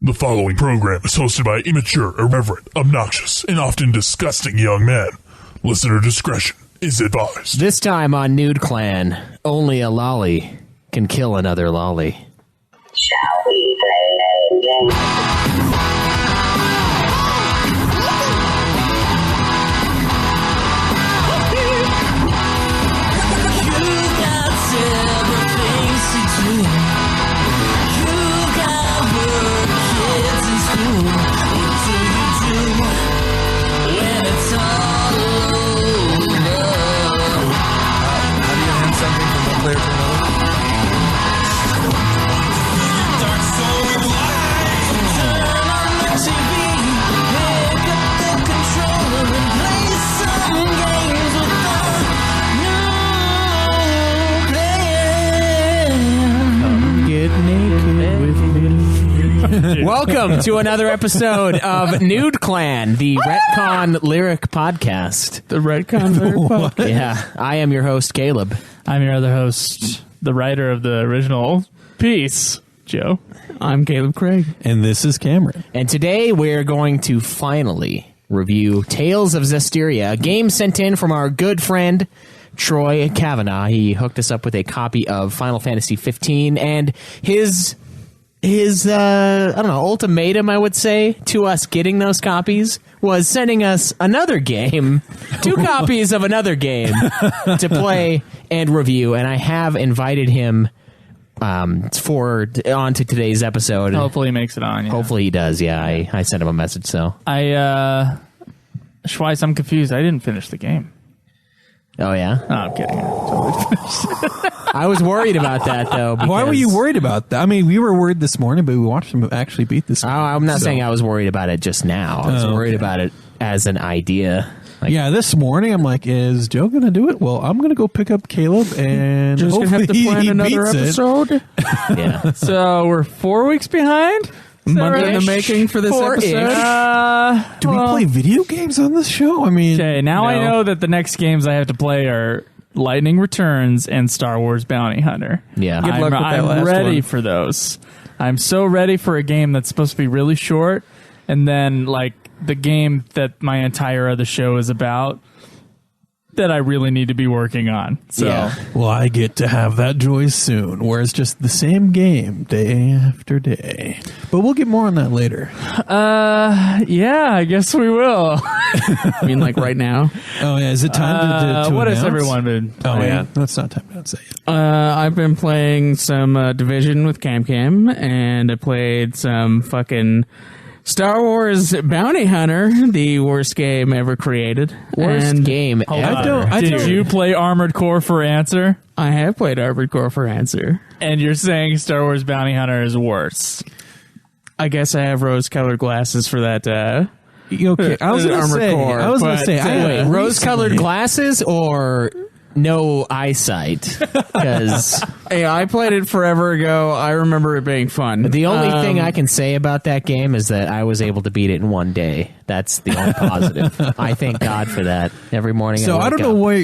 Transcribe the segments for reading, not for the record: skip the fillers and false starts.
The following program is hosted by immature, irreverent, obnoxious, and often disgusting young men. Listener discretion is advised. This time on Nude Clan, only a lolly can kill another lolly. Shall we play a game? Welcome to another episode of Nude Clan, the Retcon Lyric Podcast. The Retcon Lyric Podcast? Yeah, I am your host, Caleb. I'm your other host, the writer of the original piece, Joe. I'm Caleb Craig. And this is Cameron. And today we're going to finally review Tales of Zestiria, a game sent in from our good friend, Troy Cavanaugh. He hooked us up with a copy of Final Fantasy 15, and his I don't know, ultimatum, I would say, to us getting those copies was sending us another game, 2 copies of another game to play and review. And I have invited him on to today's episode. Hopefully he makes it on. Yeah. Hopefully he does. Yeah, I sent him a message. So Schweiss, I'm confused. I didn't finish the game. Oh yeah? Oh, I'm kidding. I totally finished. I was worried about that though. Why were you worried about that? I mean, we were worried this morning, but we watched him actually beat this game. I'm not saying I was worried about it just now. I was worried about it as an idea. Yeah, this morning I'm like, is Joe going to do it? Well, I'm going to go pick up Caleb and Joe's going to have to plan another episode. Yeah. So we're 4 weeks behind? Month in the making for this episode. Do we play video games on this show? I mean, okay, now I know that the next games I have to play are Lightning Returns and Star Wars Bounty Hunter. Yeah. Good luck with that I'm last ready one. for those. I'm so ready for a game that's supposed to be really short, and then like the game that my entire other show is about that I really need to be working on. So Yeah. well, I get to have that joy soon, where it's just the same game day after day. But we'll get more on that later. yeah, I guess we will. I mean, like right now. Oh, yeah. Is it time to what has announce? everyone been playing? Oh, yeah. That's not time to announce that yet. I've been playing some Division with Cam, and I played some fucking Star Wars Bounty Hunter, the worst game ever created. Worst game ever. Did you play Armored Core for Answer? I have played Armored Core for Answer. And you're saying Star Wars Bounty Hunter is worse? I guess I have rose-colored glasses for that. Okay, I was going to say, Wait, rose-colored glasses or no eyesight? Because Hey, I played it forever ago. I remember it being fun. the only thing I can say about that game is that I was able to beat it in one day. That's the only positive. I thank God for that every morning. So I don't know why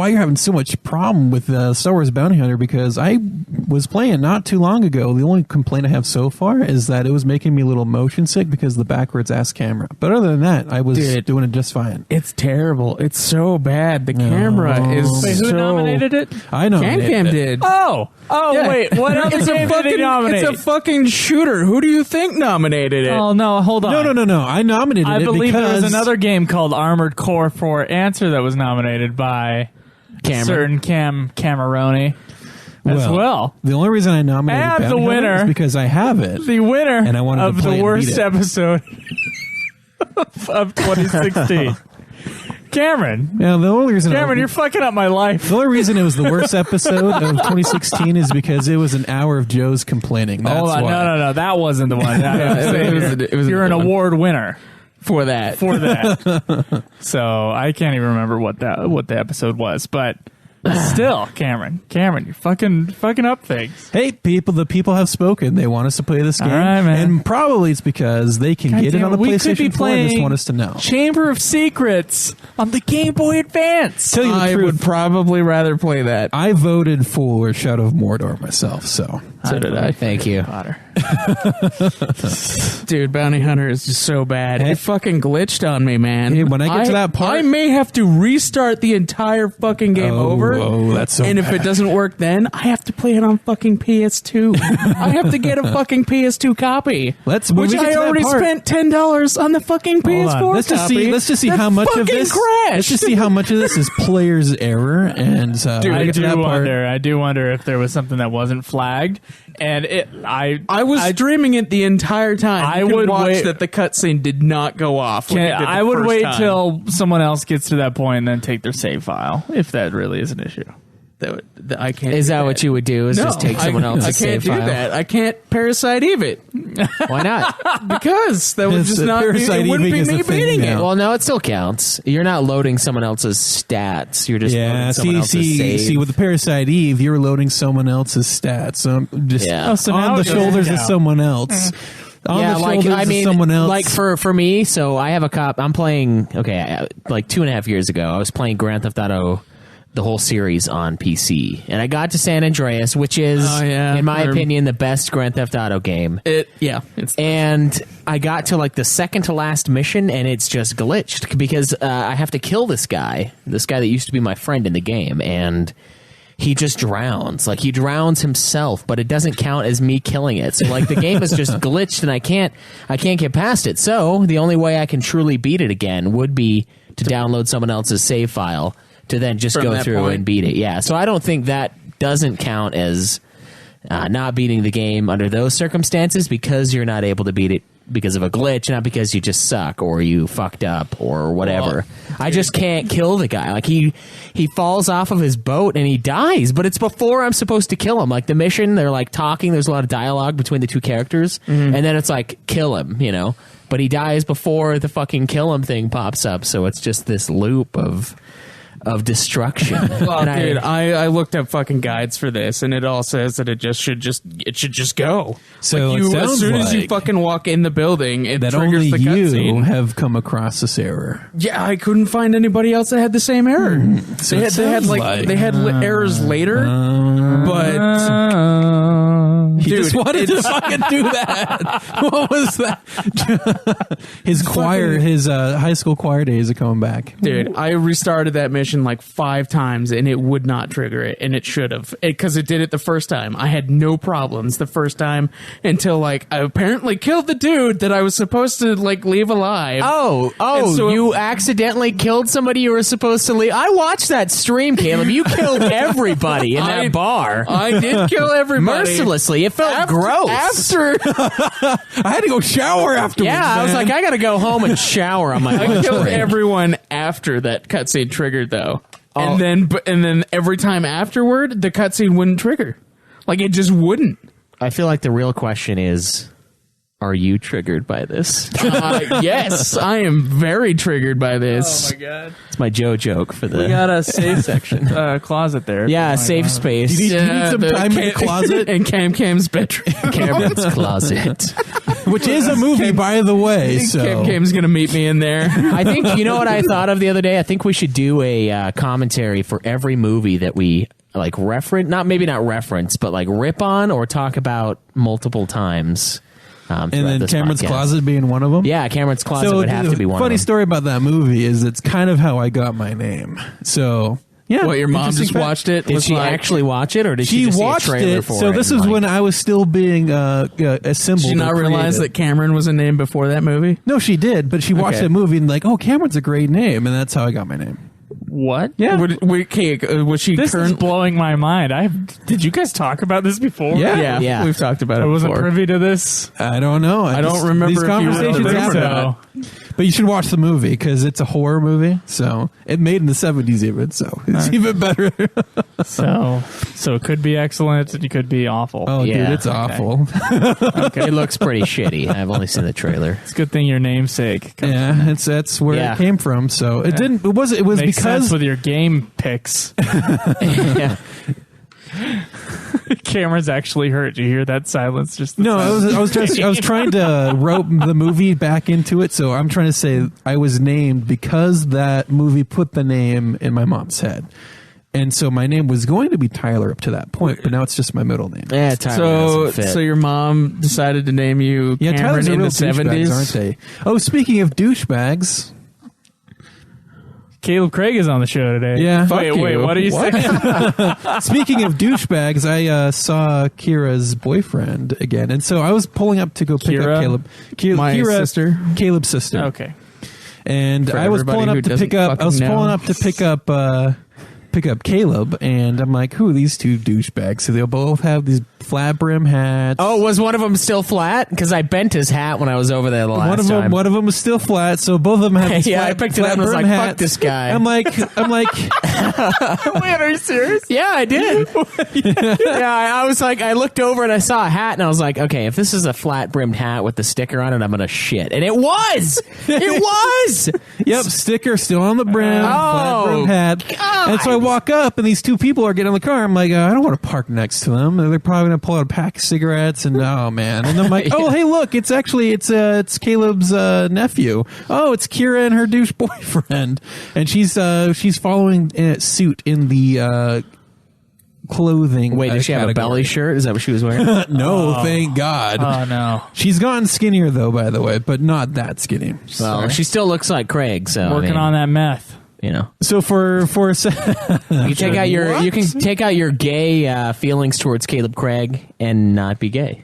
you're having so much problem with Star Wars Bounty Hunter, because I was playing not too long ago. The only complaint I have so far is that it was making me a little motion sick because of the backwards ass camera. But other than that, I was doing it just fine. It's terrible. It's so bad. The camera is Wait, who so... nominated it? I know. Cam did. Oh, Yeah. wait, what other game did he nominate? It's a fucking shooter. Who do you think nominated it? Oh, no, hold on. No. I nominated I it believe there because was another game called Armored Core for Answer that was nominated by certain Cameroni as well. The only reason I nominated And Bounty the Hunter winner- is because I have it. The winner And I wanted to of play the and worst beat it. episode of 2016. Cameron. Yeah, the only reason You're fucking up my life. the only reason it was the worst episode of 2016 is because it was an hour of Joe's complaining. That's Hold on, why. no, that wasn't the one. it was You're an award winner for that. for that. So I can't even remember what the episode was, but still, Cameron, you're fucking up things. Hey, the people have spoken. They want us to play this game. All right, man. And probably it's because they can get it on the we could be PlayStation 4 and just playing want us to know. Chamber of Secrets on the Game Boy Advance. Tell you the I truth, would probably rather play that. I voted for Shadow of Mordor myself, so. So did I. Thank you. Potter. Dude, Bounty Hunter is just so bad. It fucking glitched on me, man. Hey, when I get to that part, I may have to restart the entire fucking game over. Oh, that's so And if bad. it doesn't work then, I have to play it on fucking PS2. I have to get a fucking PS2 copy. when which we get I to that already part- spent $10 on the fucking PS4 Let's just copy. see That how much of fucking this. crashed. Let's just see how much of this is player's error. And Dude, when I get to do that part- wonder. I do wonder if there was something that wasn't flagged, and I was streaming it the entire time. I You could would watch wait- that the cutscene did not go off. when it did the I would first wait time. till someone else gets to that point and then take their save file, if that really is an issue. I can't. Is do that what you would do? Is No, just take someone else's I can't save do file? that. I can't Parasite Eve it Why not? because that would It's just a not. Be, Parasite it wouldn't be Eve-ing is me the thing beating it. now. Well, no, it still counts. You're not loading someone else's stats. You're just loading someone else's save. see, with the Parasite Eve, you're loading someone else's stats. So just Yeah. Oh, so now on the it doesn't shoulders of count. someone else. On yeah, the like shoulders I mean, of someone else. like for me. So I have a cop. I'm playing. Okay, like 2.5 years ago, I was playing Grand Theft Auto, the whole series on PC, and I got to San Andreas, which is, Oh, yeah. in my opinion, the best Grand Theft Auto game. It's And I got to like the second to last mission, and it's just glitched because I have to kill this guy that used to be my friend in the game, and he just drowns. Like, he drowns himself, but it doesn't count as me killing it. So like the game is just glitched, and I can't get past it. So the only way I can truly beat it again would be to download someone else's save file to then just From go that through point. and beat it. Yeah. So I don't think that doesn't count as not beating the game under those circumstances, because you're not able to beat it because of a glitch, not because you just suck or you fucked up or whatever. I just can't kill the guy. Like, he falls off of his boat and he dies, but it's before I'm supposed to kill him. Like, the mission, they're like talking, there's a lot of dialogue between the two characters, and then it's like, kill him, you know? But he dies before the fucking kill him thing pops up, so it's just this loop of destruction. Well, And dude, I looked up fucking guides for this, and it all says that it should just go. So like it as sounds soon as you like fucking walk in the building, it that triggers only the you cutscene. have come across this error. Yeah, I couldn't find anybody else that had the same error. So They it had sounds like they had errors later, but He dude, just wanted to fucking do that. What was that? His choir, his high school choir days are coming back. dude, I restarted that mission like 5 times and it would not trigger it, and it should have, because it did it the first time. I had no problems the first time until like I apparently killed the dude that I was supposed to like leave alive. Oh, And so you accidentally killed somebody you were supposed to leave. I watched that stream, Caleb. You killed everybody in that bar. I did kill everybody. Mercilessly. It felt gross. After I had to go shower afterwards. yeah, I was man. like, I gotta go home and shower on my I lunch killed break. everyone after that cutscene triggered, though. Oh. And then every time afterward, the cutscene wouldn't trigger. Like, it just wouldn't. I feel like the real question is, are you triggered by this? Yes, I am very triggered by this. God. It's my Joe joke for the We got a safe section closet there. yeah, safe space. You need some the time in the closet, in Cam's bedroom. Cameron's closet. which is a movie, by the way. So Cam's gonna meet me in there. I think, you know what I thought of the other day? I think we should do a commentary for every movie that we like reference, maybe not reference, but like rip on or talk about multiple times. and then Cameron's Closet being one of them. Yeah, Cameron's Closet So would have to be one funny of them. story about that movie is it's kind of how I got my name. So yeah, What, your mom interesting just fact. watched it? Did was she like- actually watch it, or did she She just see a watched trailer it. for So it? this and, is like- when I was still being assembled. Did she not or realize created. that Cameron was a name before that movie? No, she did, but she watched Okay. that movie and like, oh, Cameron's a great name, and that's how I got my name. What? Yeah. Was she This is current? blowing my mind. Did you guys talk about this before? Yeah. Yeah. We've talked about it I wasn't before. privy to this. I don't know. I don't remember these if you were conversations there. happen. So, But you should watch the movie because it's a horror movie. So it made in the 70s even, so it's even better. so it could be excellent. It could be awful. Oh, Yeah. dude, it's awful. It looks pretty shitty. I've only seen the trailer. It's a good thing your namesake. Yeah, that's where Yeah. it came from. So it didn't. It was Makes because sense with your game picks. Yeah. Cameron's actually hurt. Did you hear that silence? Just the no, silence. I was trying to rope the movie back into it. So I'm trying to say I was named because that movie put the name in my mom's head. And so my name was going to be Tyler up to that point, but now it's just my middle name. Yeah, Tyler doesn't fit. So your mom decided to name you Yeah, Cameron Tyler's a in real the douchebags, 70s? aren't they? Oh, speaking of douchebags. Caleb Craig is on the show today. Yeah. Wait, what are you saying? Speaking of douchebags, I saw Kira's boyfriend again, and so I was pulling up to go pick Kira? up Caleb. My sister? Caleb's sister. Okay. And For I was everybody pulling who up to doesn't pick up. I was fucking know. pulling up to pick up Caleb, and I'm like, who are these two douchebags? So they'll both have these flat brim hats. Oh, was one of them still flat? Because I bent his hat when I was over there the last time. One of them was still flat, so both of them had these Yeah, flat, I picked it up flat and was brim like, hats. fuck this guy. I'm like, Wait, are you serious? Yeah, I did. Yeah, I was like, I looked over and I saw a hat, and I was like, okay, if this is a flat brimmed hat with the sticker on it, I'm gonna shit. And it was. It was. yep, sticker still on the brim, flat Oh, brim hat. God. And so I walk up, and these two people are getting in the car. I'm like, I don't want to park next to them. They're probably gonna pull out a pack of cigarettes, and oh man. And I'm like, oh hey, look, it's Caleb's nephew. Oh, it's Kira and her douche boyfriend, and she's following suit in the clothing. Wait, did she have a category. belly shirt? Is that what she was wearing? No, thank God. Oh, no. She's gotten skinnier though, by the way, but not that skinny. Well, she still looks like Craig. So Working on that meth. You know, So for you take out your you can take out your gay feelings towards Caleb Craig and not be gay,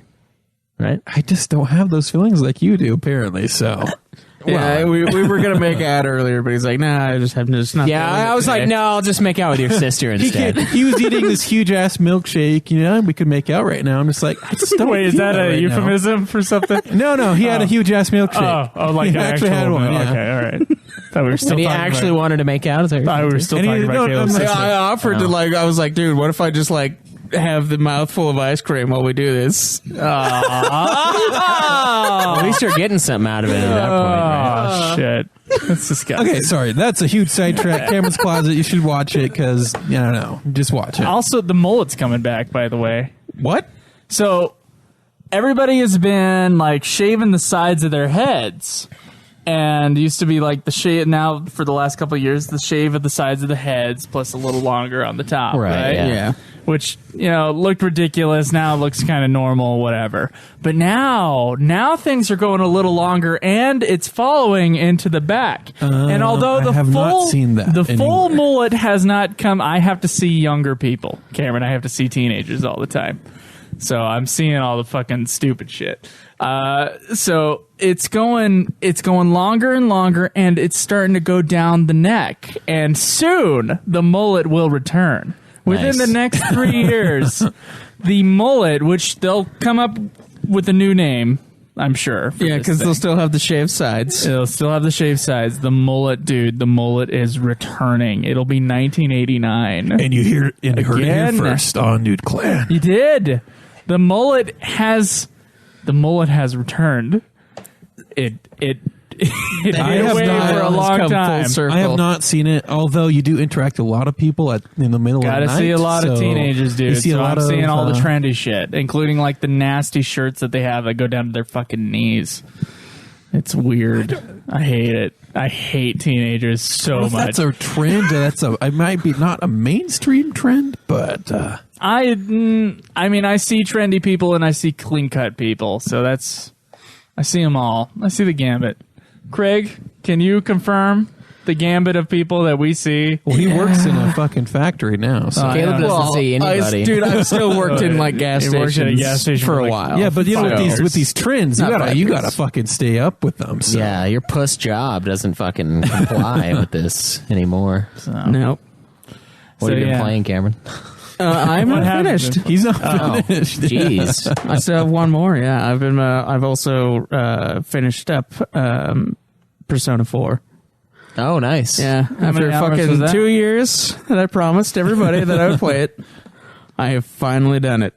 right? I just don't have those feelings like you do, apparently. So Yeah, we were going to make ad earlier, but he's like, nah, I just have just not. Yeah, feeling it I was like, today. no, I'll just make out with your sister instead. he was eating this huge ass milkshake. You know, we could make out right now. I'm just like, I just don't. Wait, is feel that a right euphemism for something? now. No, he had a huge ass milkshake. Like he an actually actual had one. Yeah. Okay, all right. Thought we were still And he talking actually about, wanted to make out with her. thought we were still And he- talking about no, Caleb's I'm not- sister. I offered to I was like, dude, what if I just like have the mouthful of ice cream while we do this? At least you're getting something out of it at that point, right? Oh, shit. That's disgusting. Okay, sorry. That's a huge sidetrack. Cameron's Closet. You should watch it because, I don't know. Just watch it. Also, the mullet's coming back, by the way. What? So everybody has been like shaving the sides of their heads, and used to be like the shave. Now for the last couple of years, the shave of the sides of the heads plus a little longer on the top, right? yeah. Which looked ridiculous. Now it looks kind of normal, whatever. But now things are going a little longer, and it's following into the back. And although I the have full not seen that the full anywhere. mullet has not come, I have to see younger people, Cameron. I have to see teenagers all the time. So I'm seeing all the fucking stupid shit. So it's going longer and longer, and it's starting to go down the neck. And soon the mullet will return. Within Nice. the next 3 years, the mullet, which they'll come up with a new name, I'm sure. Yeah, because they'll still have the shaved sides. It'll still have the shaved sides. The mullet, dude, the mullet is returning. It'll be 1989. And you heard it here Again. first on Nude Clan. You did. The mullet has returned. It I been have away not- for a it's long come full time. circle. I have not seen it, although you do interact with a lot of people in the middle Gotta of the night. see a lot of so teenagers, you dude. see a So lot I'm seeing of, all the trendy shit, including like the nasty shirts that they have that go down to their fucking knees. It's weird. I hate it. I hate teenagers so Well, if much. that's a trend. It might be not a mainstream trend, but I mean, I see trendy people and I see clean cut people. So I see them all. I see the gambit. Craig, can you confirm the gambit of people that we see? well, he works in a fucking factory now. So. Caleb yeah. doesn't see anybody. Dude, I've still worked in like gas He worked stations, at a gas station for for, a like, while. yeah, but you know So- with these trends, you Not gotta 5 you years. gotta fucking stay up with them. So. Yeah, your puss job doesn't fucking comply with this anymore. Nope. What So, have you been yeah. playing, Cameron? I'm What not happened? finished. He's not finished. Jeez. I still have one more. Yeah, I've also finished up Persona 4. Oh, nice. Yeah, after many hours was fucking that? 2 years that I promised everybody that I would play it, I have finally done it,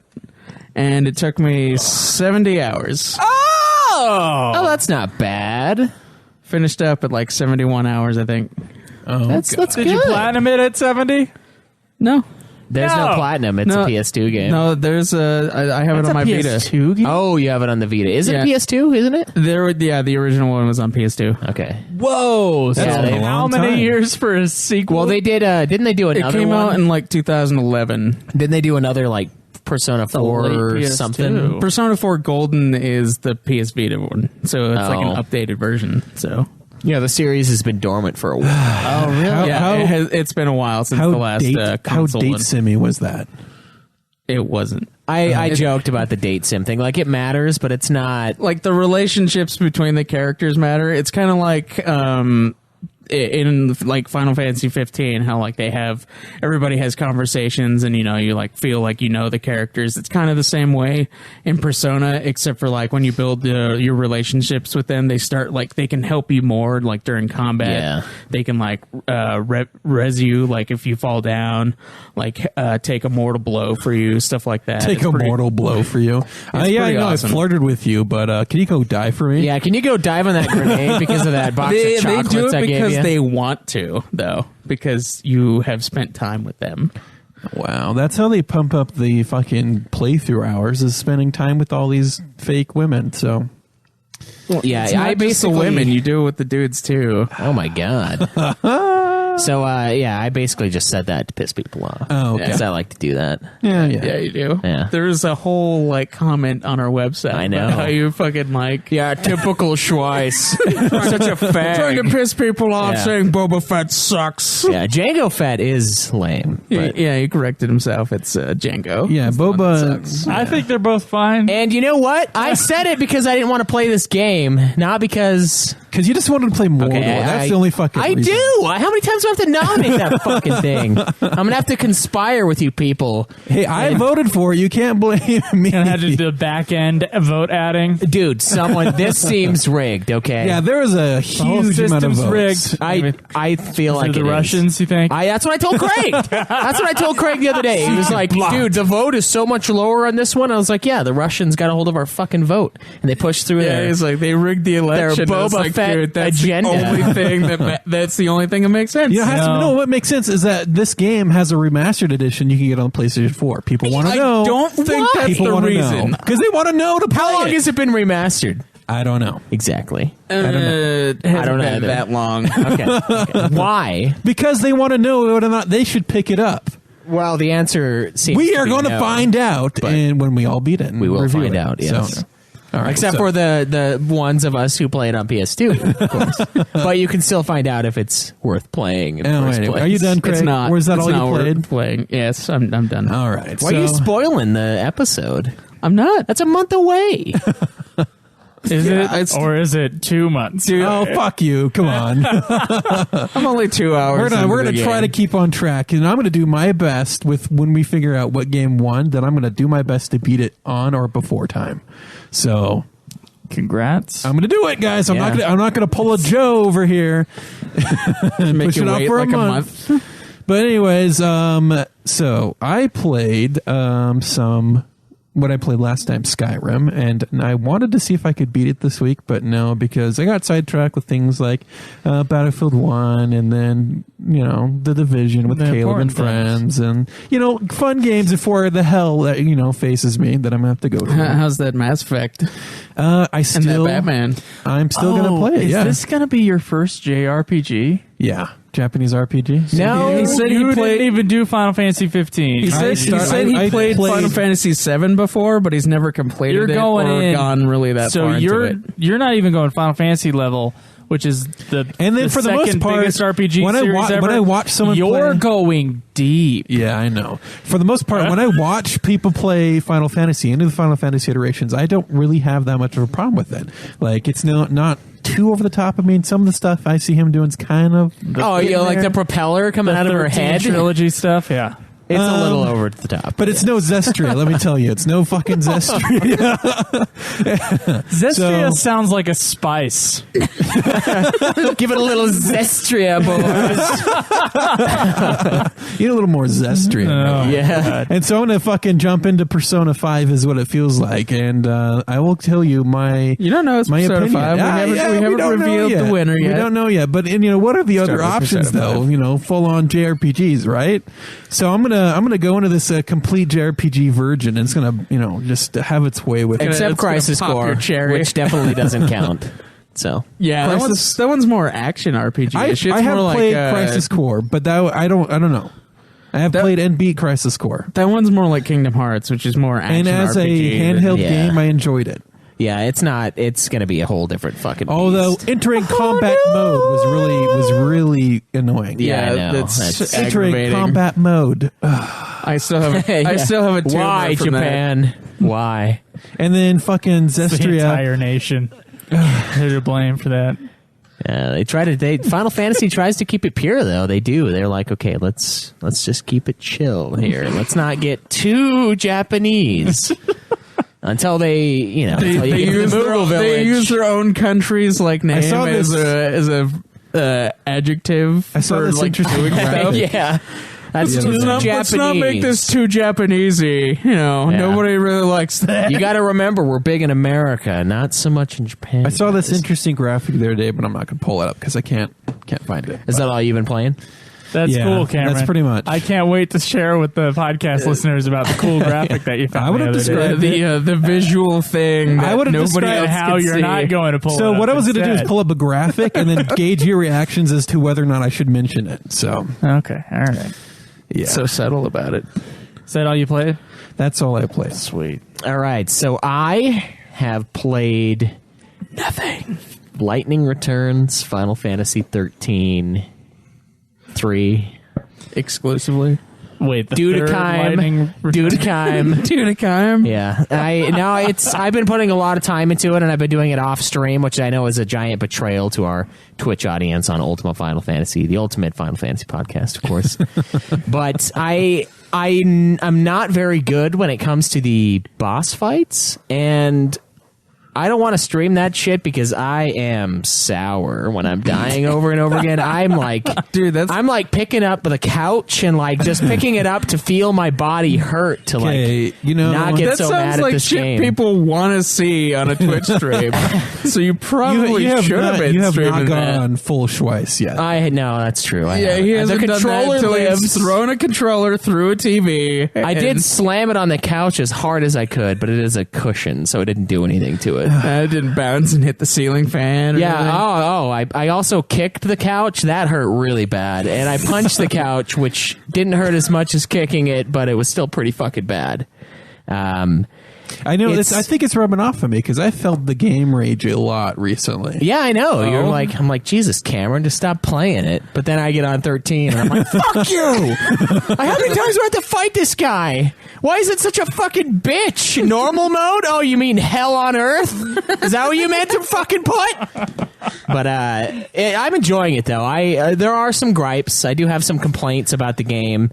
and it took me 70 hours. Oh, that's not bad. Finished up at like 71 hours, I think. Oh, That's Did good. you platinum it at 70? No, There's no platinum. It's a PS2 game. No, there's I have it on my Vita. PS2 game? Oh, you have it on the Vita. Is it Yeah. PS2? Isn't it? The original one was on PS2 Okay. Whoa! So That's been a how long many time. years for a sequel? Well, they did. Didn't they do It another came one? out in like 2011. Didn't they do another like Persona 4 late or PS2. something? Persona 4 Golden is the PS Vita one, so it's like an Oh. updated version. So Yeah, the series has been dormant for a while. oh really? yeah, it's been a while since the last how console date one. simmy was that? It wasn't. I joked about the date sim thing. Like, it matters, but it's not. Like the relationships between the characters matter. It's kind of like in like Final Fantasy 15, how like everybody has conversations, and you like feel like the characters. It's kind of the same way in Persona, except for like when you build your relationships with them, they start like they can help you more like during combat. Yeah. They can like res you like if you fall down, like take a mortal blow for you, stuff like that. Take It's a pretty- mortal blow for you. Yeah, I pretty know awesome. I flirted with you, but can you go die for me? Yeah, can you go dive on that grenade because of that box They of chocolates do it I gave because you? they want to, though, because you have spent time with them. Wow, that's how they pump up the fucking playthrough hours, is spending time with all these fake women. So Yeah, It's not I just the basically women. You do it with the dudes too. Oh my god. So I basically just said that to piss people off. Oh, okay. Because I like to do that. yeah. Yeah, you do. Yeah. There's a whole like comment on our website. I know. about how you fucking like Yeah, typical Schweiss. Such a trying to fag. piss people off, Yeah. saying Boba Fett sucks. Yeah, Django Fett is lame. But. Yeah, he corrected himself. It's Django. Yeah, It's the one that Boba. sucks. I think they're both fine. And you know what? I said it because I didn't want to play this game, not because Because you just wanted to play Mordor. Okay, That's the only fucking I reason. do. How many times do I have to nominate that fucking thing? I'm gonna have to conspire with you people. Hey, I voted for it. You can't blame me. And had to do the back end vote adding. Dude, this seems rigged, okay? Yeah, there was a whole huge amount of system's votes. rigged. I feel like the it is. Russians, you think? That's what I told Craig. That's what I told Craig the other day. He was like, dude, the vote is so much lower on this one. I was like, yeah, the Russians got a hold of our fucking vote. And they pushed through Yeah, their... he's like they rigged the election. Boba It's like, Fett dude, that's agenda. the only thing that's the only thing that makes sense. You know, what makes sense is that this game has a remastered edition you can get on PlayStation 4. People want to I know. don't think that's People the wanna reason. know. Because they want to know to play How long it. has it been remastered? I don't know. Exactly. It hasn't don't know been either. that long. Okay. Why? Because they want to know whether or not they should pick it up. Well, the answer seems We to are be going to no. find out, but and when we all beat it, and We will review find it. out, yes. So, all right, Except so- for the ones of us who play it on PS2, of course. But you can still find out if it's worth playing in the Oh, first anyway, place. are you done, Craig? It's not. Or is that it's all not you worth played? Playing. Yes, I'm done. All right. Why are you spoiling the episode? I'm not. That's a month away. Is it's- it? Or is it 2 months? Dude, Oh, fuck you. Come on. I'm only 2 hours. We're into gonna the try to game. keep on track, and I'm gonna do my best with when we figure out what game won. Then I'm gonna do my best to beat it on or before time. So Congrats. I'm gonna do it, guys. I'm Yeah. not gonna pull a Joe over here and Make push you it off wait for like a month. But anyways, so I played some. What I played last time, Skyrim, and I wanted to see if I could beat it this week, but no, because I got sidetracked with things like Battlefield 1 and then, The Division with The Caleb and important things. friends and, fun games before the hell that, faces me that I'm going to have to go through. How's that Mass Effect I and still, that Batman? I'm still going to play it, Is yeah. this going to be your first JRPG? Yeah. Japanese RPG. No. He said you he played. didn't even do Final Fantasy 15. He said he I played played- Final Fantasy VII before, but he's never completed You're it going or in, gone really that so far you're into it. you're not even going Final Fantasy level, which is the And then for the most second part, biggest RPG when I series wa- ever. when I watch someone you're play- going deep. Yeah, I know. For the most part, when I watch people play Final Fantasy, any of the Final Fantasy iterations, I don't really have that much of a problem with it. Like, it's not too over the top. I mean, some of the stuff I see him doing is kind of... Like the propeller coming out of her 13 head? trilogy stuff. Yeah. It's a little over the top. But it's no Zestria, let me tell you. It's no fucking Zestria. Zestria So- sounds like a spice. Give it a little Zestria, boys. You need a little more Zestria. Oh, Yeah. And so I'm going to fucking jump into Persona 5 is what it feels like. And I will tell you my... You don't know it's my Persona opinion. 5. We haven't don't know revealed yet. the winner yet. We don't know yet. But what are the other with options, Persona though? 5. Full-on JRPGs, right? So I'm going gonna go into this complete JRPG virgin, and it's gonna just have its way with it. Except it's gonna Crisis pop Core, your cherry. which definitely doesn't count. So Yeah, that one's more action RPG. I have more played like, Crisis Core, but I don't know. I have played and beat Crisis Core, that one's more like Kingdom Hearts, which is more action and as RPG. a handheld Yeah. game, I enjoyed it. yeah, it's not. It's going to be a whole different fucking. Although beast. entering combat mode was really annoying. Yeah, I know. that's Entering aggravating. combat mode, I still have a tune Why from that. Japan? Why? and then fucking The Zestiria. entire nation. They're to blame for that. Final Fantasy tries to keep it pure though. They do. They're like, okay, let's just keep it chill here. Let's not get too Japanese. Until they use They use their own country's like name saw as this- a adjective. I saw for, this like, interesting doing graphic. stuff. yeah. That's Yeah, too let's Japanese. Let's not make this too Japanesey. Nobody really likes that. You got to remember, we're big in America, not so much in Japan. I saw this interesting graphic the other day, but I'm not going to pull it up because I can't find it. Is that all you've been playing? That's Yeah, cool, Cameron. that's pretty much. I can't wait to share with the podcast listeners about the cool graphic that you found. I would have the other day. described the visual thing. I would've nobody described else how can you're see. not going to pull. So it what up I was going to do is instead. pull up a graphic and then gauge your reactions as to whether or not I should mention it. So Okay, all right. yeah, So subtle about it. Is that all you played? that's all I played. Sweet. All right, so I have played nothing. Lightning Returns, Final Fantasy 13, 3. Exclusively. Wait, the third lightning Dudekheim. Tunicime. Yeah, I've been putting a lot of time into it, and I've been doing it off stream, which I know is a giant betrayal to our Twitch audience on Ultimate Final Fantasy, the Ultimate Final Fantasy podcast, of course. But I'm not very good when it comes to the boss fights, and I don't want to stream that shit because I am sour when I'm dying over and over again. I'm like, Dude, I'm like picking up the couch and like just picking it up to feel my body hurt to Okay, like you know, not get that so sounds mad like at this shit game. people want to see on a Twitch stream. So you probably you have should not, have been you have streaming not that. gone full Schweiss yet. No, that's true. I Yeah, haven't. he The hasn't done controller that until he's lives. thrown a controller through a TV. I did slam it on the couch as hard as I could, but it is a cushion, so it didn't do anything to it. I didn't bounce and hit the ceiling fan. Or Yeah. anything. I also kicked the couch. That hurt really bad, and I punched the couch, which didn't hurt as much as kicking it, but it was still pretty fucking bad. I know. It's- I think it's rubbing off of me because I felt the game rage a lot recently. Yeah, I know. Oh. I'm like, Jesus, Cameron, just stop playing it. But then I get on 13 and I'm like, fuck you! How many times do I have to fight this guy? Why is it such a fucking bitch? Normal mode? Oh, you mean hell on earth? Is that what you meant to fucking put? But I'm enjoying it though. There are some gripes. I do have some complaints about the game.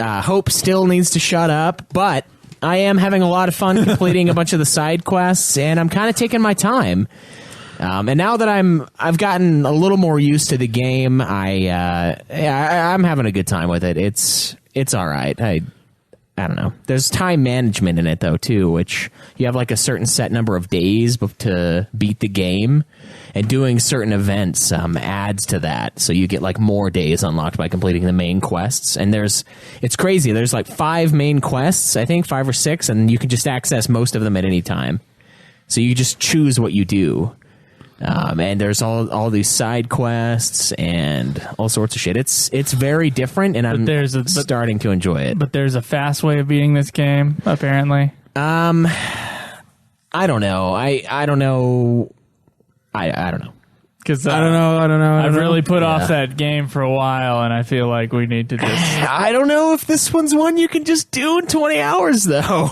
Hope still needs to shut up, but I am having a lot of fun completing a bunch of the side quests, and I'm kind of taking my time. And now that I've gotten a little more used to the game, I'm having a good time with it. It's all right. I don't know. There's time management in it though too, which you have like a certain set number of days to beat the game, and doing certain events adds to that. So you get like more days unlocked by completing the main quests. And it's crazy. There's like 5 main quests, I think 5 or 6, and you can just access most of them at any time. So you just choose what you do. And there's all these side quests and all sorts of shit. It's very different, and I'm starting to enjoy it. But there's a fast way of beating this game, apparently. I don't know. I don't know. I don't know. Because I don't know. I've really put Yeah. off that game for a while, and I feel like we need to just. I don't know if this one's one you can just do in 20 hours though.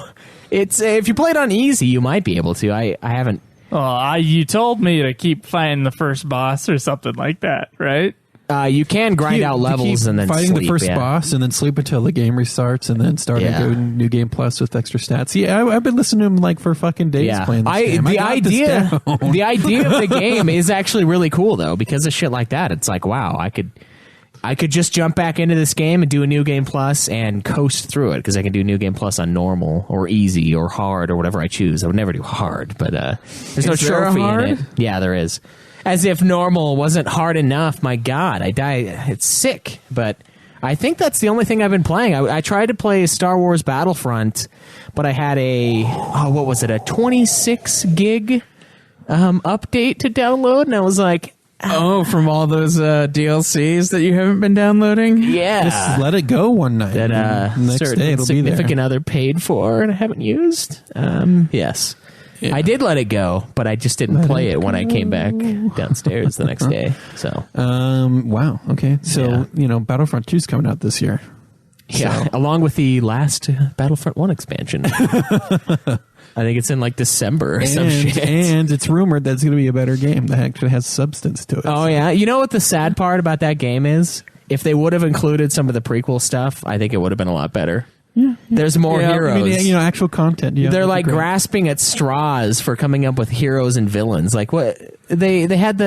It's if you play it on easy, you might be able to. I haven't. Well, you told me to keep fighting the first boss or something like that, right? You can grind out To levels keep and then fighting sleep, the first yeah. boss and then sleep until the game restarts and then start Yeah. a new game plus with extra stats. Yeah, I've been listening to him like for fucking days playing this game. The I got this idea, down. the idea of the game is actually really cool though, because of shit like that. It's like, wow, I could just jump back into this game and do a new game plus and coast through it, because I can do new game plus on normal or easy or hard or whatever I choose. I would never do hard, but there's no Is there a trophy hard? in it. Yeah, there is. As if normal wasn't hard enough. My God, I die. It's sick, but I think that's the only thing I've been playing. I tried to play Star Wars Battlefront, but I had what was it, a 26 gig update to download, and I was like, oh, from all those DLCs that you haven't been downloading? yeah. Just let it go one night. That next certain day it'll be there. significant other paid for and I haven't used. Yes. Yeah. I did let it go, but I just didn't play it when I came back downstairs the next day. So, wow. Okay. So, Yeah. Battlefront 2 is coming out this year. yeah, along with the last Battlefront 1 expansion. I think it's in like December or some shit. And it's rumored that it's going to be a better game that actually has substance to it. Oh, yeah. You know what the sad part about that game is? If they would have included some of the prequel stuff, I think it would have been a lot better. Yeah. There's more heroes. I mean, actual content. Yeah, They're that'd be like great. grasping at straws for coming up with heroes and villains. Like what they had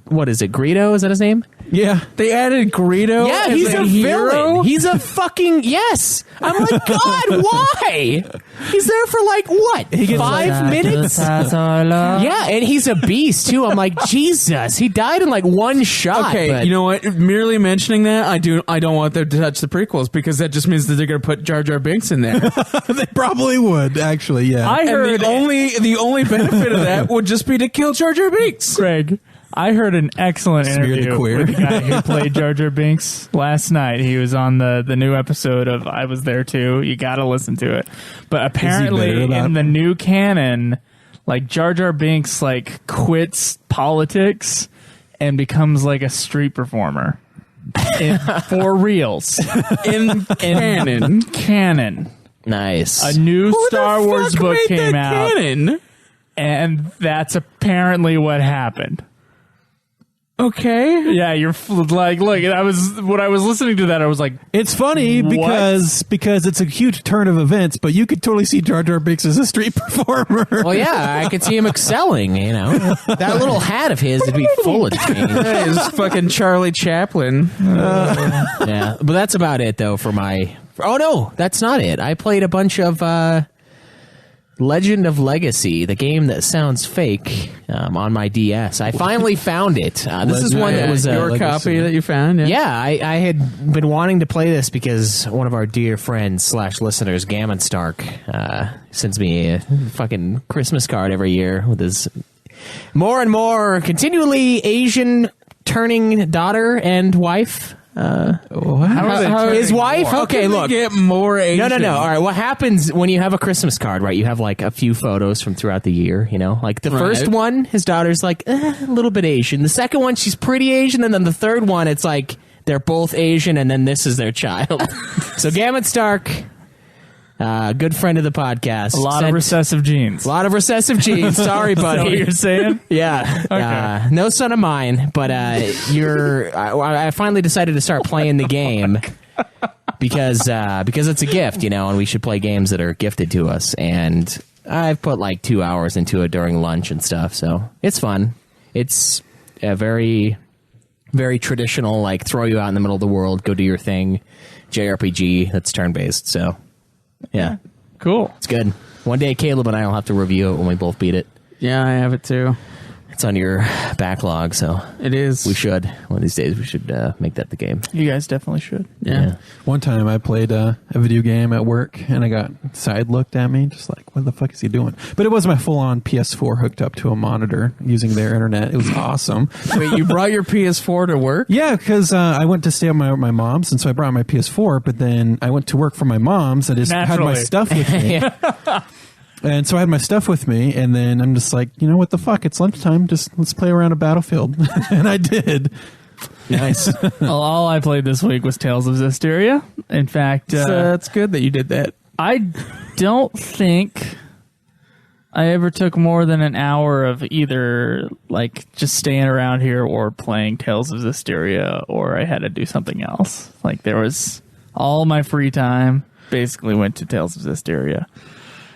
what is it? Greedo, is that his name? Yeah. They added Greedo. Yeah, as he's a hero? villain. He's a fucking yes. I'm like, God, why? He's there for like what? 5 minutes? Yeah, and he's a beast too. I'm like, Jesus, he died in like one shot. Okay, but you know what? Merely mentioning that, I don't want them to touch the prequels because that just means that they're going to put Jar Jar Binks in there. They probably would, actually, yeah. I heard And the only benefit of that would just be to kill Jar Jar Binks. Greg, I heard an excellent Smear the interview queer. with the guy who played Jar Jar Binks last night. He was on the new episode of I Was There Too. You got to listen to it. But apparently better about in the new canon, like Jar Jar Binks like quits politics and becomes like a street performer. For reals. In canon. Canon. nice. A new Who Star the Wars fuck book made came that out. Canon? And that's apparently what happened. Okay. Yeah, you're like, look. When I was listening to that, I was like, It's funny What? because it's a huge turn of events, but you could totally see Jar Jar Binks as a street performer. well, yeah, I could see him excelling. That little hat of his would be full of change. That is fucking Charlie Chaplin. Yeah, but that's about it though for my. Oh no, that's not it. I played a bunch of Legend of Legacy, the game that sounds fake, on my DS. I finally found it. This is one that was your copy that you found. Yeah, I had been wanting to play this because one of our dear friends / listeners, Gammon Stark, sends me a fucking Christmas card every year with his more and more continually Asian turning daughter and wife. His wife? How Okay, can they look. get more Asian? No. All right, what happens when you have a Christmas card, right? You have like a few photos from throughout the year, Like the first one, his daughter's like a little bit Asian. The second one, she's pretty Asian. And then the third one, it's like they're both Asian and then this is their child. So Gammon Stark, good friend of the podcast. a lot of recessive genes. A lot of recessive genes. Sorry, Is that buddy. what you're saying? Yeah. Okay. No son of mine, but I finally decided to start playing the game because it's a gift, and we should play games that are gifted to us. And I've put like 2 hours into it during lunch and stuff, so it's fun. It's a very, very traditional, like throw you out in the middle of the world, go do your thing, JRPG that's turn-based, so yeah. Cool. It's good. One day Caleb and I will have to review it when we both beat it. Yeah, I have it too. It's on your backlog, so It is. we should. One of these days we should make that the game. You guys definitely should. Yeah. One time I played a video game at work and I got side looked at me, just like, what the fuck is he doing? But it was my full on PS4 hooked up to a monitor using their internet. It was awesome. Wait, you brought your PS4 to work? Yeah, because I went to stay at my mom's, and so I brought my PS4, but then I went to work for my mom's. I just had my Naturally. stuff with me. And so I had my stuff with me, and then I'm just like, what the fuck? It's lunchtime. Just let's play around a Battlefield. And I did. Nice. Well, all I played this week was Tales of Zestiria. In fact, It's good that you did that. I don't think I ever took more than an hour of either like just staying around here or playing Tales of Zestiria, or I had to do something else. Like there was all my free time basically went to Tales of Zestiria.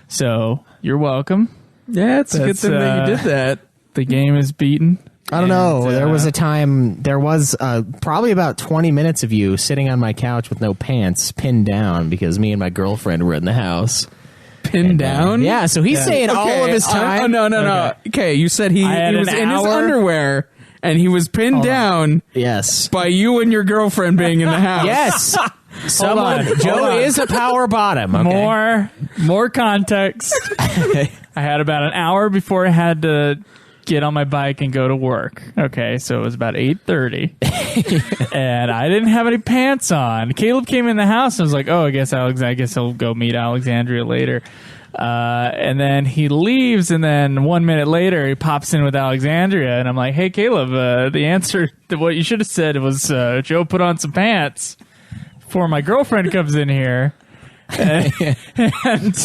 So you're welcome. Yeah, it's a good That's, thing that you did that. The game is beaten. I don't know. And, There was a time, there was probably about 20 minutes of you sitting on my couch with no pants, pinned down, because me and my girlfriend were in the house. Pinned down? Yeah, so he's saying all of his time. No. Okay, you said he I had was an in his hour. underwear and he was pinned down Yes. by you and your girlfriend being in the house. Yes. Someone. on, Joe hold on. is a power bottom. Okay. More context. I had about an hour before I had to get on my bike and go to work. Okay, so it was about 8:30, and I didn't have any pants on. Caleb came in the house and was like, "Oh, I guess he'll go meet Alexandria later." And then he leaves, and then 1 minute later he pops in with Alexandria, and I'm like, "Hey, Caleb, the answer to what you should have said was Joe put on some pants before my girlfriend comes in here." and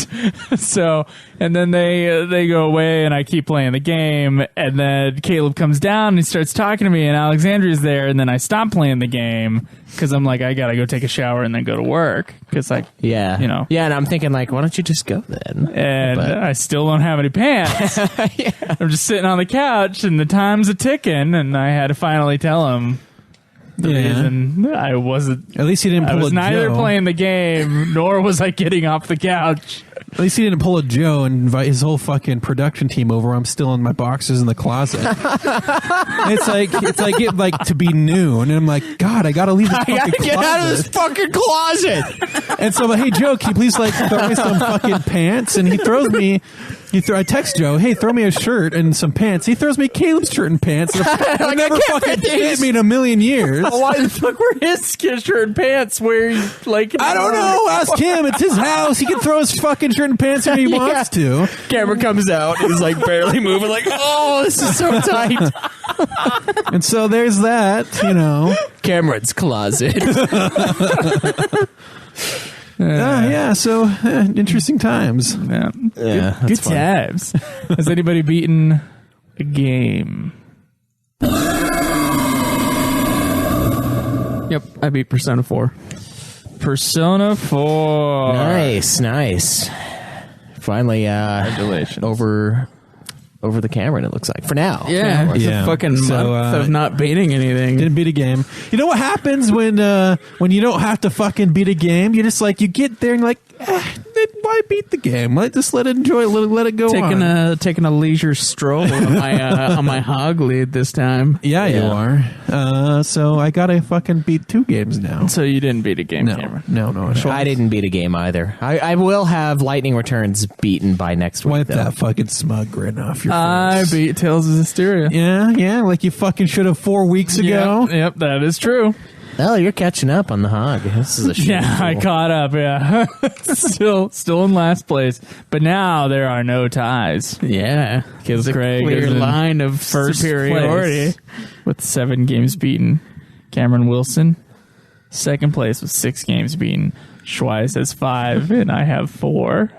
so, and then they go away, and I keep playing the game, and then Caleb comes down and he starts talking to me, and Alexandria's there, and then I stop playing the game because I'm like, I gotta go take a shower and then go to work because Yeah. And I'm thinking like, why don't you just go then? and I still don't have any pants. I'm just sitting on the couch, and the time's a ticking, and I had to finally tell him the reason I wasn't. At least he didn't I pull was a neither Joe. playing the game nor was I getting off the couch. At least he didn't pull a Joe and invite his whole fucking production team over. I'm still in my boxes in the closet. it's like to be noon, and I'm like, God, I gotta leave this fucking gotta get closet. out of this fucking closet. And so I'm like, hey Joe, can you please like throw me some fucking pants? And he throws me. I text Joe, hey, throw me a shirt and some pants. He throws me Caleb's shirt and pants. It would never fucking fit me in a million years. Why the fuck were his skin shirt and pants where like I don't know. Ask him. It's his house. He can throw his fucking shirt and pants when he wants to. Camera comes out. He's like barely moving. Like, oh, this is so tight. And so there's that. Cameron's closet. Yeah. So interesting times. Yeah. Yeah, Good times. Has anybody beaten a game? Yep, I beat Persona 4. Persona 4. Nice. Finally, Congratulations. over the Cameron, it looks like. For now. Yeah, it's a fucking month of not beating anything. Didn't beat a game. You know what happens when you don't have to fucking beat a game? You just like you get there and you're like, why beat the game? Just let it enjoy it. Let it go on. Taking a leisure stroll on my hog lead this time. Yeah, you are. So I gotta fucking beat 2 games now. So you didn't beat a game, Cameron? No. I didn't beat a game either. I will have Lightning Returns beaten by next week. Wipe though. that fucking smug grin off your I face. beat Tales of Zestiria. Yeah, like you fucking should have 4 weeks ago. Yep, that is true. Oh, you're catching up on the hog. This is a shit. Yeah, I caught up. Yeah, still in last place, but now there are no ties. Yeah, Because Craig clear is in line of first superiority. place with 7 games beaten. Cameron Wilson, second place with 6 games beaten. Schweiss has 5, and I have 4.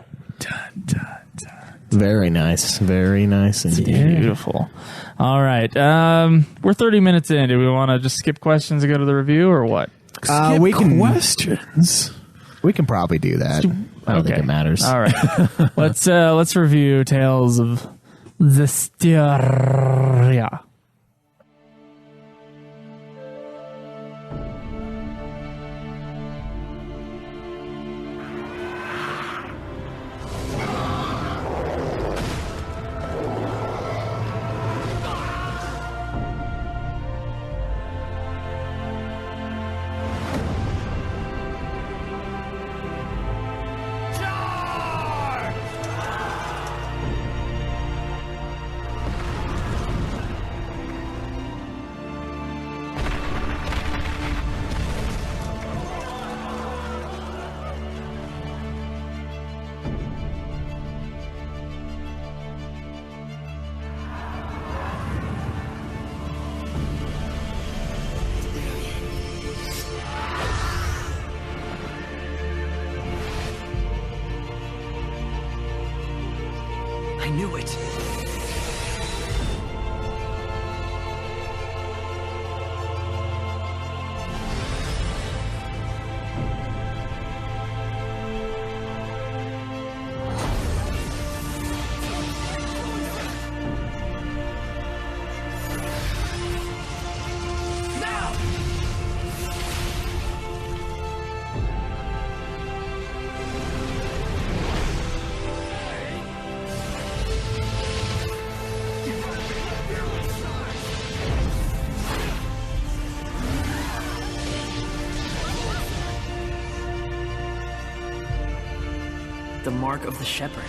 Very nice indeed. Beautiful. All right, we're 30 minutes in. Do we want to just skip questions and go to the review, or what? We can questions. We can probably do that. I don't think it matters. All right, let's review Tales of Zestiria. the mark of the shepherd.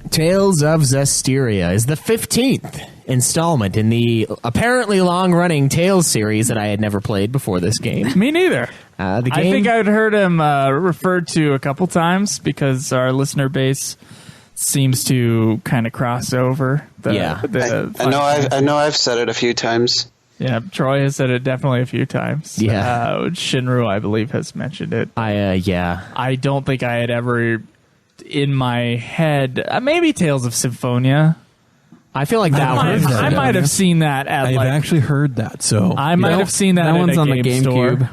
Tales of Zestiria is the 15th installment in the apparently long-running Tales series that I had never played before this game. Me neither. The game, I think I'd heard him referred to a couple times because our listener base seems to kind of cross over. I know I've said it a few times. Yeah, Troy has said it definitely a few times. Yeah. Shinru, I believe, has mentioned it. I don't think I had ever in my head, maybe Tales of Symphonia. I feel like I might have seen that at I've actually heard that, so I might have seen that. That one's on the game store. GameCube.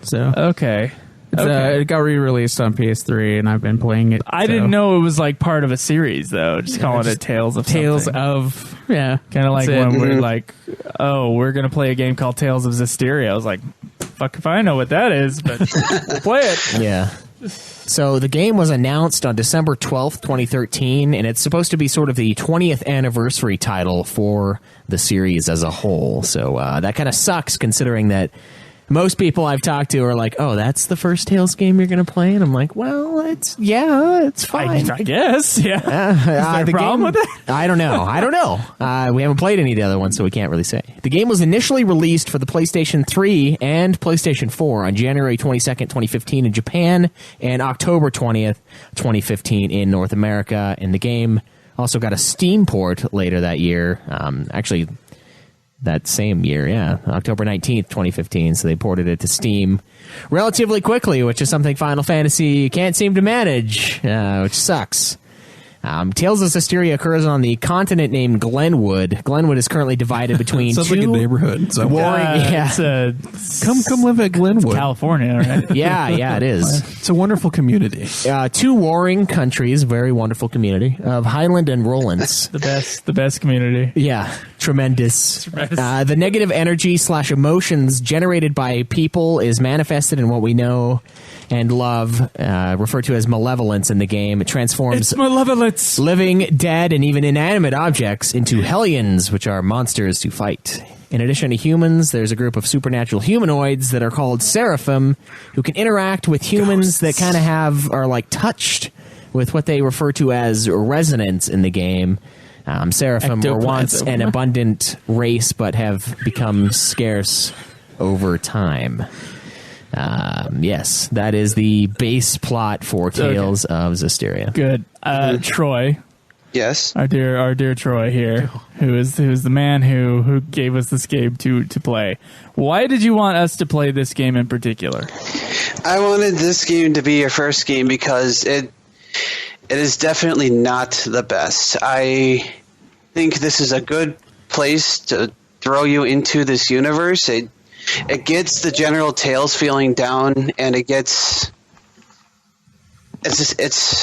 So Okay. it got re-released on PS3, and I've been playing it. I didn't know it was like part of a series, though. Just calling it Tales of Tales something. of yeah, Kind of like that's it. when we're like, oh, we're going to play a game called Tales of Zestiria. I was like, fuck if I know what that is, but we'll play it. Yeah. So the game was announced on December 12th, 2013, and it's supposed to be sort of the 20th anniversary title for the series as a whole. So that kind of sucks, considering that most people I've talked to are like, oh, that's the first Tales game you're going to play? And I'm like, well, it's fine. I guess, yeah. Is there a problem with it? I don't know. We haven't played any of the other ones, so we can't really say. The game was initially released for the PlayStation 3 and PlayStation 4 on January 22nd, 2015 in Japan, and October 20th, 2015 in North America. And the game also got a Steam port later that year. Actually, that same year, October 19th, 2015. So they ported it to Steam relatively quickly, which is something Final Fantasy can't seem to manage, which sucks. Tales of Zestiria occurs on the continent named Glenwood. Glenwood is currently divided between sounds two like a neighborhood. So warring, come live at Glenwood. California, right? Yeah, it is. It's a wonderful community. Two warring countries, very wonderful community of Hyland and Rolance. the best community. Yeah, tremendous. The negative energy / emotions generated by people is manifested in what we know and love, referred to as malevolence in the game. It transforms It's malevolence. living, dead, and even inanimate objects into hellions, which are monsters to fight. In addition to humans, there's a group of supernatural humanoids that are called Seraphim, who can interact with humans that kind of are like touched with what they refer to as resonance in the game. Seraphim were once an abundant race, but have become scarce over time. Yes, that is the base plot for Tales of Zestiria. Good. Troy. Yes. Our dear Troy here, who is the man who gave us this game to play. Why did you want us to play this game in particular? I wanted this game to be your first game because it is definitely not the best. I think this is a good place to throw you into this universe. It gets the general Tales feeling down, and it's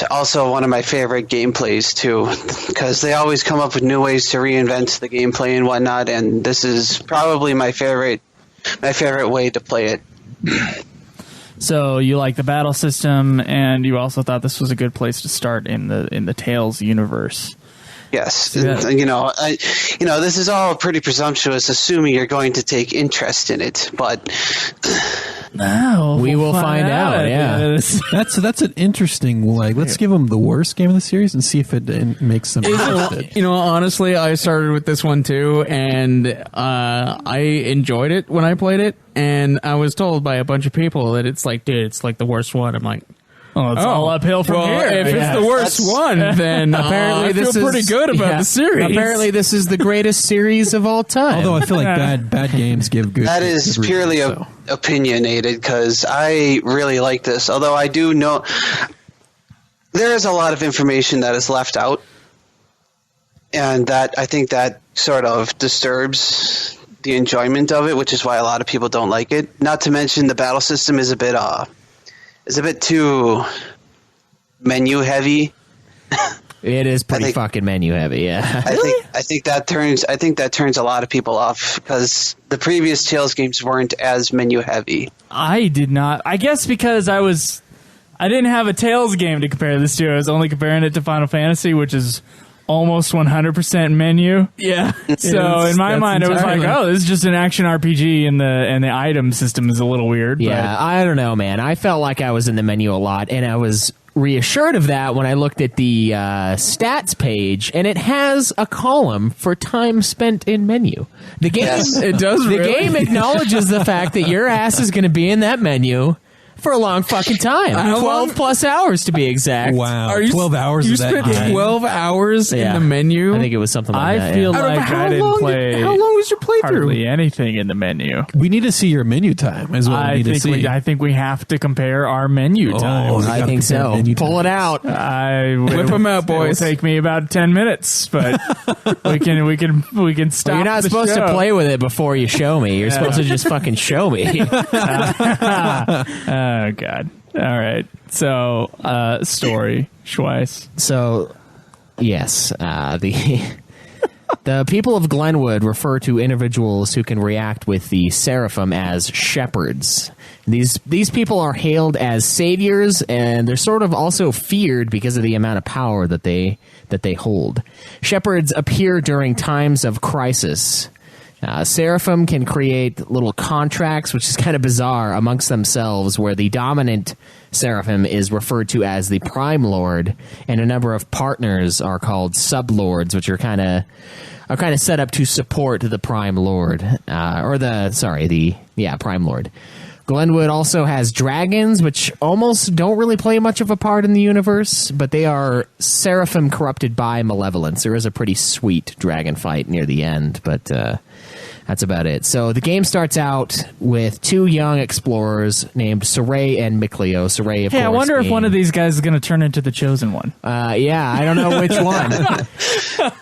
also one of my favorite gameplays too, because they always come up with new ways to reinvent the gameplay and whatnot, and this is probably my favorite way to play it. So you like the battle system, and you also thought this was a good place to start in the Tales universe. Yes, Yeah. This is all pretty presumptuous, assuming you're going to take interest in it. But we will find out. Yeah, That's an interesting. Let's give them the worst game of the series and see if it makes them interested. Honestly, I started with this one too, and I enjoyed it when I played it. And I was told by a bunch of people that it's like, dude, it's like the worst one. I'm like, oh, it's all uphill from here. If it's the worst one, then apparently I feel pretty good about the series. Apparently, this is the greatest series of all time. Although I feel like bad games give good. that is good purely reviews, so. opinionated, because I really like this. Although I do know there is a lot of information that is left out, and that I think that sort of disturbs the enjoyment of it, which is why a lot of people don't like it. Not to mention the battle system is a bit too menu heavy. It is pretty fucking menu heavy, yeah. I think that turns a lot of people off because the previous Tales games weren't as menu heavy. I did not. I guess because I didn't have a Tales game to compare this to. I was only comparing it to Final Fantasy, which is almost 100% menu. Yeah. So in my mind, it was like, oh, this is just an action RPG, and the item system is a little weird. Yeah, I don't know, man. I felt like I was in the menu a lot, and I was reassured of that when I looked at the stats page, and it has a column for time spent in menu. The game, it does. The game acknowledges the fact that your ass is going to be in that menu for a long fucking time. 12 plus hours to be exact. Wow. 12 hours You of that spent game. 12 hours in the menu? I think it was something like that. I feel yeah. like I didn't play How long was your playthrough? hardly anything in the menu. We need to see your menu time is what we need to see. I think we have to compare our menu time. we I gotta think compare so. menu Pull time. it out. Whip 'em out, boys. It'll take me about 10 minutes, but we can stop. Well, you're not the supposed show. to play with it before you show me. You're supposed to just fucking show me. Oh God. All right. So, story, Schweiss. So, yes, the people of Glenwood refer to individuals who can react with the Seraphim as shepherds. These people are hailed as saviors, and they're sort of also feared because of the amount of power that they hold. Shepherds appear during times of crisis. Seraphim can create little contracts, which is kind of bizarre, amongst themselves, where the dominant Seraphim is referred to as the Prime Lord, and a number of partners are called Sublords, which are kind of set up to support the Prime Lord, Prime Lord. Glenwood also has dragons, which almost don't really play much of a part in the universe, but they are Seraphim corrupted by Malevolence. There is a pretty sweet dragon fight near the end, but that's about it. So the game starts out with two young explorers named Saray and Mikleo. Saray, of course. I wonder if one of these guys is going to turn into the chosen one. Yeah, I don't know which one.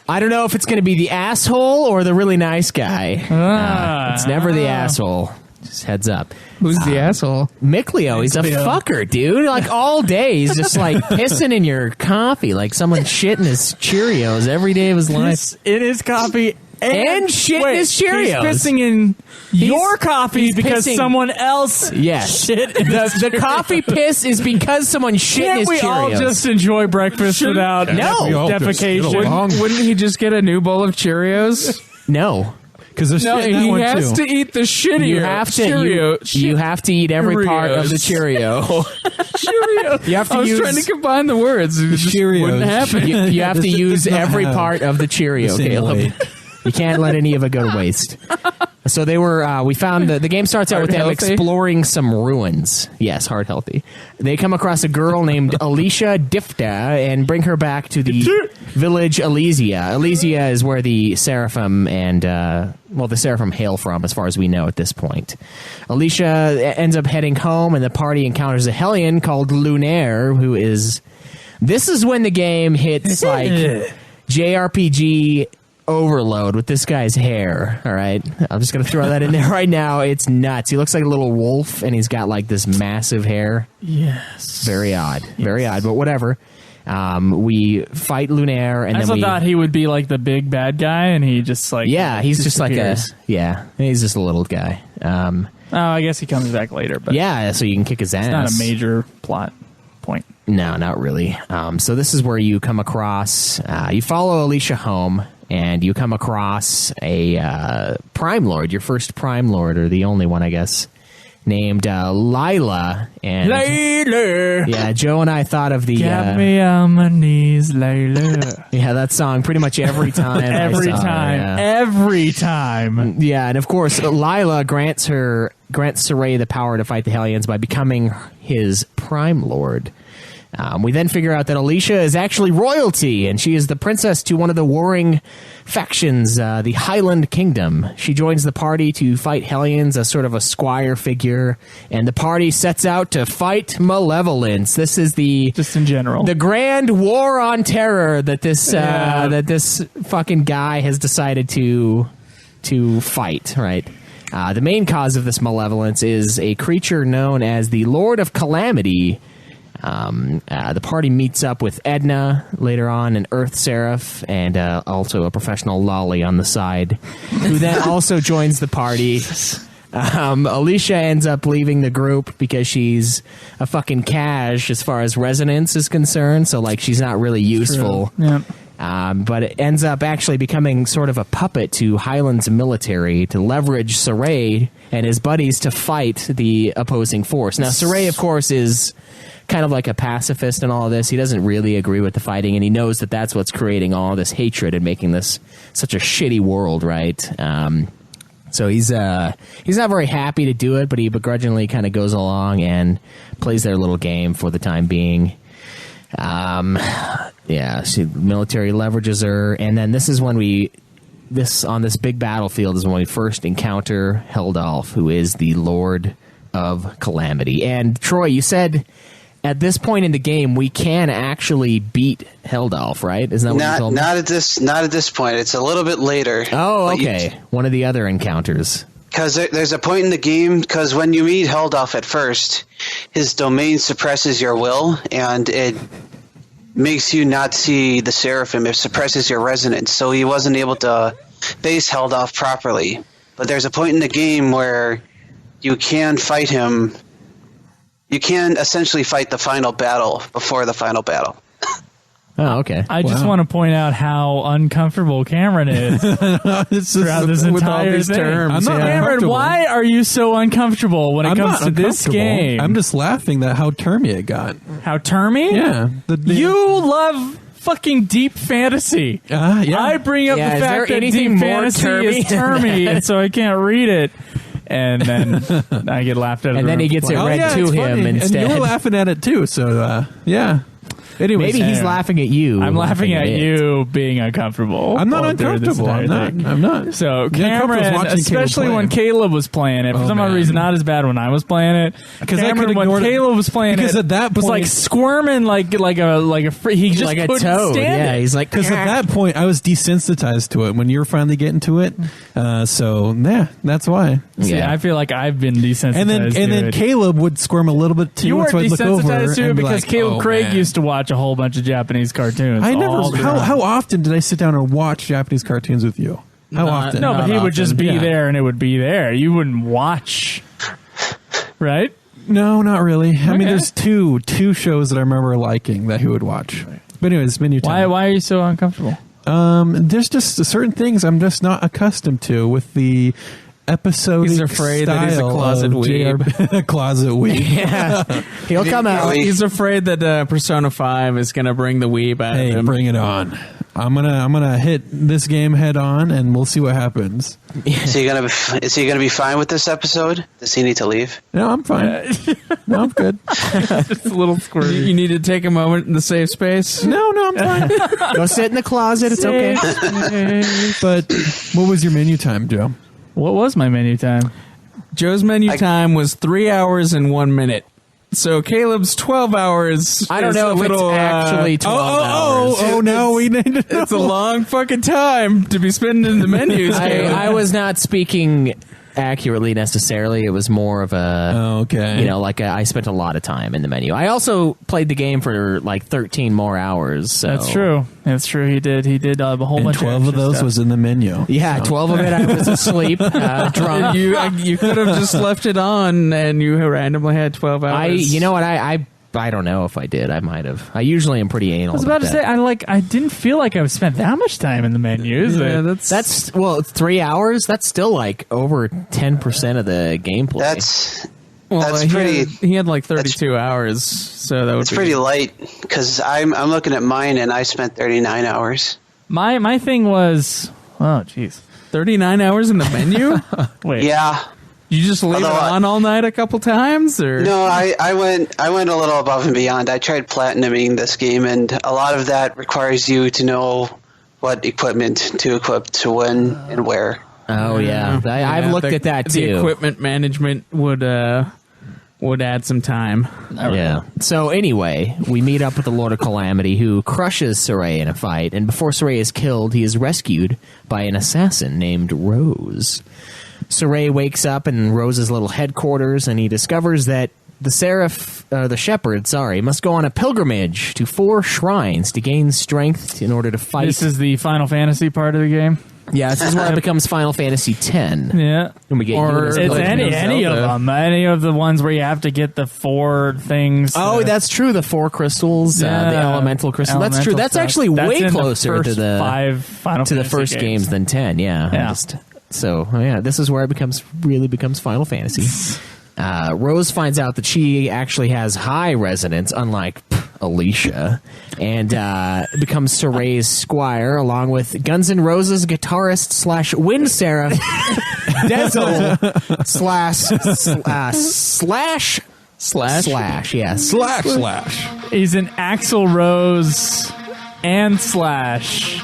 I don't know if it's going to be the asshole or the really nice guy. It's never the asshole. Just heads up. Who's the asshole? Mikleo, he's a fucker, dude. Like, all day, he's just, like, pissing in your coffee, like someone shitting his Cheerios every day of his life. In his coffee and shitting his Cheerios. He's pissing in your coffee because someone else shit in the coffee piss is because someone shit in his Cheerios. Can't we all just enjoy breakfast without defecation? Wouldn't he just get a new bowl of Cheerios? No. Because he has to eat the shittier. You have to eat every part of the Cheerio. Cheerio. You have to I was trying to combine the words. It just wouldn't happen. You have to use every part of the Cheerio, Caleb. You can't let any of it go to waste. So they were. We found the game starts out with them exploring some ruins. Yes, heart healthy. They come across a girl named Alicia Difta and bring her back to the village Elysia. Elysia is where the Seraphim and the Seraphim hail from, as far as we know at this point. Alicia ends up heading home, and the party encounters a hellion called Lunaire, who is. This is when the game hits like JRPG overload with this guy's hair. All right, I'm just gonna throw that in there right now. It's nuts. He looks like a little wolf, and he's got like this massive hair. Yes, very odd, very odd, but whatever. We fight Lunaire, and then we thought he would be like the big bad guy, and he just like he's just like he's just a little guy. I guess he comes back later, but so you can kick his ass. It's not a major plot point. No, not really. So this is where you come across. You follow Alicia home. And you come across a Prime Lord, your first Prime Lord, or the only one, I guess, named Lila. And Layla! Yeah, Joe and I thought of the... Got me on my knees, Layla. Yeah, that song pretty much every time. Every time. Yeah, and of course, Lila grants Saray the power to fight the Hellions by becoming his Prime Lord. We then figure out that Alicia is actually royalty, and she is the princess to one of the warring factions, the Hyland Kingdom. She joins the party to fight Hellions as sort of a squire figure, and the party sets out to fight Malevolence. This is just in general the grand war on terror that this fucking guy has decided to fight, right? The main cause of this Malevolence is a creature known as the Lord of Calamity. The party meets up with Edna later on, an Earth Seraph, and also a professional lolly on the side, who then also joins the party. Alicia ends up leaving the group because she's a fucking cash as far as resonance is concerned, so like she's not really useful. Yeah. But it ends up actually becoming sort of a puppet to Hyland's military to leverage Saray and his buddies to fight the opposing force. Now, Saray, of course, is kind of like a pacifist in all of this. He doesn't really agree with the fighting, and he knows that that's what's creating all this hatred and making this such a shitty world, right? So he's not very happy to do it, but he begrudgingly kind of goes along and plays their little game for the time being. Military leverages her, and then this is when on this big battlefield is when we first encounter Heldalf, who is the Lord of Calamity. And Troy, you said at this point in the game we can actually beat Heldalf, right? Isn't that what you told me? Not at this point. It's a little bit later. Oh, okay. One of the other encounters. Because there's a point in the game, because when you meet Heldalf at first, his domain suppresses your will, and it makes you not see the Seraphim. It suppresses your resonance, so he wasn't able to face Heldalf properly. But there's a point in the game where you can fight him. You can essentially fight the final battle before the final battle. Oh, okay. I just want to point out how uncomfortable Cameron is throughout this entire thing. I'm not Cameron, uncomfortable. why are you so uncomfortable when it comes to this game? I'm just laughing at how termy it got. How termy? Yeah. You love fucking deep fantasy. Yeah. I bring up the is there fact that anything deep more fantasy termy is termy, and so I can't read it. And then I get laughed at. And then he gets it read to it's him funny. instead. And you were laughing at it too, so yeah. Anyways, Maybe he's laughing at you. I'm laughing at it. you being uncomfortable. I'm not while doing this uncomfortable. entire thing. I'm not. So The uncomfortable is Cameron, watching Caleb especially play. when Caleb was playing it, for some odd man. reason, not as bad when I was playing it. Because I Cameron, could when ignore it. Caleb was playing Because it, at that was point- like squirming like a he just like a couldn't toad. stand Yeah, it. he's like, Because at that point, I was desensitized to it when you were finally getting to it. So, yeah, that's why. See, Yeah. I feel like I've been desensitized And then to it. Caleb would squirm a little bit too. You weren't so I'd look over desensitized to it and be because like, Caleb oh, Craig man. used to watch a whole bunch of Japanese cartoons. I never. all the time. How often did I sit down and watch Japanese cartoons with you? How often? No, but he would just be Yeah. there and it would be there. You wouldn't watch, right? No, not really. I mean, Okay. there's two shows that I remember liking that he would watch. But anyways, menu time. Why are you so uncomfortable? There's just certain things I'm just not accustomed to with the episodic He's afraid that he's a style closet of weeb. closet weeb. Yeah. He'll come out. He's afraid that Persona 5 is going to bring the weeb out Hey, of him. bring it on. I'm gonna hit this game head on, and we'll see what happens. Is he gonna be fine with this episode? Does he need to leave? No, I'm fine. No, I'm good. Just a little squirty. You need to take a moment in the safe space. No, I'm fine. Go sit in the closet. It's okay. But what was your menu time, Joe? What was my menu time? Joe's menu time was 3 hours and 1 minute. So Caleb's 12 hours. I don't is know a if little, it's actually 12 hours. Oh no, we need to know. It's a long fucking time to be spending in the menus. Caleb. I was not speaking accurately necessarily. It was more of a, Okay. I spent a lot of time in the menu. I also played the game for like 13 more hours. So. That's true. That's true. He did a whole And bunch 12 of of those stuff. was in the menu. Yeah, 12 of it I was asleep, drunk. You could have just left it on and you randomly had 12 hours. You know what? I don't know if I did. I might have. I usually am pretty anal. I was about to say, I didn't feel like I spent that much time in the menus. Yeah, That's 3 hours. That's still like over 10% of the gameplay. That's he pretty. He had like 32 hours, so that would It's be pretty light because I'm looking at mine and I spent 39 hours. my thing was, oh jeez, 39 hours in the menu. wait, Yeah. You just leave it Although on all night a couple times, or No, I went a little above and beyond. I tried platinuming this game, and a lot of that requires you to know what equipment to equip to when and where. Oh yeah, I've looked at that too. The equipment management would add some time. Yeah. So anyway, we meet up with the Lord of Calamity, who crushes Saray in a fight, and before Saray is killed, he is rescued by an assassin named Rose. Saray wakes up in Rose's little headquarters, and he discovers that the shepherd, must go on a pilgrimage to 4 shrines to gain strength in order to fight. This is the Final Fantasy part of the game. Yeah, this is where it becomes Final Fantasy X. Yeah. When we get Or It's any of them. Any of the ones where you have to get the 4 things. Oh, that's true. The 4 crystals, the elemental crystal. That's true. That's stuff. actually That's way in closer the first to the 5 Final to the Fantasy first games than 10. Yeah. So this is where it really becomes Final Fantasy. Rose finds out that she actually has high resonance, unlike Alicia, and becomes Soray's squire, along with Guns N' Roses guitarist / wind seraph Dezel // He's an Axl Rose and Slash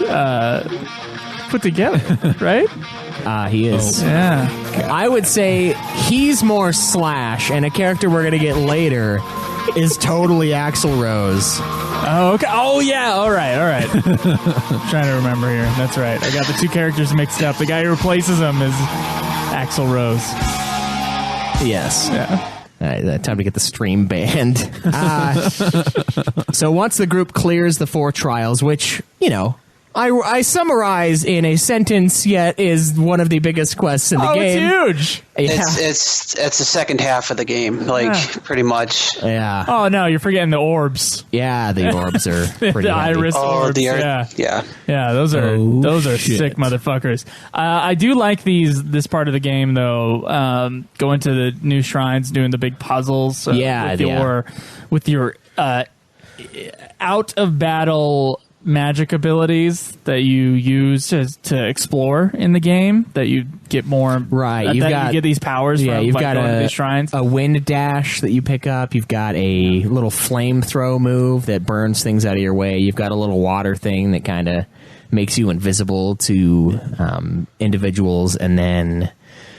put together, right? He is. Yeah. I would say he's more Slash, and a character we're going to get later is totally Axl Rose. Oh, okay. Oh, yeah. All right. Trying to remember here. That's right. I got the 2 characters mixed up. The guy who replaces him is Axl Rose. Yes. Yeah. All right, time to get the stream banned. So once the group clears the 4 trials, which, I summarize in a sentence, yet is one of the biggest quests in the game. It's huge. Yeah. It's the second half of the game, pretty much. Yeah. Oh, no, you're forgetting the orbs. Yeah, the orbs are pretty The heavy. iris orbs. Yeah. Yeah, those are sick motherfuckers. I do like this part of the game though. Going to the new shrines, doing the big puzzles. With your out of battle magic abilities that you use to explore in the game. That you get more. Right, you get these powers. Yeah, from, you've like, got going to these shrines. a wind dash that you pick up. You've got a little flame throw move that burns things out of your way. You've got a little water thing that kind of makes you invisible to individuals, and then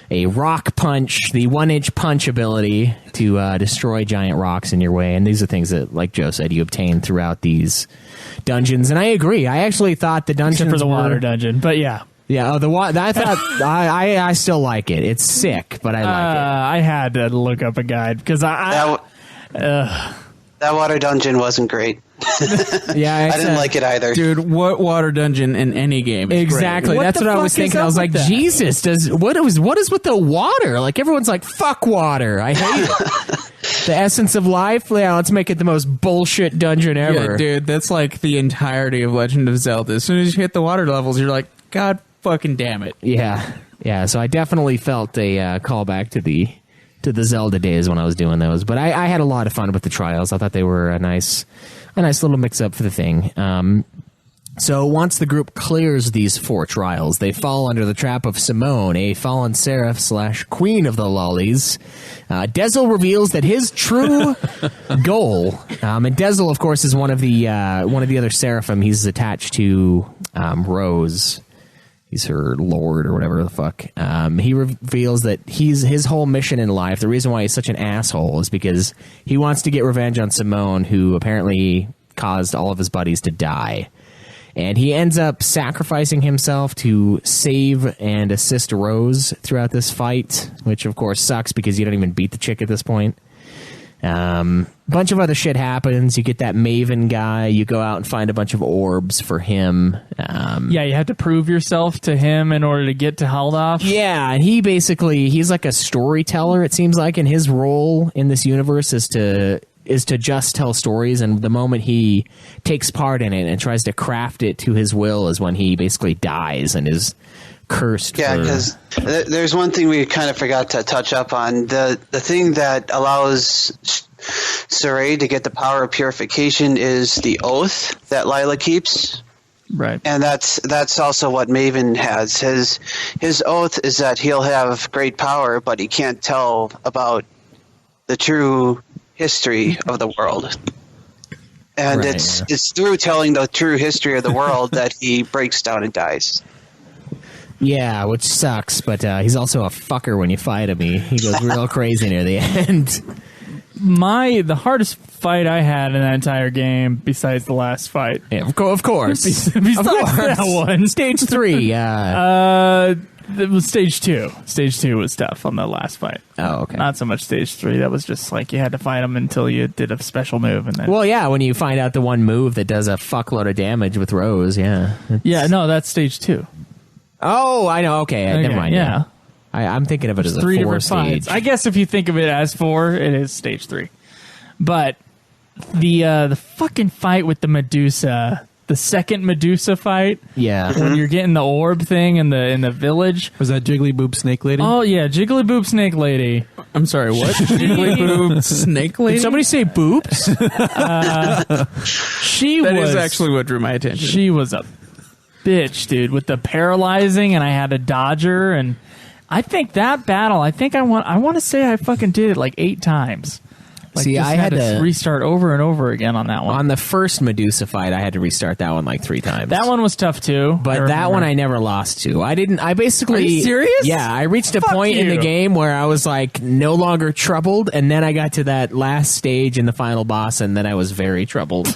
a rock punch, the 1-inch punch ability to destroy giant rocks in your way. And these are things that, like Joe said, you obtain throughout these dungeons. And I agree. I actually thought the dungeons Except for the water dungeon, but yeah. Yeah, I thought I still like it. It's sick, but I like it. I had to look up a guide because that water dungeon wasn't great. Yeah, I didn't like it either. Dude, what water dungeon in any game is exactly. great? That's what I was thinking. I was like, Jesus, what is with the water? Like, everyone's like, fuck water. I hate it. The essence of life? Yeah, let's make it the most bullshit dungeon ever. Yeah, dude, that's like the entirety of Legend of Zelda. As soon as you hit the water levels, you're like, God fucking damn it. Yeah. So I definitely felt a callback to the Zelda days when I was doing those. But I had a lot of fun with the trials. I thought they were a nice little mix-up for the thing. So once the group clears these 4 trials, they fall under the trap of Simone, a fallen seraph / queen of the lollies. Dezel reveals that his true goal, and Dezel, of course, is one of the other seraphim. He's attached to Rose. He's her lord or whatever the fuck. He reveals that his whole mission in life, the reason why he's such an asshole, is because he wants to get revenge on Simone, who apparently caused all of his buddies to die. And he ends up sacrificing himself to save and assist Rose throughout this fight, which of course sucks because you don't even beat the chick at this point. Bunch of other shit happens. You get that Maven guy. You go out and find a bunch of orbs for him. Yeah, you have to prove yourself to him in order to get to Haldoff. Yeah, and he's like a storyteller, it seems like, and his role in this universe is to just tell stories, and the moment he takes part in it and tries to craft it to his will is when he basically dies and is cursed. Yeah, because there's one thing we kind of forgot to touch up on. The thing that allows Saray to get the power of purification is the oath that Lila keeps. Right. And that's also what Maven has. His oath is that he'll have great power, but he can't tell about the true history of the world. And Right, it's through telling the true history of the world that he breaks down and dies. Yeah, which sucks, but he's also a fucker when you fight him. He goes real crazy near the end. The hardest fight I had in that entire game, besides the last fight. Yeah, of course. Besides that one. Stage 3. it was stage 2. Stage 2 was tough on the last fight. Oh, okay. Not so much stage 3. That was just like you had to fight them until you did a special move, and then. Well, yeah, when you find out the one move that does a fuckload of damage with Rose, yeah. Yeah, no, that's stage 2. Oh, I know. Okay, never mind. Yeah. I'm thinking of it as a 3 4 different stage. fights. I guess if you think of it as 4, it is stage 3. But the fucking fight with the Medusa, the second Medusa fight, Yeah. when you're getting the orb thing in the village. Was that Jiggly Boob Snake Lady? Oh yeah, Jiggly Boob Snake Lady. I'm sorry, what? Jiggly Boob Snake Lady? Did somebody say boobs? She That was is actually what drew my attention. She was a bitch, dude, with the paralyzing, and I had a dodger, and I think that battle. I want to say I fucking did it like 8 times. Like, See, just I had to restart over and over again on that one. On the first Medusa fight, I had to restart that one like 3 times. That one was tough too. But that one I never lost to. I basically... Are you serious? Yeah, I reached a Fuck point in the you. game where I was like no longer troubled, and then I got to that last stage in the final boss, and then I was very troubled.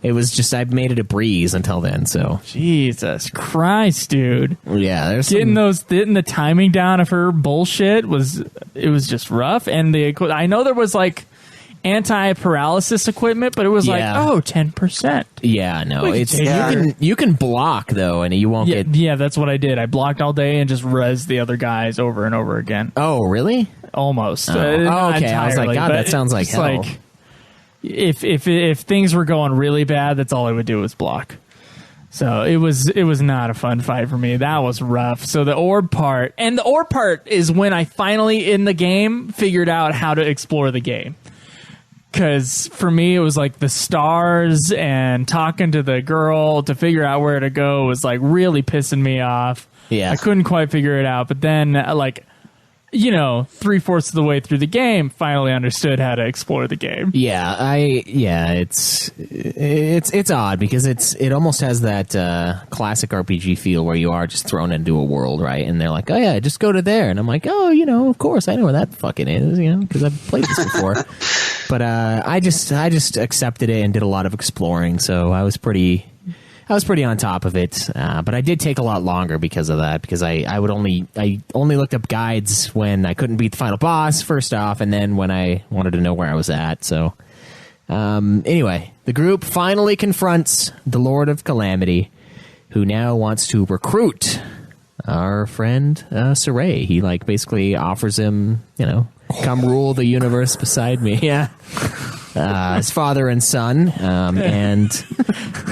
It was just, I made it a breeze until then, so... Jesus Christ, dude. Yeah, there's Getting some... getting the timing down of her bullshit was just rough. And I know there was like anti-paralysis equipment, but it was Yeah. like 10%. Yeah, no, Wait, it's yeah. you can block though, and you won't Yeah, get... yeah, that's what I did. I blocked all day and just rezzed the other guys over and over again. Oh, really? Almost. Oh. Not Okay, I was like, entirely, God, but that sounds like it's hell. If things were going really bad, that's all I would do was block. So it was not a fun fight for me. That was rough. So the orb part is when I finally in the game figured out how to explore the game. Because for me, it was like the stars and talking to the girl to figure out where to go was like really pissing me off. Yeah. I couldn't quite figure it out. But then, like, 3/4 of the way through the game, finally understood how to explore the game. Yeah, it's odd because it almost has that classic RPG feel where you are just thrown into a world, right? And they're like, oh yeah, just go to there, and I'm like, oh, of course I know where that fucking is, because I've played this before. But I just accepted it and did a lot of exploring, so I was pretty on top of it, but I did take a lot longer because of that. Because I only looked up guides when I couldn't beat the final boss, first off, and then when I wanted to know where I was at. So, anyway, the group finally confronts the Lord of Calamity, who now wants to recruit our friend Saray. He basically offers him, come rule the universe beside me. Yeah. His father and son, and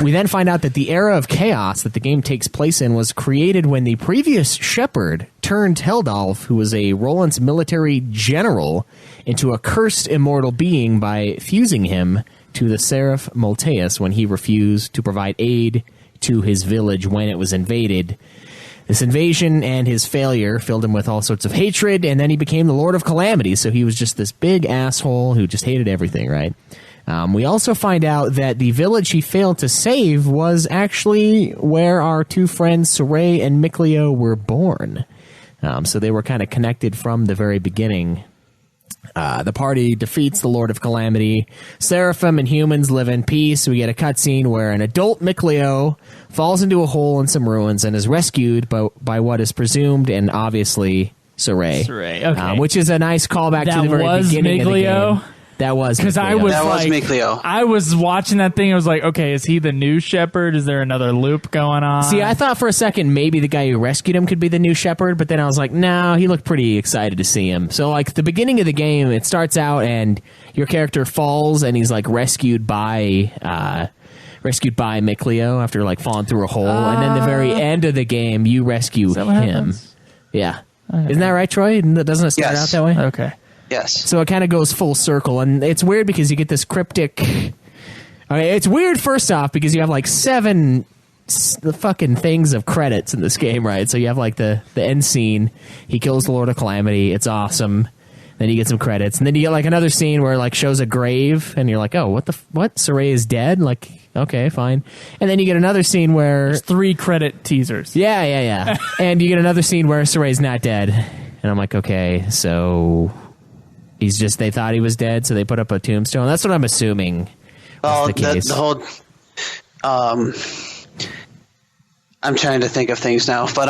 we then find out that the era of chaos that the game takes place in was created when the previous shepherd turned Heldalf, who was a Rolance military general, into a cursed immortal being by fusing him to the Seraph Malteus when he refused to provide aid to his village when it was invaded. This invasion and his failure filled him with all sorts of hatred, and then he became the Lord of Calamity, so he was just this big asshole who just hated everything, right? We also find out that the village he failed to save was actually where our 2 friends, Saray and Mikleo, were born. So they were kind of connected from the very beginning. The party defeats the Lord of Calamity. Seraphim and humans live in peace. We get a cutscene where an adult Mikleo falls into a hole in some ruins and is rescued by what is presumed and obviously Saray. Okay. Which is a nice callback to That the very was beginning of the Mikleo? game. That was Because I Mikleo. was That was like, Mikleo. I was watching that thing. I was like, okay, is he the new shepherd? Is there another loop going on? See, I thought for a second maybe the guy who rescued him could be the new shepherd, but then I was like, no, he looked pretty excited to see him. So, the beginning of the game, it starts out and your character falls and he's, rescued by Mikleo after, falling through a hole. And then the very end of the game, you rescue Is that what him. happens? Yeah. Isn't that right, Troy? Doesn't it start Yes. out that way? Okay. Yes. So it kind of goes full circle, and it's weird because you get this cryptic... it's weird, first off, because you have, 7 the fucking things of credits in this game, right? So you have, the end scene. He kills the Lord of Calamity. It's awesome. Then you get some credits. And then you get, another scene where, shows a grave, and you're like, oh, what? Saray is dead? Okay, fine. And then you get another scene where... There's 3 credit teasers. Yeah. And you get another scene where Saray's not dead. And I'm like, okay, so... they thought he was dead, so they put up a tombstone. That's what I'm assuming was the case. The whole... I'm trying to think of things now, but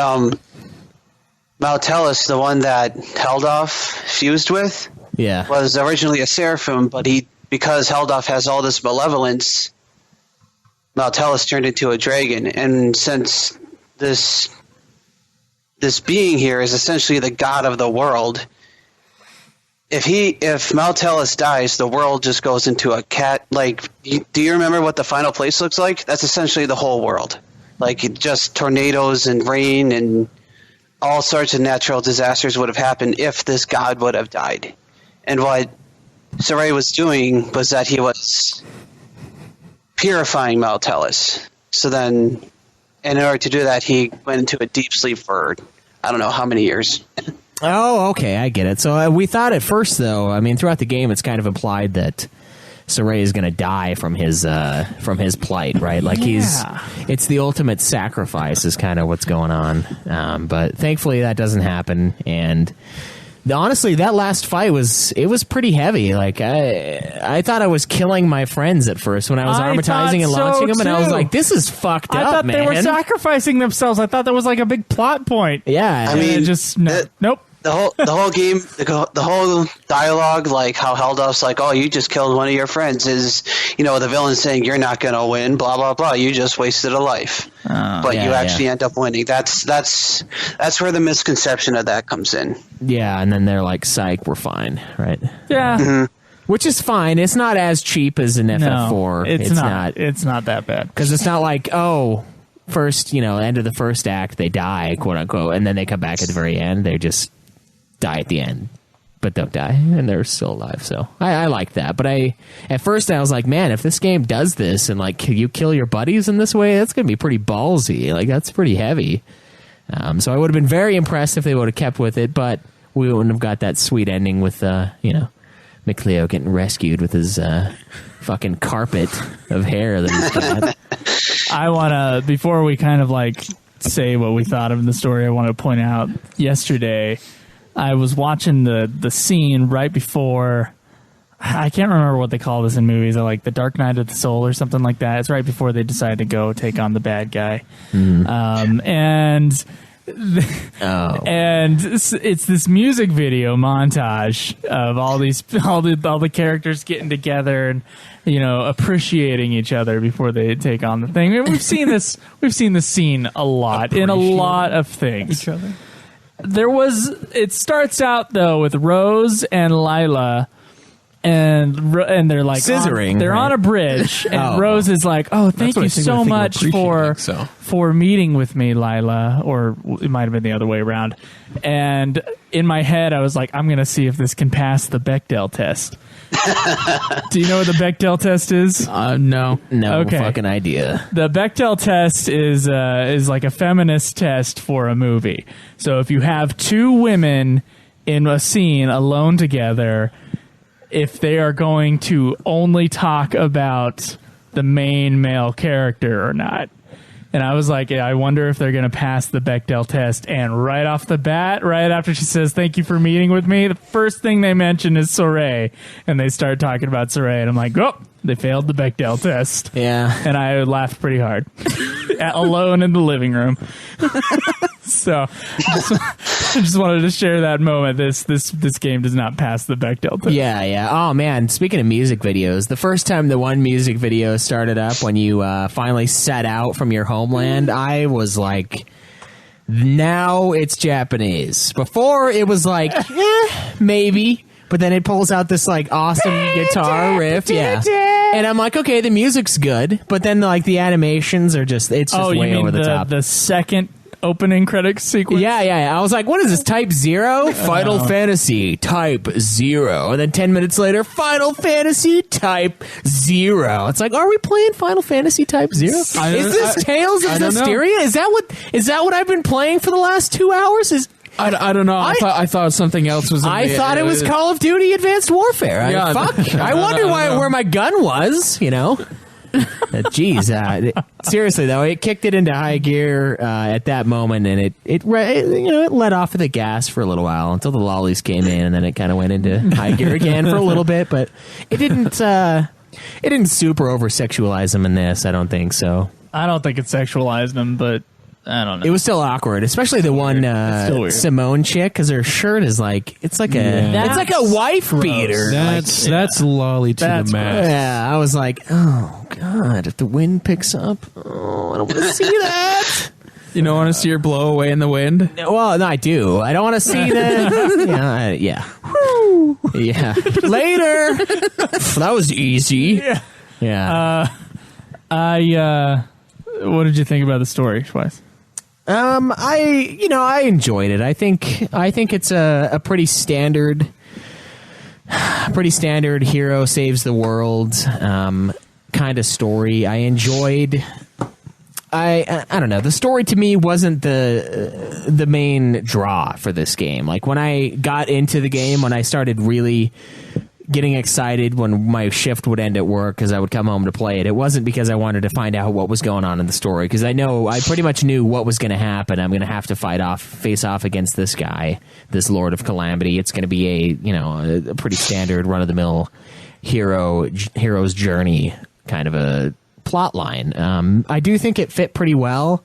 Malevolence, the one that Helldorf fused with, Yeah. was originally a Seraphim, but because Helldorf has all this malevolence, Malevolence turned into a dragon. And since this being here is essentially the god of the world, if Malevolence dies, the world just goes into a cat. Like, do you remember what the final place looks like? That's essentially the whole world. Like, just tornadoes and rain and all sorts of natural disasters would have happened if this god would have died. And what Saray was doing was that he was purifying Malevolence. So then, in order to do that, he went into a deep sleep for I don't know how many years. Oh, okay, I get it. So we thought at first, though, I mean, throughout the game, it's kind of implied that Saray is going to die from his plight, right? Like it's the ultimate sacrifice is kind of what's going on. But thankfully, that doesn't happen. And honestly, that last fight was pretty heavy. Like I thought I was killing my friends at first when I was armatizing and launching them, and I was like, "This is fucked up, man." I thought they were sacrificing themselves. I thought that was like a big plot point. Yeah, I mean, just nope. The whole game, the whole dialogue, like how Helldorf's like, "Oh, you just killed one of your friends," is, the villain saying, "You're not going to win," blah blah blah. You just wasted a life, but you actually end up winning. That's where the misconception of that comes in. Yeah, and then they're like, "Psych, we're fine," right? Yeah. Mm-hmm. Which is fine. It's not as cheap as an FF4. It's not. It's not that bad. Because it's not like, first, end of the first act, they die, quote unquote, and then they come back at the very end. They just die at the end, but don't die, and they're still alive. So I like that. But at first I was like, man, if this game does this and like you kill your buddies in this way, that's gonna be pretty ballsy. Like, that's pretty heavy. So I would have been very impressed if they would have kept with it, but we wouldn't have got that sweet ending with McLeo getting rescued with his fucking carpet of hair that he's got. I want to, before we kind of like say what we thought of the story, I want to point out yesterday I was watching the scene right before, I can't remember what they call this in movies, like the Dark Knight of the Soul or something like that. It's right before they decide to go take on the bad guy. And it's this music video montage of all the characters getting together and appreciating each other before they take on the thing. And we've seen this scene a lot in a lot of things. Each other. It starts out though with Rose and Lila, and they're like scissoring. They're right? on a bridge, and Rose is like, "Oh, thank you so much for meeting with me, Lila," or it might have been the other way around. And in my head, I was like, "I'm going to see if this can pass the Bechdel test." Do you know what the Bechdel test is? No. No fucking idea. The Bechdel test is like a feminist test for a movie. So if you have two women in a scene alone together, if they are going to only talk about the main male character or not. And I was like, I wonder if they're going to pass the Bechdel test. And right off the bat, right after she says, "Thank you for meeting with me," the first thing they mention is Saray. And they start talking about Saray. And I'm like, oh, they failed the Bechdel test. Yeah. And I laughed pretty hard. Alone in the living room. So I just wanted to share that moment. This game does not pass the Bechdel test. Yeah. Oh, man. Speaking of music videos, the first time the one music video started up when you finally set out from your homeland, I was like, now it's Japanese. Before, it was like, maybe. But then it pulls out this like awesome guitar riff. Yeah. And I'm like, okay, the music's good. But then like the animations are just, it's just way over the top. The second opening credit sequence? Yeah. I was like, what is this, Type 0? Final Fantasy Type 0. And then 10 minutes later, Final Fantasy Type 0. It's like, are we playing Final Fantasy Type 0? Is this Tales of Zestiria? Is that what I've been playing for the last 2 hours? I don't know. I thought something else was. I thought it was Call of Duty Advanced Warfare. I wondered where my gun was. Jeez, seriously though, it kicked it into high gear at that moment, and it let off the gas for a little while until the lollies came in, and then it kind of went into high gear again for a little bit. But it didn't super over sexualize them in this. I don't think so. I don't think it sexualized them, but I don't know. It was still awkward, especially the one still weird. Simone chick, because her shirt is like it's like a wife beater. That's lolly to That's the max. Yeah, I was like, oh god, if the wind picks up, oh, I don't want to see that. You don't want to see her blow away in the wind? Well, no, I do. I don't want to see that. Yeah. Yeah. Later. That was easy. Yeah. What did you think about the story, Twice? I enjoyed it. I think it's a pretty standard hero saves the world kind of story. I enjoyed. I don't know. The story to me wasn't the main draw for this game. Like when I got into the game, when I started really getting excited when my shift would end at work because I would come home to play it, it wasn't because I wanted to find out what was going on in the story, because I pretty much knew what was going to happen. I'm going to have to face off against this guy, this Lord of Calamity. It's going to be a pretty standard run of the mill hero's journey kind of a plot line. I do think it fit pretty well,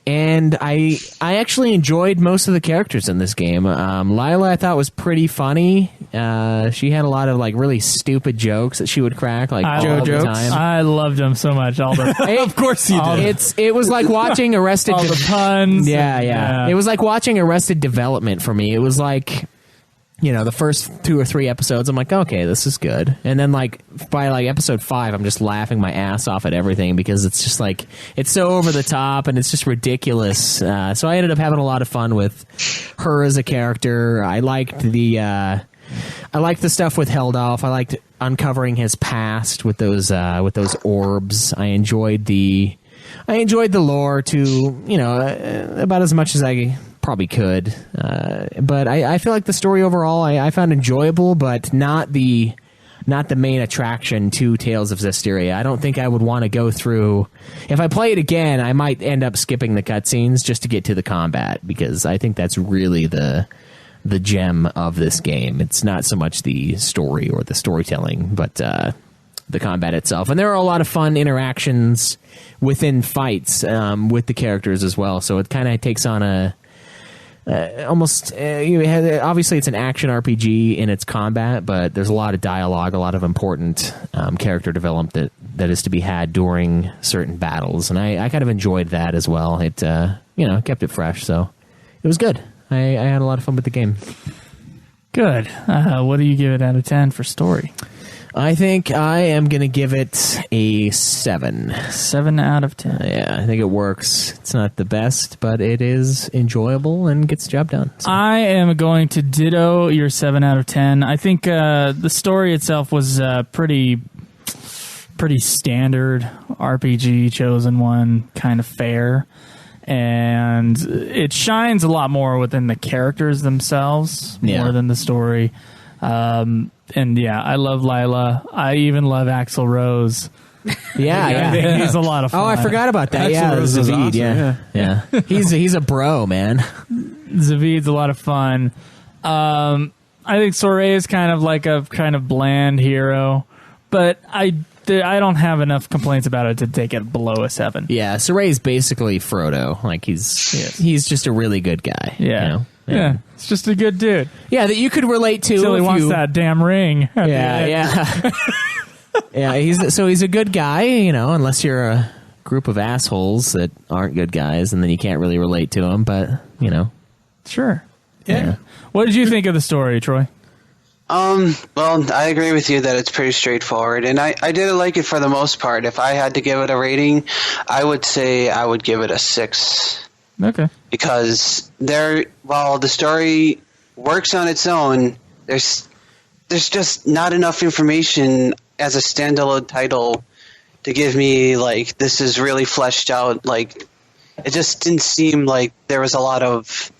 and I actually enjoyed most of the characters in this game. Lila I thought was pretty funny. She had a lot of like really stupid jokes that she would crack, like all the time. I loved them so much. All the Of course you did. It was like watching Arrested. all the puns. Yeah. It was like watching Arrested Development for me. It was like, the first 2 or 3 episodes, I'm like, okay, this is good. And then like by like episode 5, I'm just laughing my ass off at everything because it's just like, it's so over the top and it's just ridiculous. So I ended up having a lot of fun with her as a character. I liked the stuff with Heldolf. I liked uncovering his past with those orbs. I enjoyed the lore to, about as much as I probably could, but I feel like the story overall I found enjoyable, but not the main attraction to Tales of Zestiria. I don't think I would want to go through. If I play it again, I might end up skipping the cutscenes just to get to the combat, because I think that's really the gem of this game. It's not so much the story or the storytelling, but the combat itself. And there are a lot of fun interactions within fights with the characters as well. So it kind of takes on a obviously it's an action RPG in its combat, but there's a lot of dialogue, a lot of important character development that is to be had during certain battles, and I kind of enjoyed that as well. It kept it fresh, so it was good. I had a lot of fun with the game. Good. What do you give it out of 10 for story? I think I am going to give it a 7. 7 out of 10. Yeah, I think it works. It's not the best, but it is enjoyable and gets the job done. So. I am going to ditto your 7 out of 10. I think the story itself was pretty standard RPG, chosen one, kind of fair. And it shines a lot more within the characters themselves more than the story. And yeah, I love Lila. I even love Axl Rose. Yeah. He's a lot of fun. Oh, I forgot about that. Axl Rose is Zavid, awesome. yeah. He's a bro, man. Zavid's a lot of fun. I think Soray is kind of like a kind of bland hero, but I don't have enough complaints about it to take it below a 7. Yeah, Soray's basically Frodo. Like he's just a really good guy. Yeah. Yeah, it's just a good dude. Yeah, that you could relate to. Until he wants that damn ring. Yeah. Yeah, he's a good guy, unless you're a group of assholes that aren't good guys, and then you can't really relate to him, but, Sure. Yeah. What did you think of the story, Troy? Well, I agree with you that it's pretty straightforward, and I did like it for the most part. If I had to give it a rating, I would say I would give it a 6. Okay. Because while the story works on its own, there's just not enough information as a standalone title to give me like this is really fleshed out. Like it just didn't seem like there was a lot of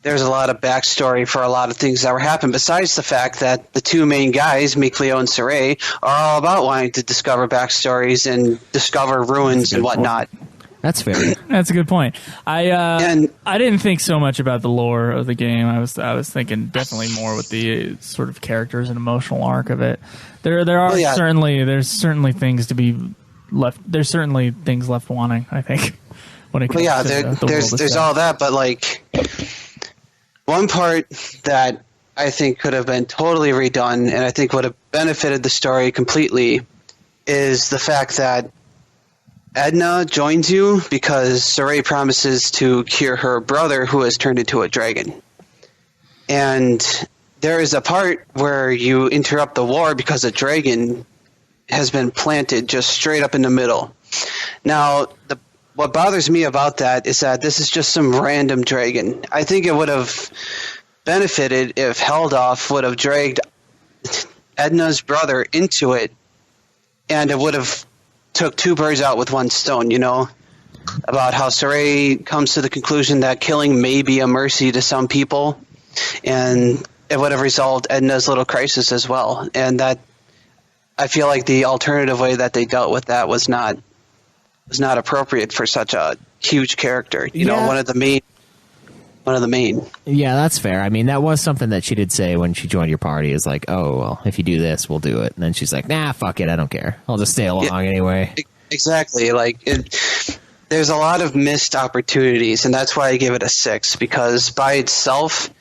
backstory for a lot of things that were happening. Besides the fact that the two main guys, Mikleo and Saray, are all about wanting to discover backstories and discover ruins and whatnot. That's fair. That's a good point. I didn't think so much about the lore of the game. I was thinking definitely more with the sort of characters and emotional arc of it. There's certainly things to be There's certainly things left wanting, I think. When it comes Well, to yeah, the there's all that, but like one part that I think could have been totally redone, and I think would have benefited the story completely, is the fact that Edna joins you because Saray promises to cure her brother who has turned into a dragon. And there is a part where you interrupt the war because a dragon has been planted just straight up in the middle. Now, what bothers me about that is that this is just some random dragon. I think it would have benefited if Heldoff would have dragged Edna's brother into it, and it would have took two birds out with one stone, about how Saray comes to the conclusion that killing may be a mercy to some people, and it would have resolved Edna's little crisis as well. And that, I feel like the alternative way that they dealt with that was not appropriate for such a huge character. One of the main. Yeah, that's fair. I mean, that was something that she did say when she joined your party, is like, oh, well, if you do this, we'll do it. And then she's like, nah, fuck it, I don't care. I'll just stay along anyway. Exactly. There's a lot of missed opportunities, and that's why I give it a 6, because by itself,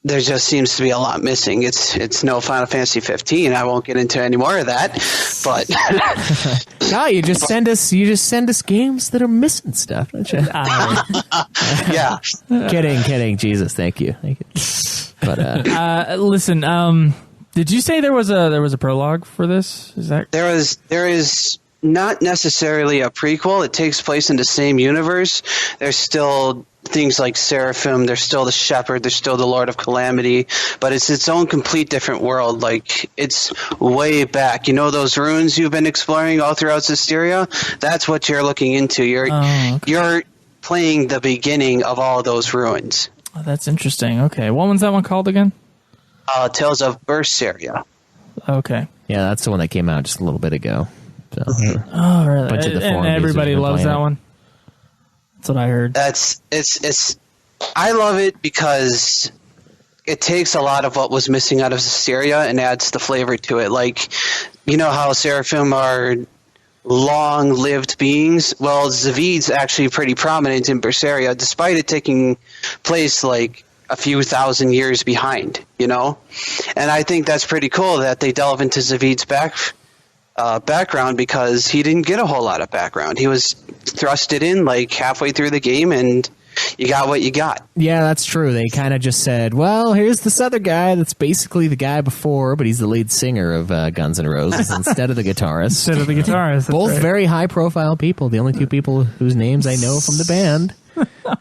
there just seems to be a lot missing. It's no Final Fantasy 15. I won't get into any more of that, but no, you just send us games that are missing stuff, don't you? yeah. Kidding. Jesus, thank you. But listen, did you say there was a prologue for this? Is that there is not necessarily a prequel. It takes place in the same universe. There's still things like Seraphim, there's still the Shepherd, there's still the Lord of Calamity, but it's its own complete different world. Like, it's way back. Those ruins you've been exploring all throughout Zestiria? That's what you're looking into. You're playing the beginning of all those ruins. Oh, that's interesting. Okay. What one's that one called again? Tales of Berseria. Okay. Yeah, that's the one that came out just a little bit ago. So, Oh, really? bunch of the And forum everybody users have been loves playing that it. one? That's what I heard. I love it because it takes a lot of what was missing out of Zestiria and adds the flavor to it. Like, how Seraphim are long-lived beings? Well, Zavid's actually pretty prominent in Berseria, despite it taking place like a few thousand years behind, And I think that's pretty cool that they delve into Zavid's background, because he didn't get a whole lot of background. He was thrusted in like halfway through the game, and you got what you got. Yeah, that's true. They kind of just said, well, here's this other guy that's basically the guy before, but he's the lead singer of Guns N' Roses instead of the guitarist. That's Both right. very high-profile people. The only two people whose names I know from the band.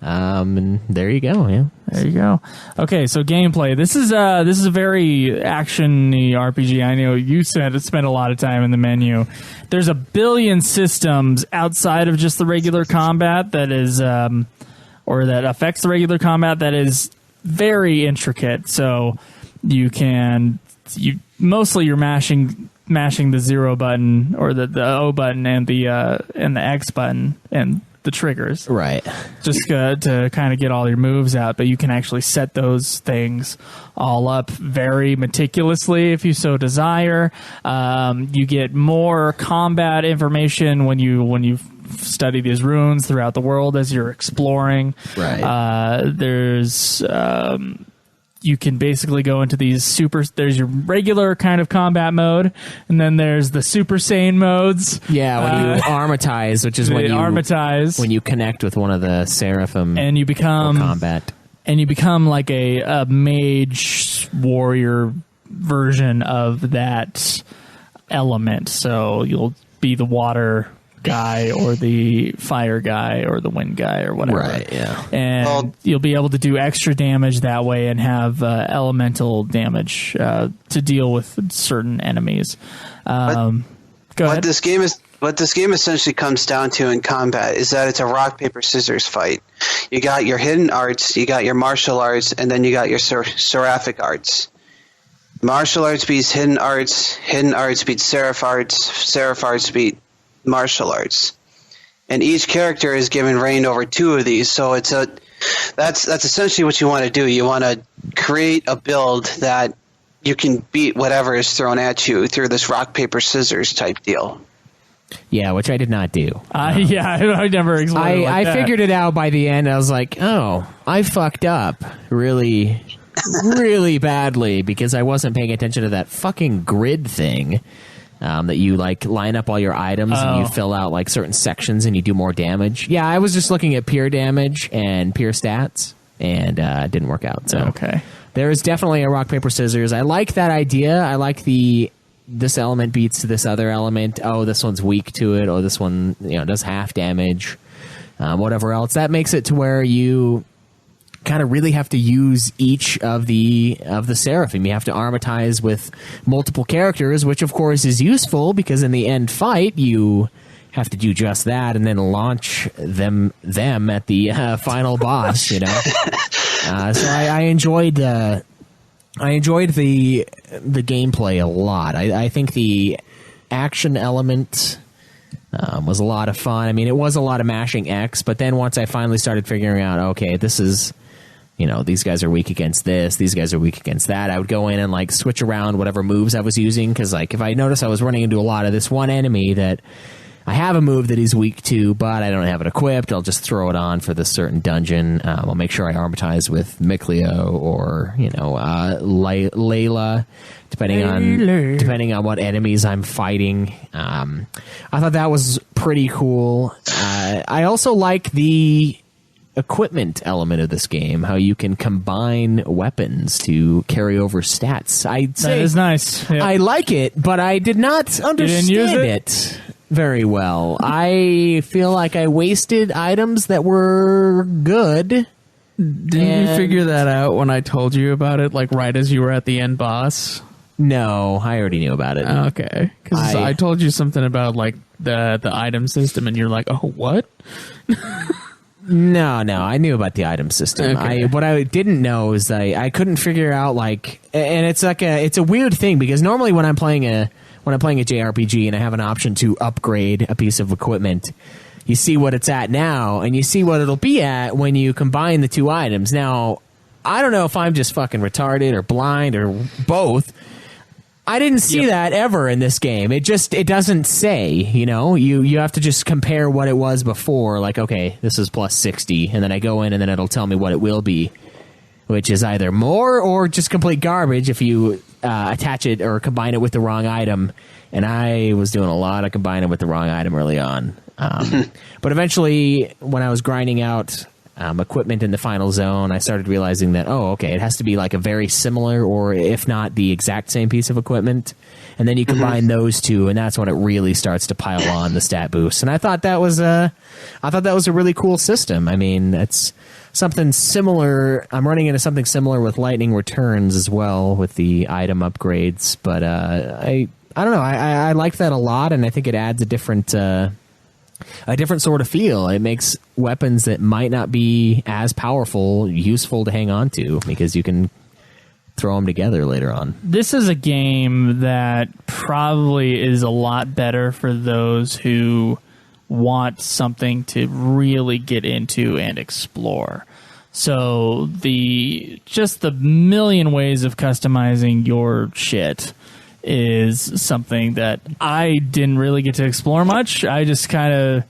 And there you go. Yeah, There you go. Okay, so gameplay. This is a very action-y RPG. I know you spent a lot of time in the menu. There's a billion systems outside of just the regular combat that is, or that affects the regular combat, that is very intricate. So you're mashing the 0 button or the O button and the X button and the triggers, right. just to kind of get all your moves out, but you can actually set those things all up very meticulously if you so desire. You get more combat information when you study these runes throughout the world as you're exploring. Right. There's you can basically go into these there's your regular kind of combat mode, and then there's the Super Saiyan modes. Yeah, when you armatize, which is when you connect with one of the Seraphim and you become combat. And you become like a mage warrior version of that element. So you'll be the water guy or the fire guy or the wind guy or whatever. Right, yeah. And you'll be able to do extra damage that way and have elemental damage to deal with certain enemies. Go ahead. What this game essentially comes down to in combat is that it's a rock, paper, scissors fight. You got your hidden arts, you got your martial arts, and then you got your seraphic arts. Martial arts beats hidden arts beats seraph arts beat martial arts. And each character is given reign over two of these, so that's essentially what you want to do. You want to create a build that you can beat whatever is thrown at you through this rock, paper, scissors type deal. Yeah, which I did not do. Yeah, I never explained it like I that. figured it out by the end. I was like, oh, I fucked up really, really badly because I wasn't paying attention to that fucking grid thing that you like line up all your items and you fill out like certain sections and you do more damage. Yeah, I was just looking at pure damage and pure stats and it didn't work out. So Okay. there is definitely a rock, paper, scissors. I like that idea. I like this element beats this other element. Oh, this one's weak to it. Oh, this one, does half damage. Whatever else. That makes it to where you kind of really have to use each of the Seraphim. You have to armatize with multiple characters, which of course is useful because in the end fight you have to do just that and then launch them at the final boss. So I enjoyed. I enjoyed the gameplay a lot. I think the action element was a lot of fun. I mean, it was a lot of mashing X, but then once I finally started figuring out, okay, this is, these guys are weak against this, these guys are weak against that, I would go in and like switch around whatever moves I was using, because like if I noticed I was running into a lot of this one enemy that I have a move that he's weak to, but I don't have it equipped. I'll just throw it on for this certain dungeon. I'll make sure I armatize with Mikleo or Layla, depending on what enemies I'm fighting. I thought that was pretty cool. I also like the equipment element of this game, how you can combine weapons to carry over stats. I'd say that is nice. Yep. I like it, but I did not understand use it very well. I feel like I wasted items that were good. Didn't you figure that out when I told you about it, like right as you were at the end boss? No, I already knew about it. Okay, because I told you something about like the item system, and you're like, "Oh, what?" No, I knew about the item system. Okay. What I didn't know is I couldn't figure out like, and it's a weird thing because normally when I'm playing a JRPG and I have an option to upgrade a piece of equipment, you see what it's at now and you see what it'll be at when you combine the two items. Now, I don't know if I'm just fucking retarded or blind or both. I didn't see that ever in this game. It doesn't say, you have to just compare what it was before. Like, okay, this is plus 60. And then I go in and then it'll tell me what it will be, which is either more or just complete garbage if you attach it or combine it with the wrong item. And I was doing a lot of combining with the wrong item early on. But eventually, when I was grinding out equipment in the final zone, I started realizing that, it has to be like a very similar or if not the exact same piece of equipment. And then you combine those two, and that's when it really starts to pile on the stat boost. And I thought that was a really cool system. I mean, it's something similar. I'm running into something similar with Lightning Returns as well with the item upgrades. But I don't know. I like that a lot, and I think it adds a different sort of feel. It makes weapons that might not be as powerful useful to hang on to because you can throw them together later on. This is a game that probably is a lot better for those who want something to really get into and explore. So the million ways of customizing your shit is something that I didn't really get to explore much. I just kind of,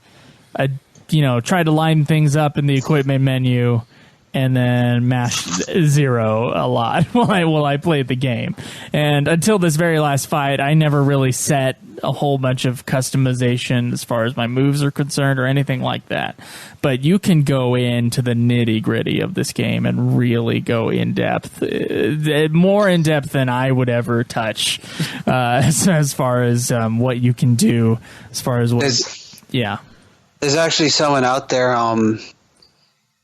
tried to line things up in the equipment menu and then mashed 0 a lot while I played the game. And until this very last fight, I never really set a whole bunch of customization as far as my moves are concerned or anything like that. But you can go into the nitty-gritty of this game and really go in-depth, more in-depth than I would ever touch as far as what you can do, as far as what... There's actually someone out there...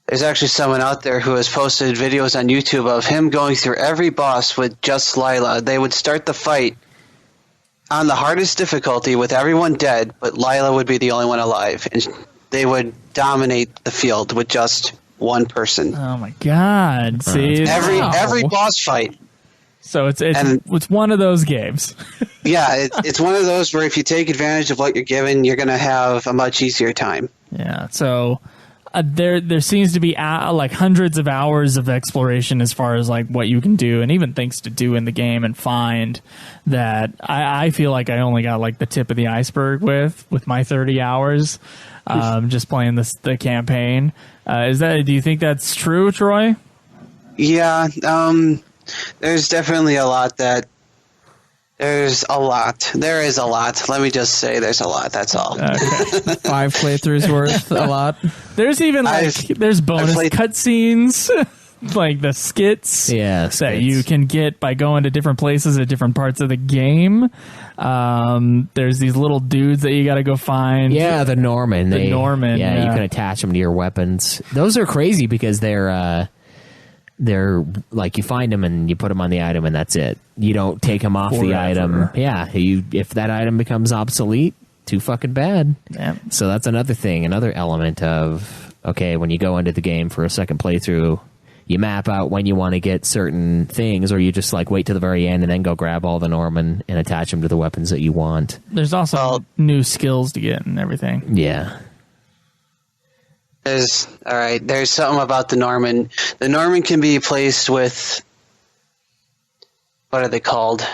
There's actually someone out there who has posted videos on YouTube of him going through every boss with just Lila. They would start the fight on the hardest difficulty with everyone dead, but Lila would be the only one alive. And they would dominate the field with just one person. Oh my god. See? Every boss fight. So it's one of those games. Yeah, it's one of those where if you take advantage of what you're given, you're going to have a much easier time. Yeah, so... there seems to be like hundreds of hours of exploration as far as like what you can do and even things to do in the game and find that I feel like I only got like the tip of the iceberg with my 30 hours just playing the campaign. Do you think that's true, Troy? Yeah, there's definitely a lot that. There is a lot. Let me just say there's a lot. That's all. Okay. 5 playthroughs worth, a lot. There's even there's bonus cutscenes, like the skits that you can get by going to different places at different parts of the game. There's these little dudes that you got to go find. Yeah, the Norman. Norman. Yeah, you can attach them to your weapons. Those are crazy because they're like, you find them and you put them on the item and that's it. You don't take them off the item. Yeah, if that item becomes obsolete, too fucking bad. Yeah. So that's another thing, another element of, okay, when you go into the game for a second playthrough, you map out when you want to get certain things, or you just like wait to the very end and then go grab all the Norman and attach them to the weapons that you want. There's also new skills to get and everything. Yeah. There's something about the Norman. The Norman can be placed with, what are they called?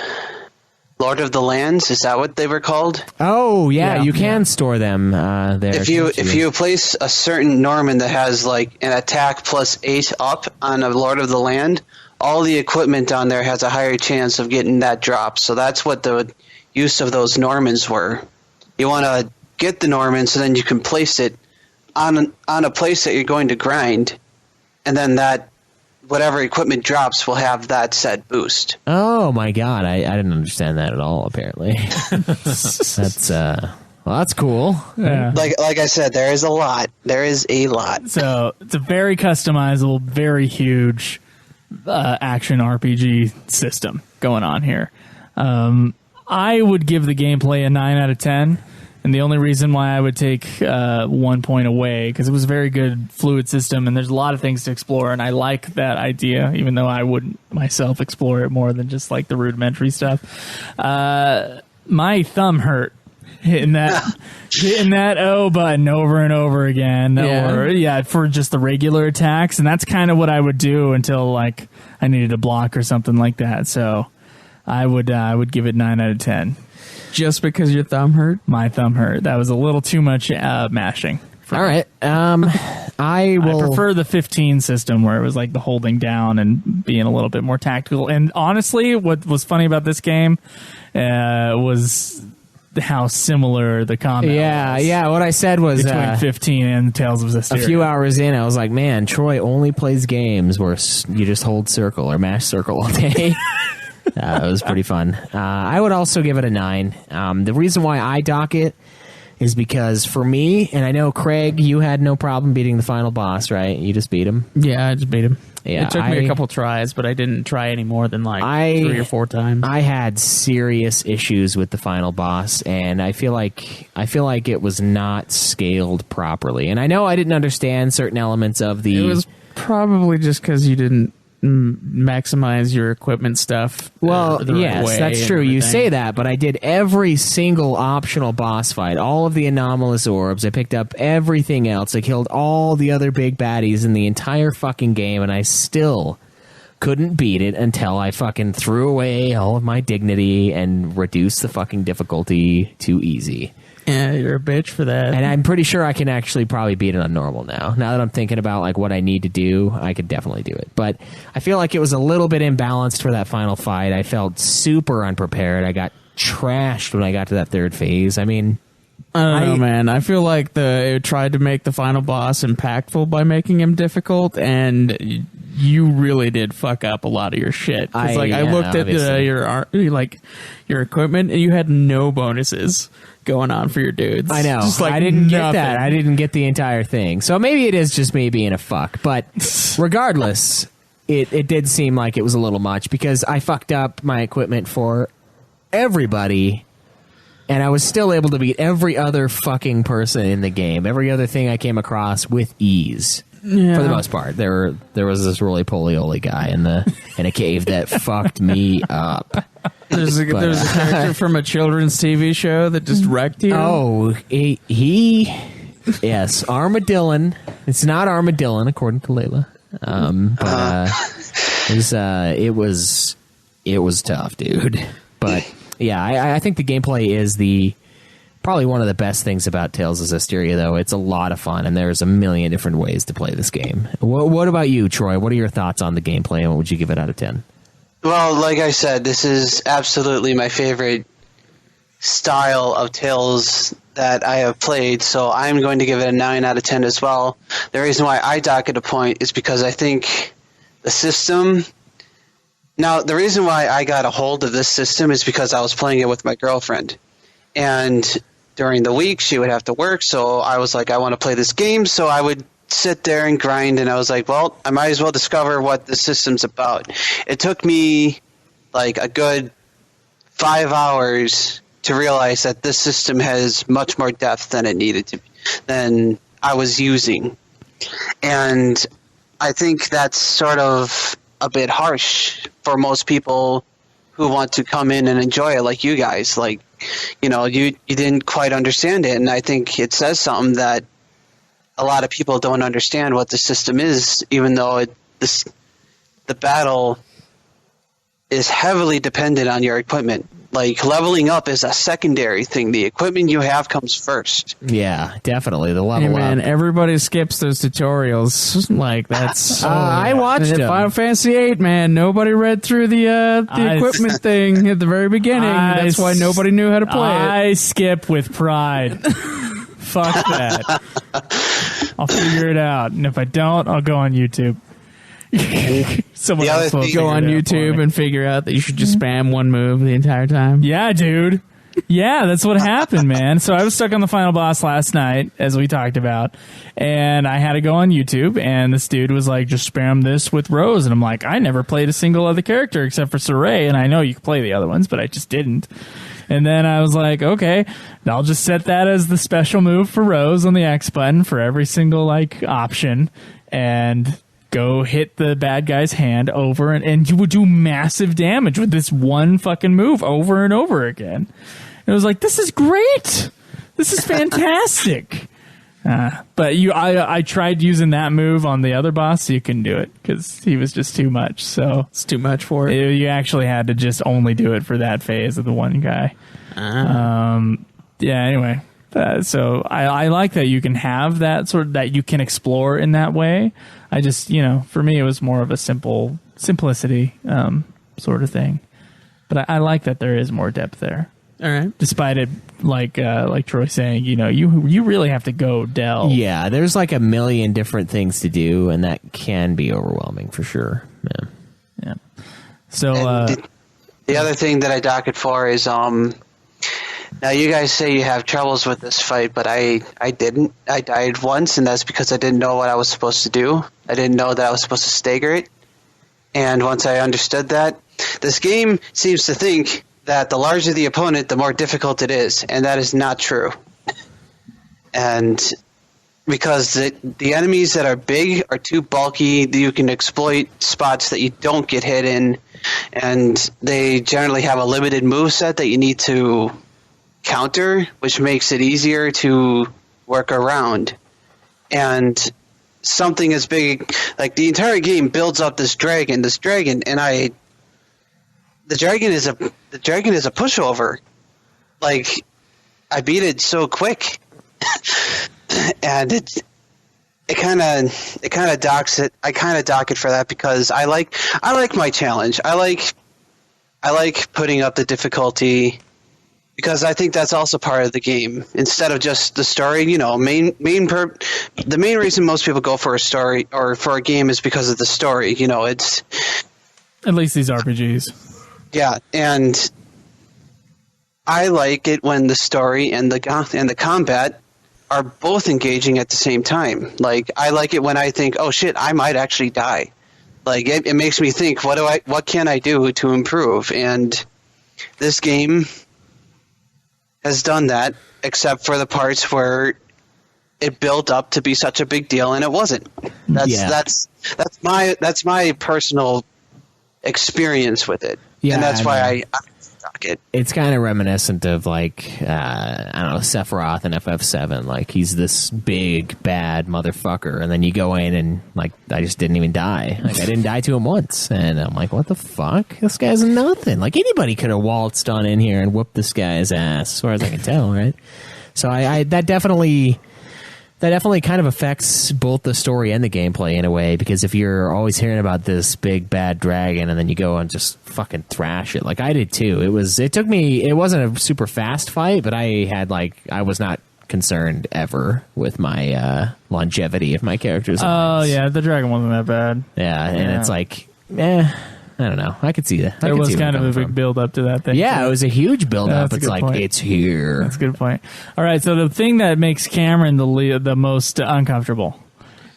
Lord of the Lands? Is that what they were called? Oh yeah, you can store them there. If you place a certain Norman that has like an attack plus 8 up on a Lord of the Land, all the equipment on there has a higher chance of getting that drop. So that's what the use of those Normans were. You want to get the Norman so then you can place it on a place that you're going to grind, and then that whatever equipment drops will have that said boost. Oh my god, I didn't understand that at all. Apparently, that's cool. Yeah. Like I said, there is a lot. So it's a very customizable, very huge action RPG system going on here. I would give the gameplay a 9 out of 10. And the only reason why I would take 1 point away, because it was a very good fluid system, and there's a lot of things to explore, and I like that idea, even though I wouldn't myself explore it more than just like the rudimentary stuff. My thumb hurt hitting that O button over and over again, for just the regular attacks, and that's kind of what I would do until like I needed a block or something like that. So I would give it 9 out of 10. Just because your thumb hurt? My thumb hurt. That was a little too much mashing. All right. I prefer the 15 system where it was like the holding down and being a little bit more tactical. And honestly, what was funny about this game was how similar the combat was. Yeah. What I said was between 15 and Tales of Zestiria. A few hours in, I was like, man, Troy only plays games where you just hold circle or mash circle all day. It was pretty fun. I would also give it a 9. The reason why I dock it is because for me, and I know Craig, you had no problem beating the final boss, right? You just beat him? Yeah, I just beat him. Yeah, it took me a couple tries, but I didn't try any more than like 3 or 4 times. I had serious issues with the final boss, and I feel like it was not scaled properly. And I know I didn't understand certain elements of the... It was probably just because you didn't maximize your equipment stuff. Well, yes, that's true. You say that, but I did every single optional boss fight, all of the anomalous orbs. I picked up everything else. I killed all the other big baddies in the entire fucking game, and I still couldn't beat it until I fucking threw away all of my dignity and reduced the fucking difficulty to easy. Yeah, you're a bitch for that. And I'm pretty sure I can actually probably beat it on normal now. Now that I'm thinking about like what I need to do, I could definitely do it. But I feel like it was a little bit imbalanced for that final fight. I felt super unprepared. I got trashed when I got to that third phase. I mean, I don't know, man. I feel like it tried to make the final boss impactful by making him difficult, and you really did fuck up a lot of your shit. I looked at your equipment, and you had no bonuses going on for your dudes. I know. Just like I didn't nothing. get that. I didn't get the entire thing. So maybe it is just me being a fuck. But regardless, it did seem like it was a little much because I fucked up my equipment for everybody, and I was still able to beat every other fucking person in the game. Every other thing I came across with ease. Yeah. For the most part, there was this roly-poly guy in a cave that fucked me up. There's a character from a children's TV show that just wrecked you. Oh, he Yes, Armadillon. It's not Armadillon, according to Layla. It was tough, dude. But yeah, I think the gameplay is probably one of the best things about Tales of Zestiria, though. It's a lot of fun, and there's a million different ways to play this game. What about you, Troy? What are your thoughts on the gameplay, and what would you give it out of 10? Well, like I said, this is absolutely my favorite style of Tales that I have played, so I'm going to give it a 9 out of 10 as well. The reason why I dock it a point is because I think the system... Now, the reason why I got a hold of this system is because I was playing it with my girlfriend. And during the week, she would have to work, so I was like, I want to play this game, so I would sit there and grind, and I was like, well, I might as well discover what the system's about. It took me like a good 5 hours to realize that this system has much more depth than it needed to, than I was using. And I think that's sort of a bit harsh for most people who want to come in and enjoy it like you guys. Like, you didn't quite understand it, and I think it says something that a lot of people don't understand what the system is, even though the battle is heavily dependent on your equipment. Like, leveling up is a secondary thing. The equipment you have comes first. Yeah, definitely. The level Hey man, up. everybody skips those tutorials. Like, that's... I watched And them. Final Fantasy VIII, man, nobody read through the equipment thing at the very beginning. That's why nobody knew how to play it. I skip with pride. Fuck that. I'll figure it out, and if I don't, I'll go on YouTube. Someone The other else will thing- Go on figure it out for YouTube me. and figure out that you should just spam one move the entire time. Yeah, dude. Yeah, that's what happened, man. So I was stuck on the final boss last night, as we talked about, and I had to go on YouTube, and this dude was like, just spam this with Rose, and I'm like, I never played a single other character except for Saray, and I know you can play the other ones, but I just didn't. And then I was like, okay, I'll just set that as the special move for Rose on the X button for every single like option, and go hit the bad guy's hand over, and you would do massive damage with this one fucking move over and over again. And it was like, this is great. This is fantastic. But I tried using that move on the other boss, so you couldn't do it because he was just too much. So It's too much for it. you actually had to just only do it for that phase of the one guy. Yeah. Anyway, so I like that you can have that that you can explore in that way. I just, for me, it was more of a simplicity sort of thing. But I like that there is more depth there. All right. Despite it, like Troy saying, you really have to go delve. Yeah, there's like a million different things to do, and that can be overwhelming for sure. Yeah. Yeah. So And the other thing that I dock it for is, now you guys say you have troubles with this fight, but I didn't. I died once, and that's because I didn't know what I was supposed to do. I didn't know that I was supposed to stagger it. And once I understood that, this game seems to think that the larger the opponent, the more difficult it is, and that is not true. And because the enemies that are big are too bulky, you can exploit spots that you don't get hit in, and they generally have a limited moveset that you need to counter, which makes it easier to work around. And something as big, like the entire game builds up this dragon, and the dragon is a pushover. Like, I beat it so quick, and it kind of docks it. I kind of dock it for that because I like my challenge. I like putting up the difficulty because I think that's also part of the game instead of just the story. The main reason most people go for a story or for a game is because of the story. It's at least these RPGs. Yeah, and I like it when the story and the combat are both engaging at the same time. Like, I like it when I think, oh shit, I might actually die. Like, it makes me think, what can I do to improve? And this game has done that, except for the parts where it built up to be such a big deal and it wasn't. That's my personal experience with it. Yeah, and that's why rocket. It's kind of reminiscent of like I don't know, Sephiroth in FF7. Like he's this big bad motherfucker, and then you go in and like I just didn't even die. Like I didn't die to him once, and I'm like, what the fuck? This guy's nothing. Like anybody could have waltzed on in here and whooped this guy's ass, as far as I can tell, right? So I that definitely kind of affects both the story and the gameplay in a way, because if you're always hearing about this big bad dragon and then you go and just fucking thrash it, like I did too. It wasn't a super fast fight, but I was not concerned ever with my longevity of my characters. Oh yeah, the dragon wasn't that bad. Yeah, and it's like, I don't know. I could see that. There was kind of a big build up to that thing. Yeah, it was a huge build up. It's like, it's here. That's a good point. All right, so the thing that makes Cameron the most uncomfortable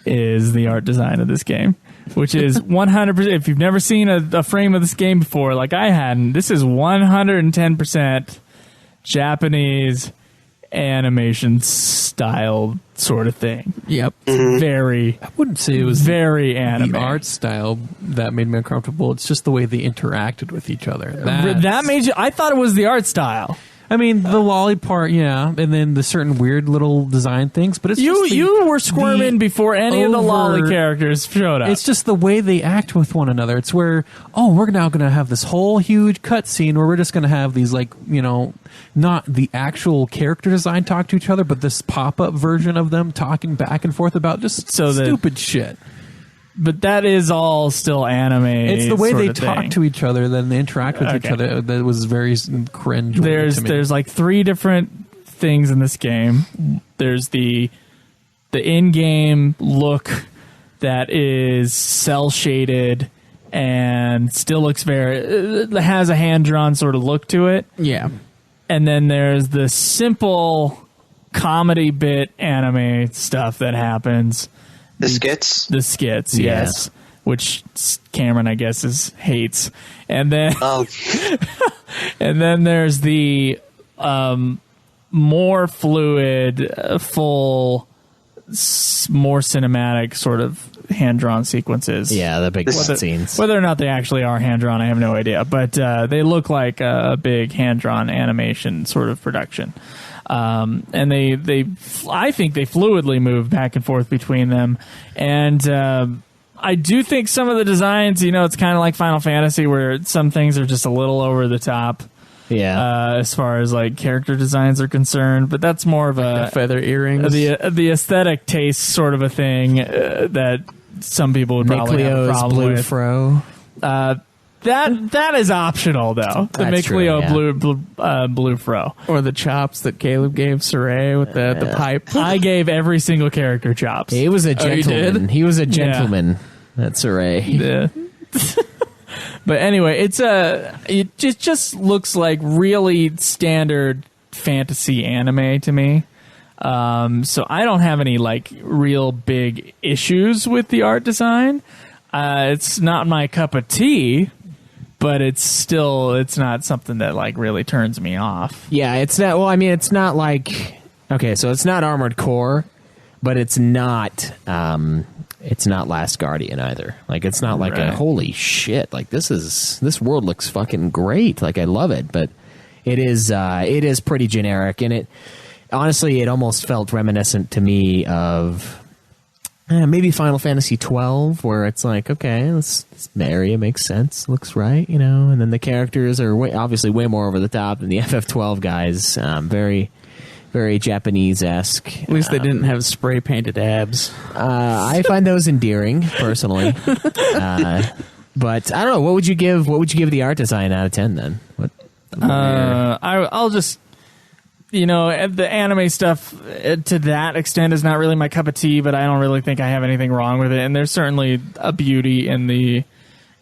is the art design of this game, which is 100%. If you've never seen a frame of this game before, like I hadn't, this is 110% Japanese animation style sort of thing. Yep. Very. I wouldn't say it was very anime. the art style that made me uncomfortable. It's just the way they interacted with each other. That made you. I thought it was the art style. I mean, the lolly part, yeah, and then the certain weird little design things. But it's you were squirming before any of the lolly characters showed up. It's just the way they act with one another. It's where, we're now going to have this whole huge cutscene where we're just going to have these, like, not the actual character design talk to each other, but this pop-up version of them talking back and forth about just stupid shit. But that is all still anime. It's the way they talk to each other, then they interact with each other. That was very cringe. There's like 3 different things in this game. There's the in-game look that is cell shaded and still looks has a hand-drawn sort of look to it. Yeah. And then there's the simple comedy bit anime stuff that happens. The skits? The skits, yes. Which Cameron, I guess, hates. And then and then there's the more fluid, full, more cinematic sort of hand-drawn sequences. Yeah, the big scenes. Whether or not they actually are hand-drawn, I have no idea. But they look like a big hand-drawn animation sort of production. And I think they fluidly move back and forth between them. And I do think some of the designs, it's kind of like Final Fantasy, where some things are just a little over the top. Yeah. As far as like character designs are concerned, but that's more of the feather earrings, the aesthetic taste sort of a thing that some people would probably have a problem blue with. Fro. That is optional though. The That's Micleo true, blue fro, or the chops that Caleb gave Saray with the pipe. I gave every single character chops. He was a gentleman. He was a gentleman. Yeah. That's Saray. Yeah. But anyway, it just looks like really standard fantasy anime to me. So I don't have any like real big issues with the art design. It's not my cup of tea, but it's not something that like really turns me off. Yeah, it's not. Well, I mean, it's not like, okay, so it's not Armored Core, but it's not Last Guardian either. Like, it's not like a holy shit. Like, this world looks fucking great. Like, I love it, but it is pretty generic, and it almost felt reminiscent to me of maybe Final Fantasy 12, where it's like, okay, this area makes sense, looks right, and then the characters are obviously way more over the top than the FF12 guys. Very, very Japanese-esque. At least they didn't have spray-painted abs. I find those endearing, personally. But I don't know. What would you give the art design out of 10 then? I'll just, the anime stuff to that extent is not really my cup of tea, but I don't really think I have anything wrong with it. And there's certainly a beauty in the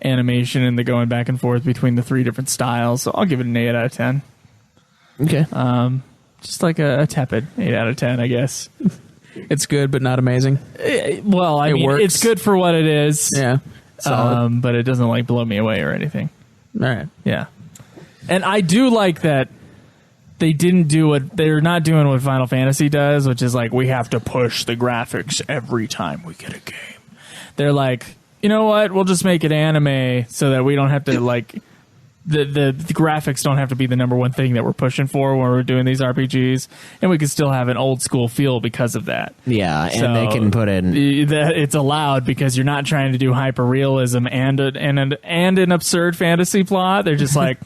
animation and the going back and forth between the 3 different styles. So I'll give it an 8 out of 10. Okay. Just like a tepid 8 out of 10, I guess. It's good, but not amazing. Well, I mean, works. it's good for what it is. Yeah. Solid. But it doesn't like blow me away or anything. All right. Yeah. And I do like that they're not doing what Final Fantasy does, which is like, we have to push the graphics every time we get a game. They're like, you know what? We'll just make it anime so that we don't have to like the graphics don't have to be the number one thing that we're pushing for when we're doing these RPGs, and we can still have an old school feel because of that. Yeah, and they can put in it's allowed because you're not trying to do hyper realism and an absurd fantasy plot. They're just like,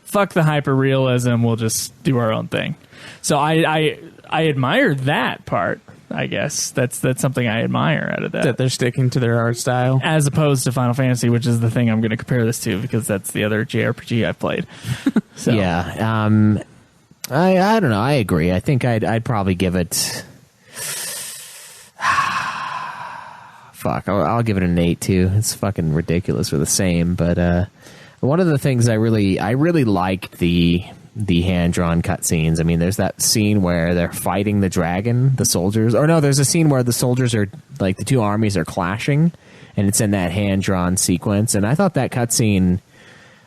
fuck the hyper realism, we'll just do our own thing. So I admire that part. I guess that's something I admire out of that. That they're sticking to their art style. As opposed to Final Fantasy, which is the thing I'm going to compare this to because that's the other JRPG I've played. So. Yeah. I don't know. I agree. I think I'd probably give it... Fuck. I'll give it an 8 too. It's fucking ridiculous for the same. But one of the things I really liked the hand-drawn cutscenes. I mean, there's that scene where they're fighting the dragon, the soldiers. Or no, there's a scene where the soldiers are, like, the two armies are clashing, and it's in that hand-drawn sequence. And I thought that cutscene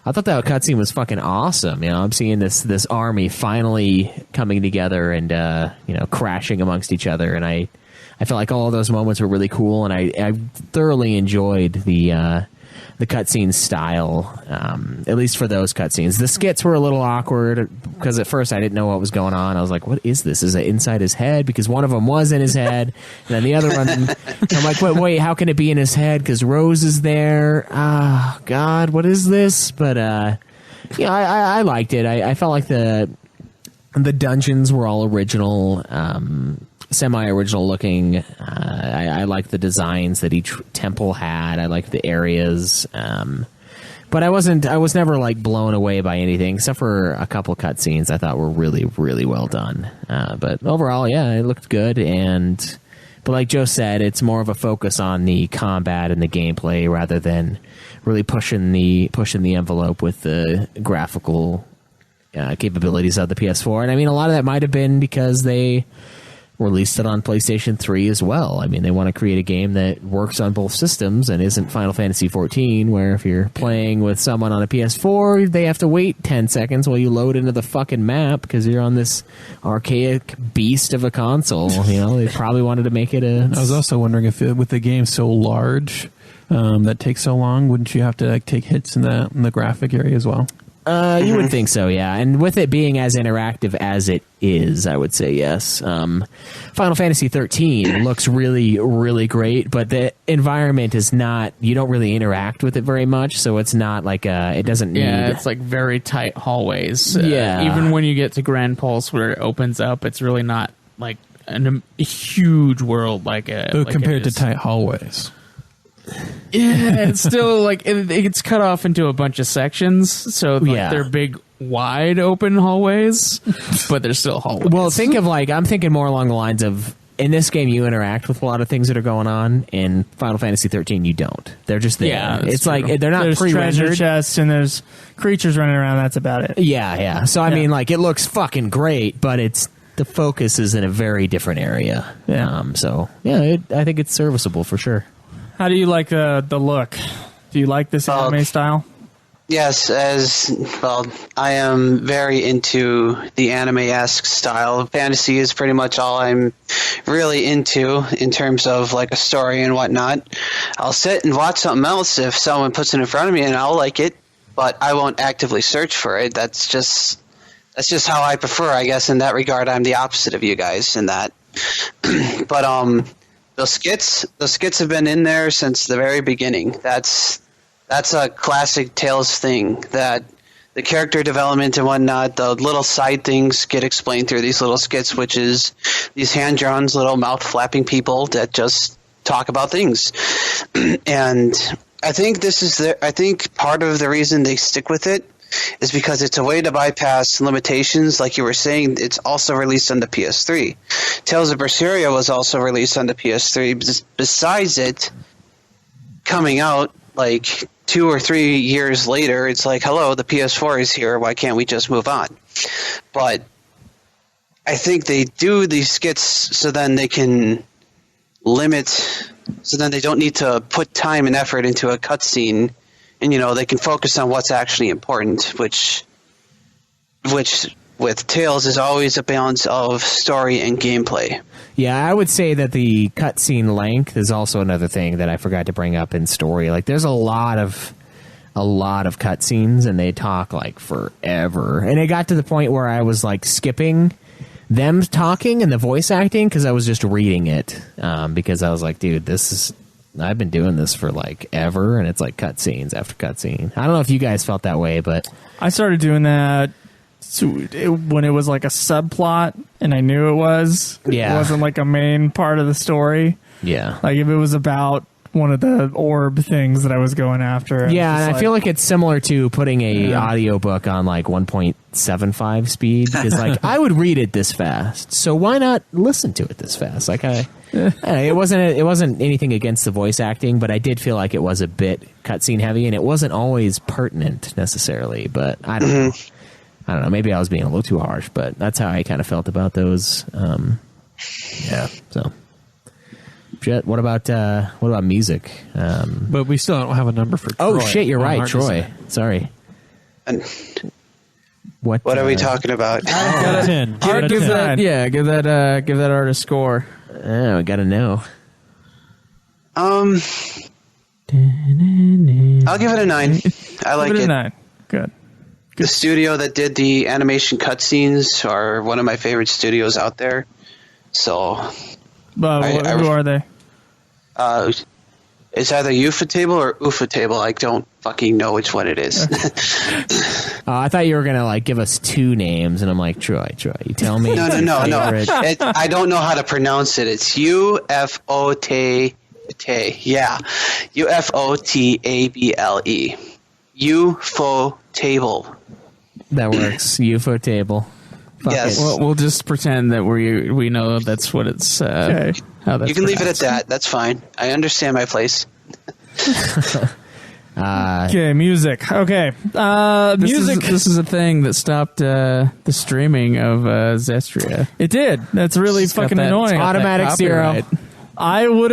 was fucking awesome. You know, I'm seeing this army finally coming together and, crashing amongst each other. And I felt like all of those moments were really cool, and I thoroughly enjoyed the cutscene style, at least for those cutscenes. The skits were a little awkward because at first I didn't know what was going on. I was like, what is this? Is it inside his head? Because one of them was in his head, and then the other one, I'm like, wait, how can it be in his head? Because Rose is there. Oh, God, what is this? But, I liked it. I felt like the dungeons were all original, semi-original looking. I like the designs that each temple had. I like the areas, but I was never like blown away by anything except for a couple cutscenes I thought were really, really well done. But overall, yeah, it looked good. But like Joe said, it's more of a focus on the combat and the gameplay rather than really pushing the envelope with the graphical capabilities of the PS4. And I mean, a lot of that might have been because they released it on PlayStation 3 as well. I mean, they want to create a game that works on both systems and isn't Final Fantasy 14, where if you're playing with someone on a PS4, they have to wait 10 seconds while you load into the fucking map because you're on this archaic beast of a console. You know, they probably wanted to make it a... I was also wondering if with the game so large that takes so long, wouldn't you have to take hits in the graphic area as well? You would think so, yeah. And with it being as interactive as it is, I would say yes. Final Fantasy 13 looks really, really great, but the environment is not... You don't really interact with it very much, so it's not like it doesn't need... Yeah, it's like very tight hallways. Yeah. Even when you get to Grand Pulse where it opens up, it's really not like a huge world like compared to tight hallways. Yeah, it's still like it's cut off into a bunch of sections, so like they're big, wide open hallways, but they're still hallways. Well, I'm thinking more along the lines of in this game you interact with a lot of things that are going on. In Final Fantasy 13, you don't. They're just there. Yeah, it's true. like they're not there's pre-rendered. treasure chests and there's creatures running around. That's about it. Yeah. So I mean, like it looks fucking great, but the focus is in a very different area. Yeah. I think it's serviceable for sure. How do you like the look? Do you like this anime style? Yes, I am very into the anime-esque style. Fantasy is pretty much all I'm really into in terms of like a story and whatnot. I'll sit and watch something else if someone puts it in front of me and I'll like it, but I won't actively search for it. That's just how I prefer, I guess. In that regard, I'm the opposite of you guys in that. But the skits have been in there since the very beginning. That's a classic Tales thing, that the character development and whatnot, the little side things get explained through these little skits, which is these hand-drawn little mouth-flapping people that just talk about things. And I think I think part of the reason they stick with it is because it's a way to bypass limitations. Like you were saying, it's also released on the PS3. Tales of Berseria was also released on the PS3. Besides it coming out like 2 or 3 years later, it's like, hello, the PS4 is here. Why can't we just move on? But I think they do these skits so then they can limit, so then they don't need to put time and effort into a cutscene. And, they can focus on what's actually important, which with Tales is always a balance of story and gameplay. Yeah, I would say that the cutscene length is also another thing that I forgot to bring up in story. Like, there's a lot of a lot of cutscenes, and they talk like forever. And it got to the point where I was like skipping them talking and the voice acting because I was just reading it. Because I was like, dude, I've been doing this for like ever, and it's like cutscenes after cutscene. I don't know if you guys felt that way, but I started doing that when it was like a subplot, and I knew it was. Yeah. It wasn't like a main part of the story. yeah. Like if it was about one of the orb things that I was going after. Yeah, and I feel like it's similar to putting a audiobook on like 1.75 speed because like I would read it this fast, so why not listen to it this fast? Like it wasn't anything against the voice acting, but I did feel like it was a bit cutscene heavy, and it wasn't always pertinent necessarily. But I don't know. I don't know. Maybe I was being a little too harsh, but that's how I kind of felt about those. Yeah. So. Jet, what about music? But we still don't have a number for Troy. Oh shit, you're right, Hard to Troy. say. Sorry. And What are we talking about? 10. Give that artist score. Oh, I gotta know. I'll give it a 9. I like Give it a it. 9. Good. The studio that did the animation cutscenes are one of my favorite studios out there. So But who are they? it's either Ufotable or Ufotable. I don't fucking know which one it is. I thought you were gonna like give us two names, and I'm like, Troy, you tell me. No. I don't know how to pronounce it. It's Ufotable. Yeah, Ufotable. Ufotable. That works. UFO table. Fuck Yes. it. We'll just pretend that we know that's what it's. Okay. How that's You can leave it at pronounced. that. That's fine. I understand my place. Okay, music. Okay. Music. This is a thing that stopped the streaming of Zestiria. It did. That's really It's got fucking that- annoying. it's got that Automatic zero. copyright. I would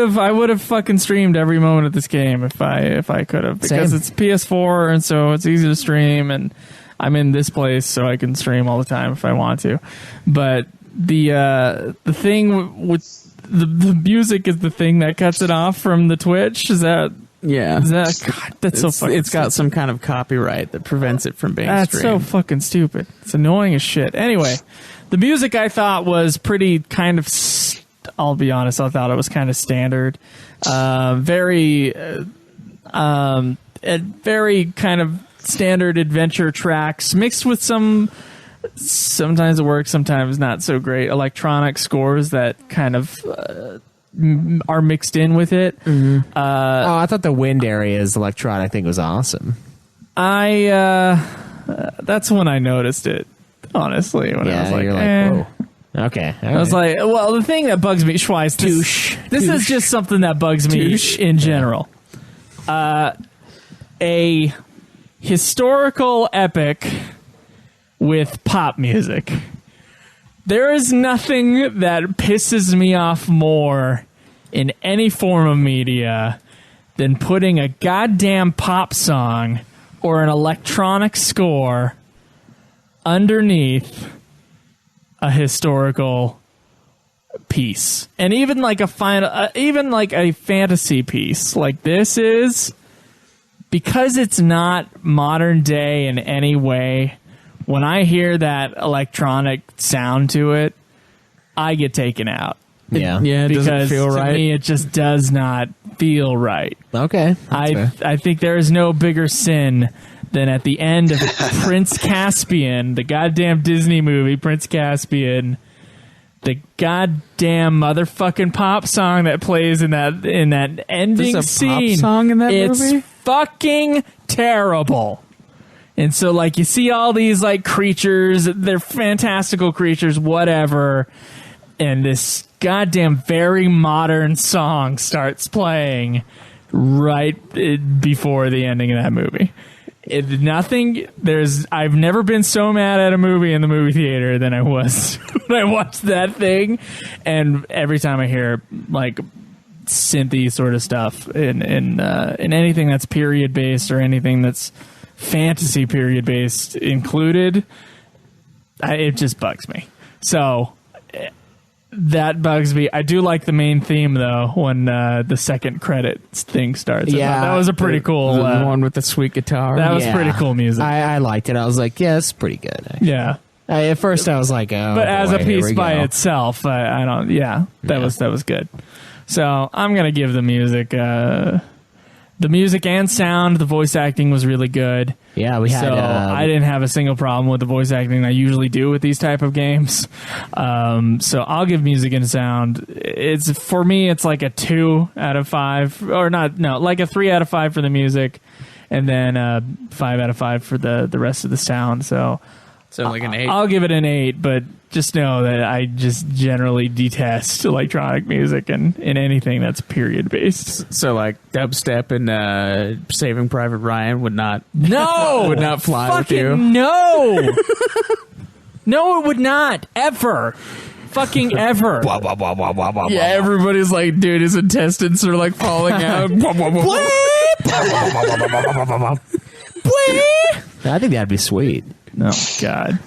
have fucking streamed every moment of this game if I could have, because Same. it's PS4 and so it's easy to stream, and I'm in this place so I can stream all the time if I want to. But the thing with the music is the thing that cuts it off from the Twitch. Is that God? That's so fucking. It's got some kind of copyright that prevents it from being That's so streamed. fucking stupid. It's annoying as shit. Anyway, the music I thought was pretty kind of. I'll be honest. I thought it was kind of standard. Very kind of standard adventure tracks mixed with some. Sometimes it works, sometimes not so great. Electronic scores that kind of are mixed in with it. I thought the wind area's electronic thing was awesome. That's when I noticed it. Honestly, when I was like, you're like, eh. whoa. Okay. I was like, well, the thing that bugs me, Schweiss, this is just something that bugs me in general. A historical epic with pop music. There is nothing that pisses me off more in any form of media than putting a goddamn pop song or an electronic score underneath a historical piece. And even like a fantasy piece like this is, because it's not modern day in any way. When I hear that electronic sound to it, I get taken out. yeah. Yeah, it Because doesn't feel to right. me, it just does not feel right. Okay. That's fair. I think there is no bigger sin than at the end of Prince Caspian, the goddamn Disney movie, Prince Caspian, the goddamn motherfucking pop song that plays in that ending There's a pop scene. song in that it's movie? fucking terrible. And so, like, you see all these, like, creatures, they're fantastical creatures, whatever, and this goddamn very modern song starts playing right before the ending of that movie. I've never been so mad at a movie in the movie theater than I was when I watched that thing. And every time I hear, like, synthy sort of stuff in anything that's period based or anything that's fantasy period based included, it just bugs me. So That bugs me. I do like the main theme though when the second credit thing starts. Yeah, that was a pretty cool The one with the sweet guitar. That was Yeah. pretty cool music. I liked it. I was like, yeah, it's pretty good. Actually. Yeah, At first, I was like, oh, but as boy, a here piece we by go. itself, I don't. Yeah, that was good. So I'm gonna give the music and sound. The voice acting was really good. Yeah, we had. So I didn't have a single problem with the voice acting I usually do with these type of games. So I'll give music and sound. For me, it's like a 2 out of 5, or like a 3 out of 5 for the music, and then 5 out of 5 for the rest of the sound. So like an 8. I'll give it an 8, but just know that I just generally detest electronic music and in anything that's period based. So like dubstep and Saving Private Ryan would not fly with you. No. No, it would not. Ever. Fucking ever. Yeah, everybody's like, dude, his intestines are like falling out. I think that'd be sweet. Oh, God.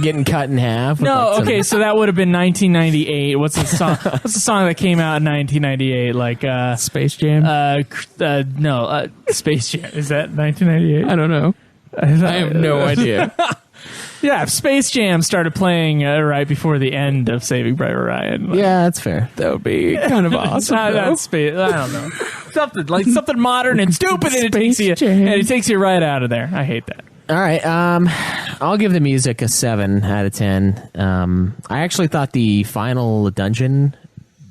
Getting cut in half. with, No, like, some- okay, so that would have been 1998. What's the song? What's the song that came out in 1998? Like, Space Jam? Space Jam. Is that 1998? I don't know. I have no idea. Yeah, Space Jam started playing right before the end of Saving Private Ryan. Like, Yeah, that's fair. That would be kind of awesome. that's space. I don't know. something modern and stupid, and Space Jam. it takes you right out of there. I hate that. All right, I'll give the music a 7 out of 10. I actually thought the final dungeon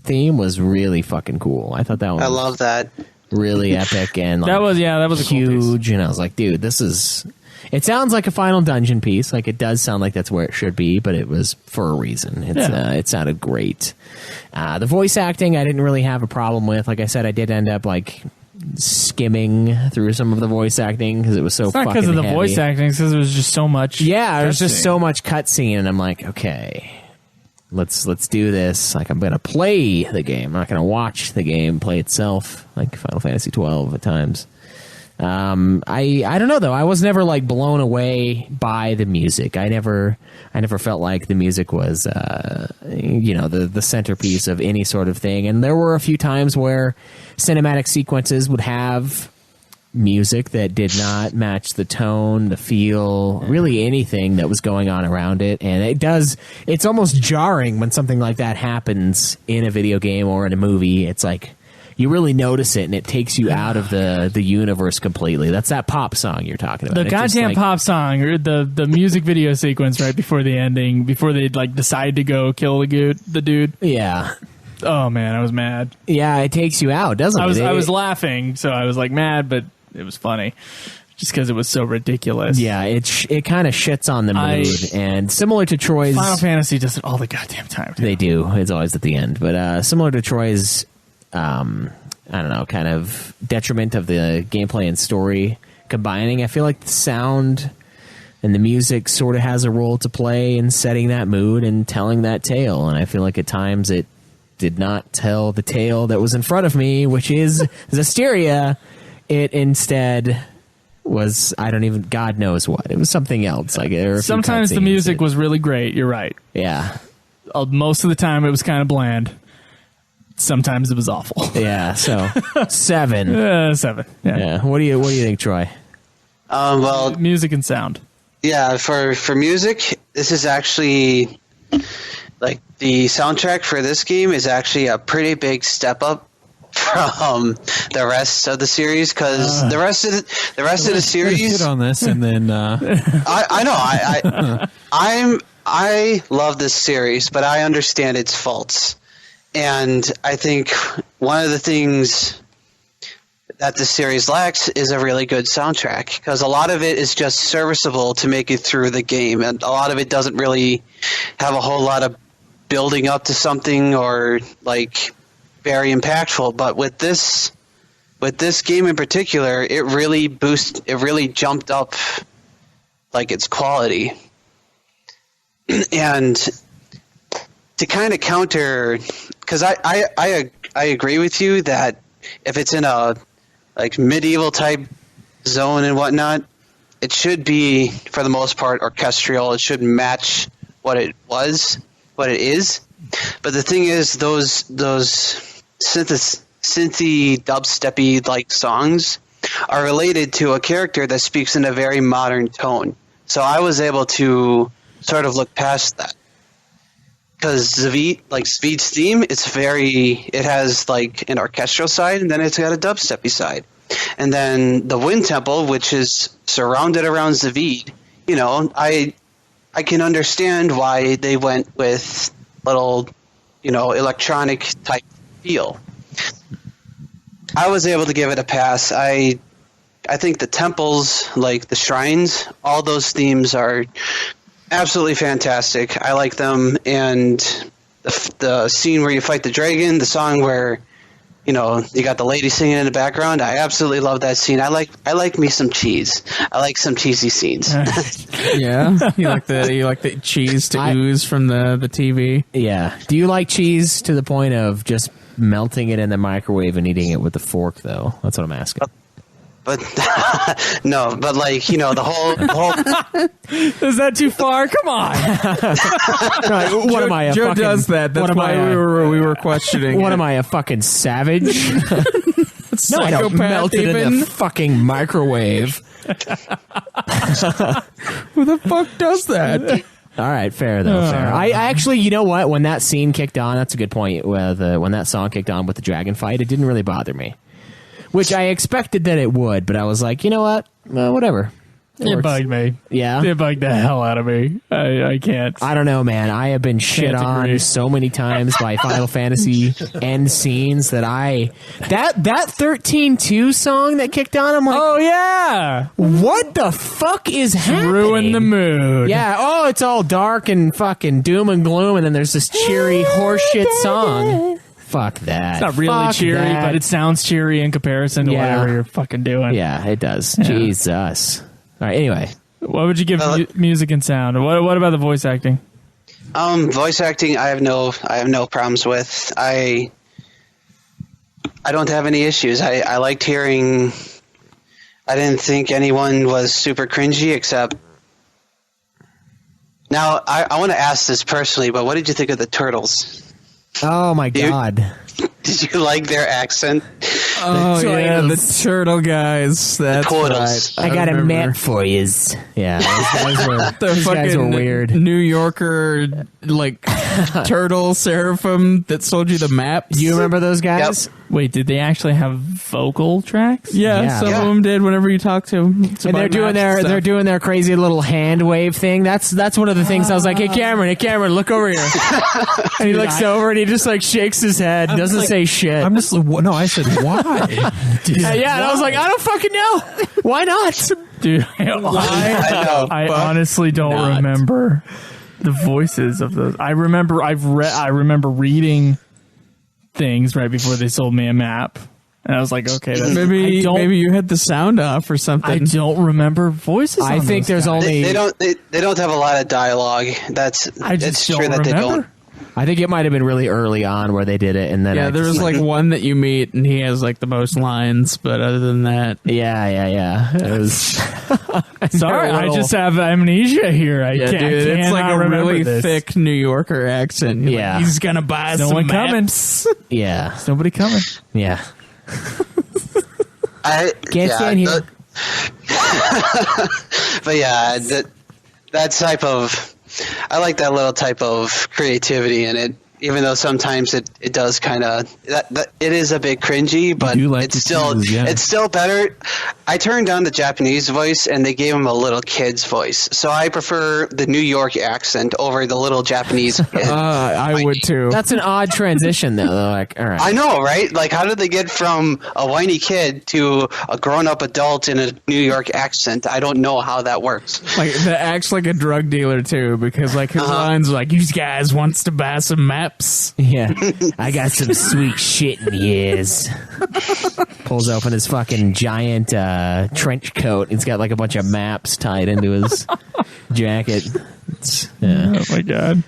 theme was really fucking cool. I thought that one I was love that. really epic and like, That was a cool piece. huge. And I was like, dude, this is. It sounds like a final dungeon piece. Like it does sound like that's where it should be, but it was for a reason. It sounded great. The voice acting, I didn't really have a problem with. Like I said, I did end up like skimming through some of the voice acting because it was so It's not fucking because of the heavy. voice acting, it's because there was just so much. Yeah, there's just cutscene. so much cutscene, and I'm like, okay, let's do this. Like I'm gonna play the game. I'm not gonna watch the game play itself, like Final Fantasy 12 at times. I don't know though. I was never like blown away by the music. I never felt like the music was the centerpiece of any sort of thing. And there were a few times where cinematic sequences would have music that did not match the tone, the feel, really anything that was going on around it. And it's almost jarring when something like that happens in a video game or in a movie. It's like you really notice it, and it takes you out of the universe completely. That's that pop song you're talking about. The It's just goddamn like- pop song, or the music video sequence right before the ending, before they like decide to go kill the dude. Yeah. Oh man, I was mad. Yeah, it takes you out, doesn't it? I was laughing, so I was like mad, but it was funny, just because it was so ridiculous. Yeah, it kind of shits on the mood, and similar to Troy's. Final Fantasy does it all the goddamn time. They do. It's always at the end, but similar to Troy's, I don't know, kind of detriment of the gameplay and story combining. I feel like the sound and the music sort of has a role to play in setting that mood and telling that tale. And I feel like at times it did not tell the tale that was in front of me, which is Zestiria. It instead was, God knows what. It was something else. Like there were a few Sometimes the cutscenes music that- was really great. You're right. Yeah. Most of the time, it was kind of bland. Sometimes it was awful. Yeah. So 7. 7. Yeah. Yeah. What do you think, Troy? Well, Music and sound. yeah, for music, this is actually like the soundtrack for this game is actually a pretty big step up from the rest of the series because the rest of the series. Hit on this, and then I know I love this series, but I understand its faults. And I think one of the things that the series lacks is a really good soundtrack because a lot of it is just serviceable to make it through the game, and a lot of it doesn't really have a whole lot of building up to something or like very impactful. But with this game in particular, it really jumped up like its quality. And to kind of counter, because I agree with you that if it's in a like medieval type zone and whatnot, it should be for the most part orchestral. It should match what it is. But the thing is, those synthy dubsteppy like songs are related to a character that speaks in a very modern tone. So I was able to sort of look past that. Because Svid's theme, it has like an orchestral side, and then it's got a dubsteppy side. And then the Wind Temple, which is surrounded around Zvid, you know, I can understand why they went with little, you know, electronic type feel. I was able to give it a pass. I think the temples, like the shrines, all those themes are absolutely fantastic. I like them, and the scene where you fight the dragon, the song where, you know, you got the lady singing in the background. I absolutely love that scene. I like me some cheese. I like some cheesy scenes. Yeah, you like the cheese to ooze from the TV. Yeah. Do you like cheese to the point of just melting it in the microwave and eating it with a fork, though? That's what I'm asking. But no, but like, you know, the whole Is that too far? Come on. What am I? Joe does that. That's why we were questioning. What am I, a fucking savage? No, I don't melt it in the fucking microwave. Who the fuck does that? All right, fair though. Fair. I actually, you know what? When that scene kicked on, that's a good point. When that song kicked on with the dragon fight, it didn't really bother me. Which I expected that it would, but I was like, you know what? Whatever. It bugged me. Yeah? It bugged the hell out of me. I can't. I don't know, man. I have been shit on so many times by Final Fantasy end scenes that that 13-2 song that kicked on, I'm like, oh, yeah. What the fuck is happening? Ruin the mood. Yeah, oh, it's all dark and fucking doom and gloom, and then there's this cheery horseshit song. Fuck that. It's not really cheery, but it sounds cheery in comparison to whatever you're fucking doing. Yeah, it does. Yeah. Jesus. All right, anyway. What would you give music and sound? What about the voice acting? Voice acting, I have no problems with. I don't have any issues. I liked hearing. I didn't think anyone was super cringy, except. Now I want to ask this personally, but what did you think of the turtles? Oh my god. Did you like their accent? Oh yeah, the turtle guys. That's right. I got a map for you. Yeah, those guys were weird. New Yorker, like turtle Seraphim that sold you the maps. Do you remember those guys? Yep. Wait, did they actually have vocal tracks? Yeah, some of them did. Whenever you talk to them, and they're doing their crazy little hand wave thing. That's one of the things I was like, hey Cameron, look over here. And he looks over and he just like shakes his head, doesn't say shit. I'm just no. I said why? And I was like, I don't fucking know. Why not, dude? I honestly don't remember the voices of those. I remember reading things right before they sold me a map, and I was like, okay, maybe you had the sound off or something. I don't remember voices. I think there's only they don't have a lot of dialogue. It's true that they don't. I think it might have been really early on where they did it, and then there was like one that you meet, and he has like the most lines, but other than that, yeah. It was sorry, I just have amnesia here. I can't. It's like a really this. Thick New Yorker accent. Yeah, he's gonna buy some maps. Coming. Yeah, there's nobody coming. Yeah, I can't stand here. But yeah, that type of. I like that little type of creativity in it, even though sometimes it does kind of it is a bit cringy, but it's still better. I turned on the Japanese voice and they gave him a little kid's voice, so I prefer the New York accent over the little Japanese kid. I would too. That's an odd transition though. Like, all right, I know, right? Like, how did they get from a whiny kid to a grown-up adult in a New York accent? I don't know how that works. Like, that acts like a drug dealer too, because like his lines are like, "You guys wants to buy some maps." Yeah, I got some sweet shit in the ears. Pulls open his fucking giant trench coat. He's got like a bunch of maps tied into his jacket. Oh my god!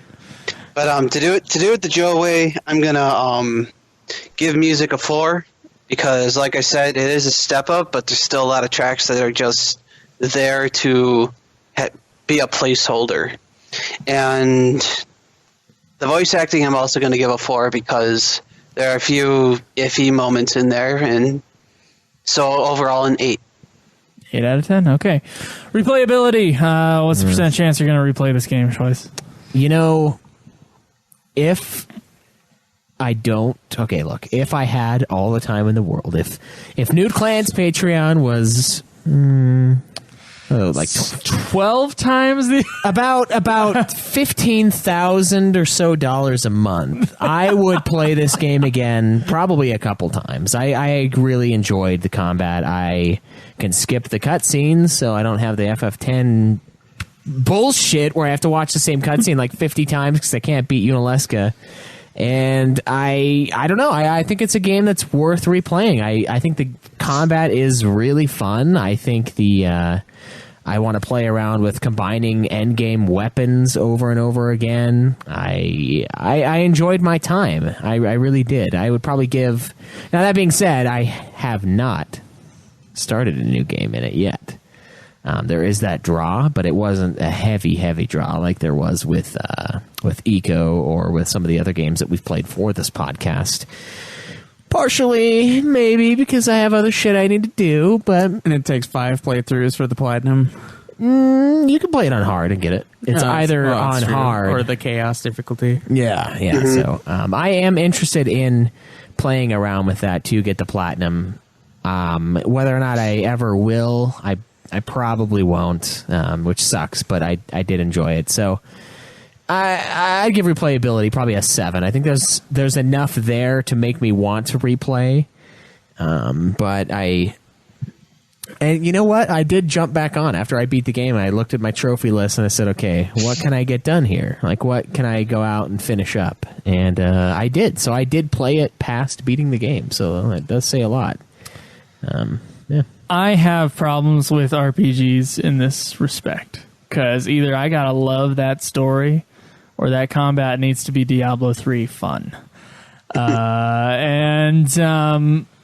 But to do it the Joe way, I'm gonna give music a 4 because, like I said, it is a step up, but there's still a lot of tracks that are just there to be a placeholder. And The voice acting I'm also going to give a 4 because there are a few iffy moments in there, and so overall an 8. 8 out of 10. Okay. Replayability. What's the percent chance you're going to replay this game, Choice? You know, if I don't... Okay, look. If I had all the time in the world, if Nude Clan's Patreon was... like 12 times the... about $15,000 or so a month, I would play this game again probably a couple times. I really enjoyed the combat. I can skip the cutscenes, so I don't have the FF10 bullshit where I have to watch the same cutscene like 50 times because I can't beat Unalesca. And I don't know. I think it's a game that's worth replaying. I think the combat is really fun. I think I want to play around with combining endgame weapons over and over again. I enjoyed my time. I really did. I would probably give... Now, that being said, I have not started a new game in it yet. There is that draw, but it wasn't a heavy draw like there was with Eco or with some of the other games that we've played for this podcast. Partially, maybe, because I have other shit I need to do, but... And it takes 5 playthroughs for the platinum. You can play it on hard and get it. It's either on true. hard... Or the chaos difficulty. Yeah. So I am interested in playing around with that to get the platinum. Whether or not I ever will, I probably won't, which sucks, but I did enjoy it. So I'd give replayability probably a 7. I think there's enough there to make me want to replay. But and you know what? I did jump back on after I beat the game. I looked at my trophy list and I said, okay, what can I get done here? Like, what can I go out and finish up? And I did. So I did play it past beating the game. So it does say a lot. Yeah. I have problems with RPGs in this respect because either I gotta love that story or that combat needs to be Diablo 3 fun.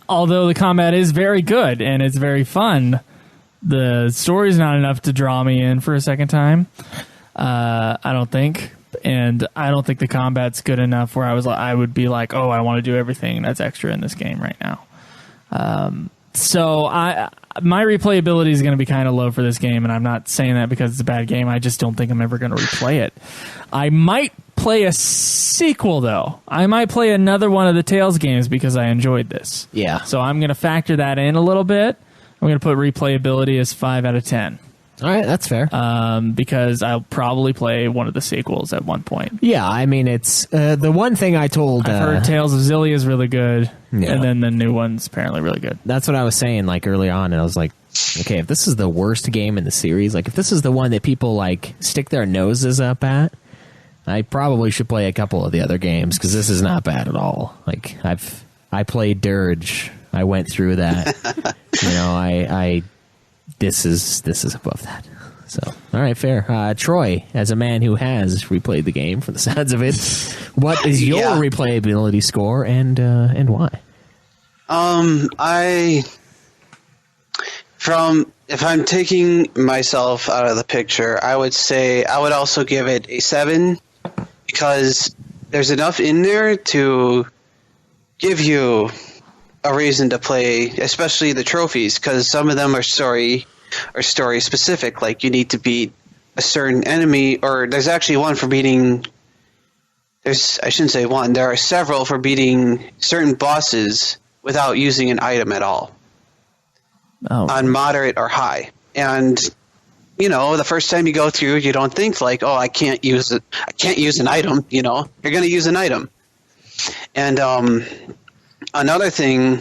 Although the combat is very good and it's very fun, the story's not enough to draw me in for a second time. I don't think. And I don't think the combat's good enough where I would be like, oh, I want to do everything that's extra in this game right now. So my replayability is going to be kind of low for this game, and I'm not saying that because it's a bad game. I just don't think I'm ever going to replay it. I might play a sequel, though. I might play another one of the Tales games because I enjoyed this. Yeah. So I'm going to factor that in a little bit. I'm going to put replayability as 5 out of 10. All right, that's fair. Because I'll probably play one of the sequels at one point. Yeah, I mean, it's the one thing I told... I've heard Tales of Xillia is really good, yeah. And then the new one's apparently really good. That's what I was saying, like, early on, and I was like, okay, if this is the worst game in the series, like, if this is the one that people, like, stick their noses up at, I probably should play a couple of the other games, because this is not bad at all. Like, I played Dirge. I went through that. You know, This is above that. So, all right, fair. Troy, as a man who has replayed the game, from the sounds of it, what is your replayability score and why? If I'm taking myself out of the picture, I would say I would also give it a 7 because there's enough in there to give you a reason to play, especially the trophies, because some of them are story specific. Like you need to beat a certain enemy, or there's actually one for beating. I shouldn't say one. There are several for beating certain bosses without using an item at all. Oh. On moderate or high, and you know the first time you go through, you don't think like, oh, I can't use it. I can't use an item. You know, you're going to use an item, and another thing,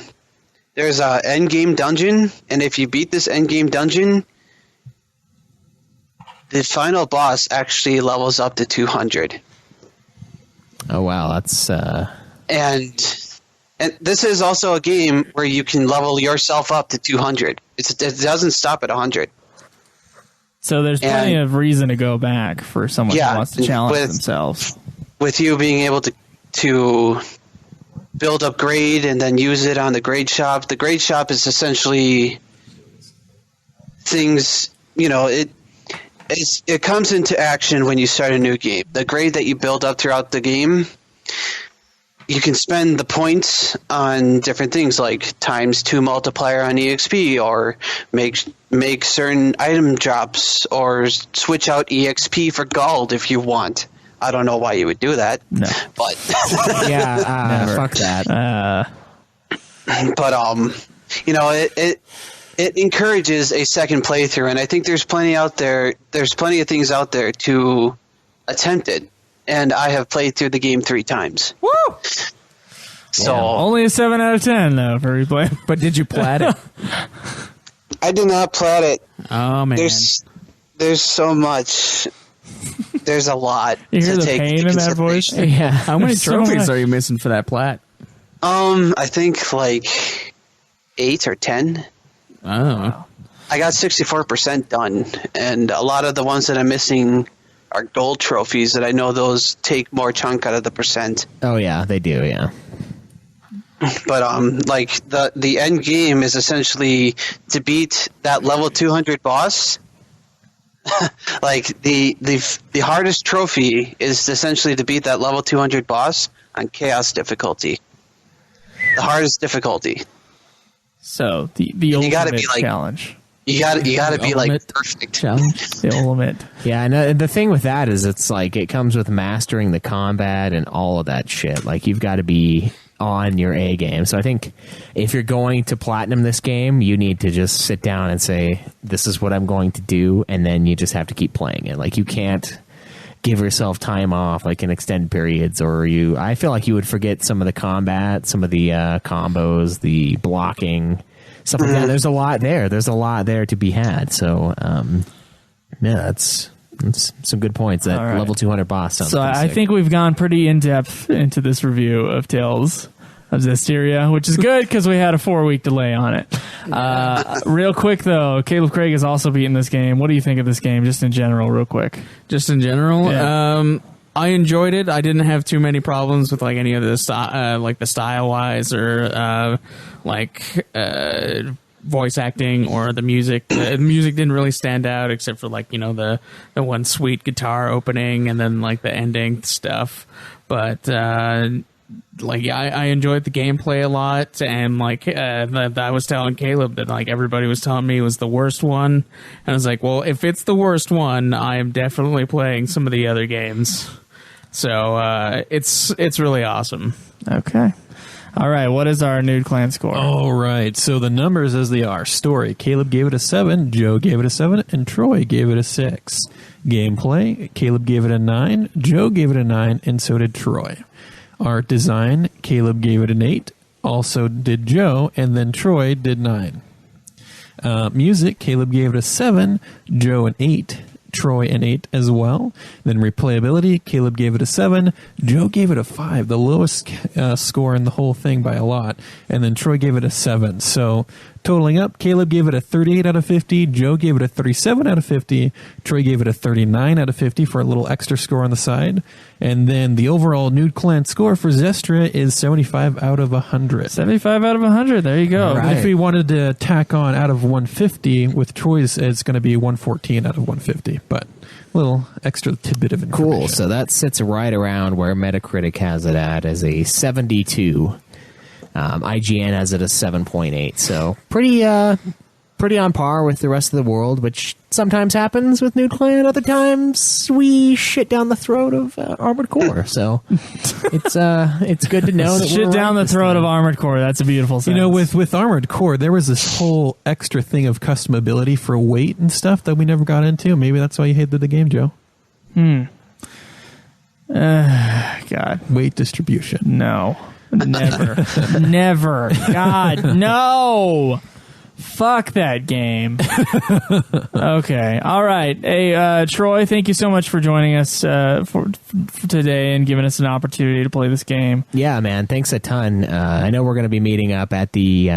there's a endgame dungeon, and if you beat this endgame dungeon, the final boss actually levels up to 200. Oh wow, that's and this is also a game where you can level yourself up to 200. It doesn't stop at 100. So there's plenty of reason to go back for someone who wants to challenge themselves. With you being able to build up grade and then use it on the grade shop. The grade shop is essentially things, you know, it comes into action when you start a new game. The grade that you build up throughout the game, you can spend the points on different things like ×2 multiplier on EXP, or make certain item drops, or switch out EXP for gold if you want. I don't know why you would do that. No. But fuck that. But it encourages a second playthrough, and I think there's plenty out there. There's plenty of things out there to attempt it, and I have played through the game 3 times. Woo! So Only a 7 out of 10 though for replay. But did you plat it? I did not plat it. Oh man, There's so much. There's a lot. You hear to the take pain into in that voice? consideration. Yeah. how many So trophies much. are you missing for that plat? I think like 8 or 10. Oh, I got 64% done, and a lot of the ones that I'm missing are gold trophies that I know those take more chunk out of the percent. Oh yeah, they do. Yeah. But like the end game is essentially to beat that level 200 boss. Like the hardest trophy is essentially to beat that level 200 boss on chaos difficulty. The hardest difficulty. So the You gotta ultimate be like- challenge. You gotta be like ultimate perfect. challenge. The ultimate. Yeah, and the thing with that is it's like it comes with mastering the combat and all of that shit. Like you've got to be on your A game. So I think if you're going to platinum this game, you need to just sit down and say, this is what I'm going to do, and then you just have to keep playing it. Like you can't give yourself time off like in extended periods, or I feel like you would forget some of the combat, some of the combos, the blocking, stuff like that. There's a lot there. There's a lot there to be had. So yeah, that's some good points. That All right. level 200 boss sounds So pretty I sick. think we've gone pretty in depth into this review of Tales of Zestiria, which is good because we had a 4-week delay on it. Real quick though, Caleb Craig has also beaten this game. What do you think of this game, just in general, real quick? Just in general, Yeah. I enjoyed it. I didn't have too many problems with like any of the like the style wise or voice acting or the music. The music didn't really stand out except for like the one sweet guitar opening and then like the ending stuff. But I enjoyed the gameplay a lot, and like I was telling Caleb that like everybody was telling me it was the worst one, and I was like, well, if it's the worst one, I am definitely playing some of the other games. So it's really awesome. Okay. All right. What is our Nude Clan score? All right, so the numbers as they are. Story, Caleb gave it a 7, Joe gave it a 7, and Troy gave it a 6. Gameplay, Caleb gave it a 9, Joe gave it a 9, and so did Troy. Art design, Caleb gave it an 8, also did Joe, and then Troy did 9. Music, Caleb gave it a 7, Joe an 8, Troy an 8 as well. Then replayability, Caleb gave it a 7, Joe gave it a 5, the lowest score in the whole thing by a lot, and then Troy gave it a 7. So totaling up, Caleb gave it a 38 out of 50, Joe gave it a 37 out of 50, Troy gave it a 39 out of 50 for a little extra score on the side, and then the overall Nude Clan score for Zestiria is 75 out of 100. 75 out of 100. There you go. All right. If we wanted to tack on out of 150 with Troy's, it's going to be 114 out of 150, but a little extra tidbit of information. Cool. So that sits right around where Metacritic has it at as a 72. IGN has it as 7.8. So pretty on par with the rest of the world, which sometimes happens with Nude Clan. Other times we shit down the throat of Armored Core. So it's good to know that Shit we're down right the this throat time. of Armored Core. That's a beautiful sentence. You know, with Armored Core, there was this whole extra thing of customability for weight and stuff that we never got into. Maybe that's why you hated the game, Joe. God, Weight distribution. no. Never. Never. God, no. Fuck that game. Okay. All right. Hey, Troy, thank you so much for joining us for today and giving us an opportunity to play this game. Yeah, man. Thanks a ton. I know we're going to be meeting up at the.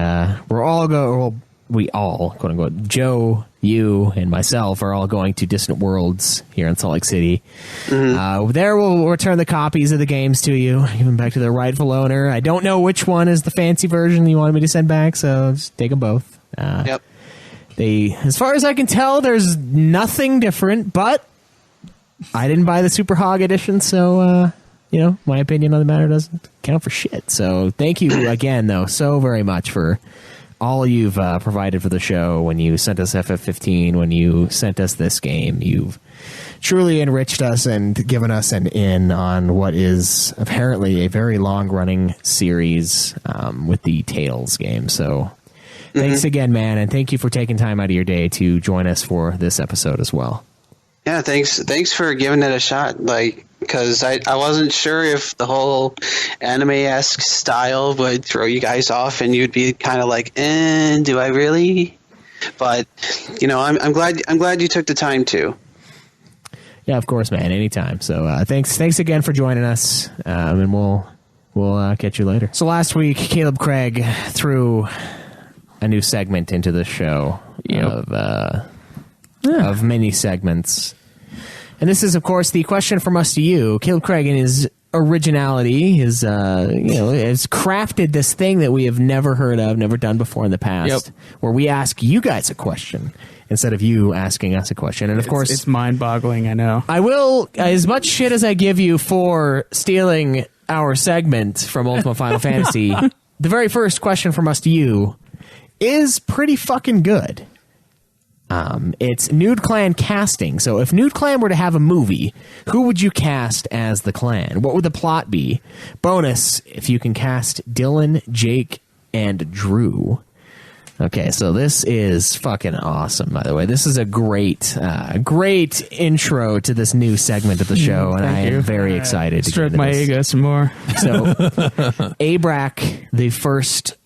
We all, quote unquote, Joe, you, and myself are all going to Distant Worlds here in Salt Lake City. There we'll return the copies of the games to you, give them back to their rightful owner. I don't know which one is the fancy version you wanted me to send back, so just take them both. Yep. as far as I can tell, there's nothing different, but I didn't buy the Super Hog edition, so, my opinion on the matter doesn't count for shit. So thank you again, though, so very much for all you've provided for the show when you sent us FF15, when you sent us this game. You've truly enriched us and given us an in on what is apparently a very long-running series with the Tales game. So thanks again, man, and thank you for taking time out of your day to join us for this episode as well. Yeah, thanks for giving it a shot. Because I wasn't sure if the whole anime-esque style would throw you guys off, and you'd be kind of like, do I really? But I'm glad you took the time to. Yeah, of course, man. Anytime. So thanks again for joining us, and we'll catch you later. So last week, Caleb Craig threw a new segment into the show of many segments. And this is, of course, the question from us to you. Caleb Craig, in his originality, has crafted this thing that we have never heard of, never done before in the past, where we ask you guys a question instead of you asking us a question. And, of course, it's mind-boggling, I know. I will, as much shit as I give you for stealing our segment from Ultimate Final Fantasy, the very first question from us to you is pretty fucking good. It's Nude Clan casting. So if Nude Clan were to have a movie, who would you cast as the clan? What would the plot be? Bonus, if you can cast Dylan, Jake, and Drew. Okay, so this is fucking awesome, by the way. This is a great intro to this new segment of the show, and I am very excited to stroke get into my this. ego some more. So, Abrak, the first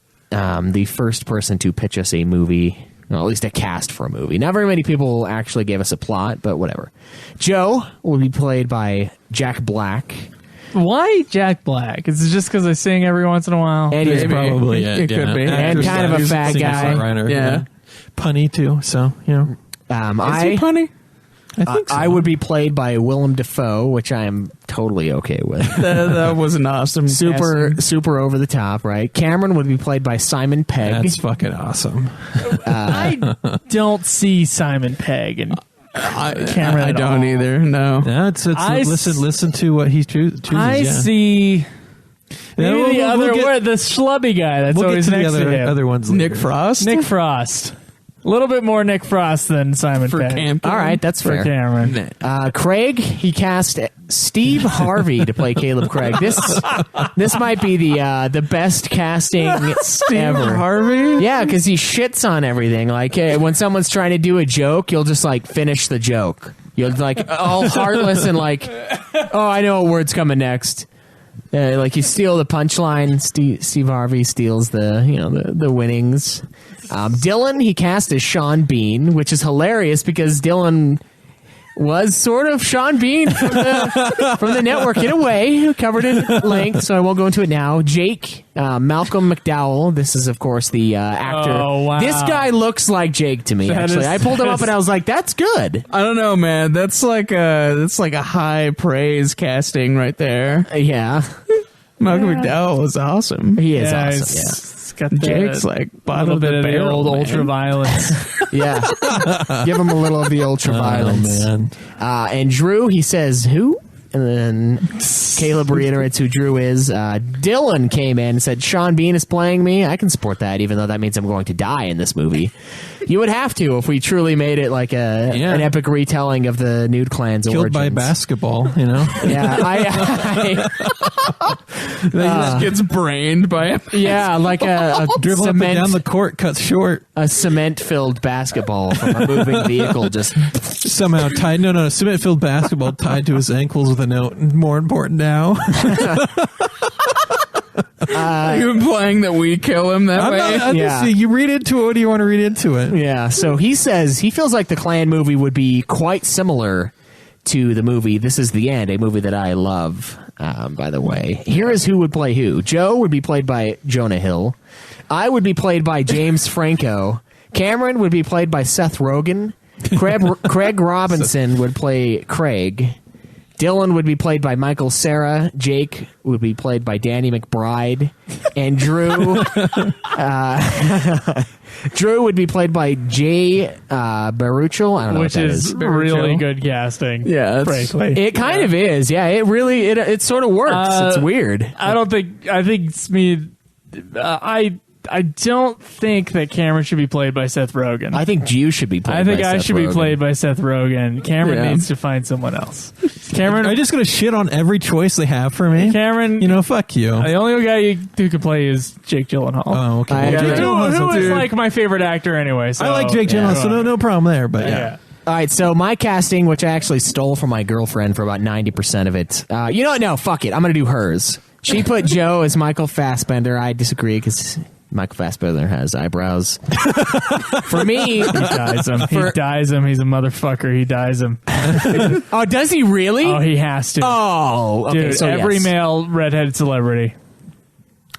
person to pitch us a movie, well, at least a cast for a movie. Not very many people actually gave us a plot, but whatever. Joe will be played by Jack Black. Why Jack Black? Is it just because I sing every once in a while? And he's Probably it could be. And kind of a fat guy. Yeah. Punny, too, so, Is he punny? I think so. I would be played by Willem Dafoe, which I am totally okay with. that was an awesome Super over the top, right? Cameron would be played by Simon Pegg. That's fucking awesome. I don't see Simon Pegg and Cameron. I don't either. No. Yeah, listen to what he chooses. I see. Maybe the other get, the schlubby guy that's we'll always get to next the to him. other ones later. Nick Frost. Nick Frost. A little bit more Nick Frost than Simon for Pegg. Cam. All right, that's For fair. Cameron. Craig, he cast Steve Harvey to play Caleb Craig. This might be the best casting ever. Harvey? Yeah, because he shits on everything. Like when someone's trying to do a joke, you'll just like finish the joke. You'll like all heartless and like, oh, I know what word's coming next. Like you steal the punchline. Steve Harvey steals the winnings. Dylan, he cast as Sean Bean, which is hilarious because Dylan was sort of Sean Bean from the network in a way, covered in length, so I won't go into it now. Jake, Malcolm McDowell, this is of course the actor. Oh, wow. This guy looks like Jake to me, actually. I pulled him up and I was like, that's good. I don't know, man. That's like a high praise casting right there. Yeah. Malcolm McDowell was awesome. He is awesome, It's got Jake's like a bottom little of bit the of the barrel, old man. ultra violence. yeah. Give him a little of the ultra violence. man. And Drew, he says, who? And then Caleb reiterates who Drew is. Dylan came in and said, Sean Bean is playing me. I can support that, even though that means I'm going to die in this movie. You would have to if we truly made it like an epic retelling of the Nude Clan's Killed origins. by basketball, you know? Yeah, He just gets brained by him. yeah, like a Dribble up and down the court, cuts short. a cement-filled basketball from a moving vehicle just... Somehow tied, no, cement-filled basketball tied to his ankles with a note. More important now. You implying that we kill him that way? Yeah. You read into it. What do you want to read into it? Yeah, so he says he feels like the Clan movie would be quite similar to the movie This Is the End, a movie that I love, by the way. Here is who would play who. Joe would be played by Jonah Hill. I would be played by James Franco. Cameron would be played by Seth Rogen. Craig Robinson would play Craig. Dylan would be played by Michael Cera. Jake would be played by Danny McBride. And Drew... Drew would be played by Jay Baruchel. I don't know Which what that is really good casting. Yeah, frankly. It kind of is. Yeah, it really... It sort of works. It's weird. I think it's me... I don't think that Cameron should be played by Seth Rogen. I think you should be played by I think Seth I should Rogen. be played by Seth Rogen. Cameron needs to find someone else. Cameron, Are you just going to shit on every choice they have for me? Cameron, fuck you. the only guy who could play is Jake Gyllenhaal. Oh, okay. Yeah, Jake Gyllenhaal's who a is dude. like my favorite actor anyway. So, I like Jake Gyllenhaal, so no problem there. But yeah. All right, so my casting, which I actually stole from my girlfriend for about 90% of it. You know what? No, fuck it. I'm going to do hers. She put Joe as Michael Fassbender. I disagree because Michael Fassbender has eyebrows. For me... He dies him. He dies him. He's a motherfucker. He dies him. Oh, does he really? Oh, he has to. Oh, okay. Dude, So every yes. male redheaded celebrity.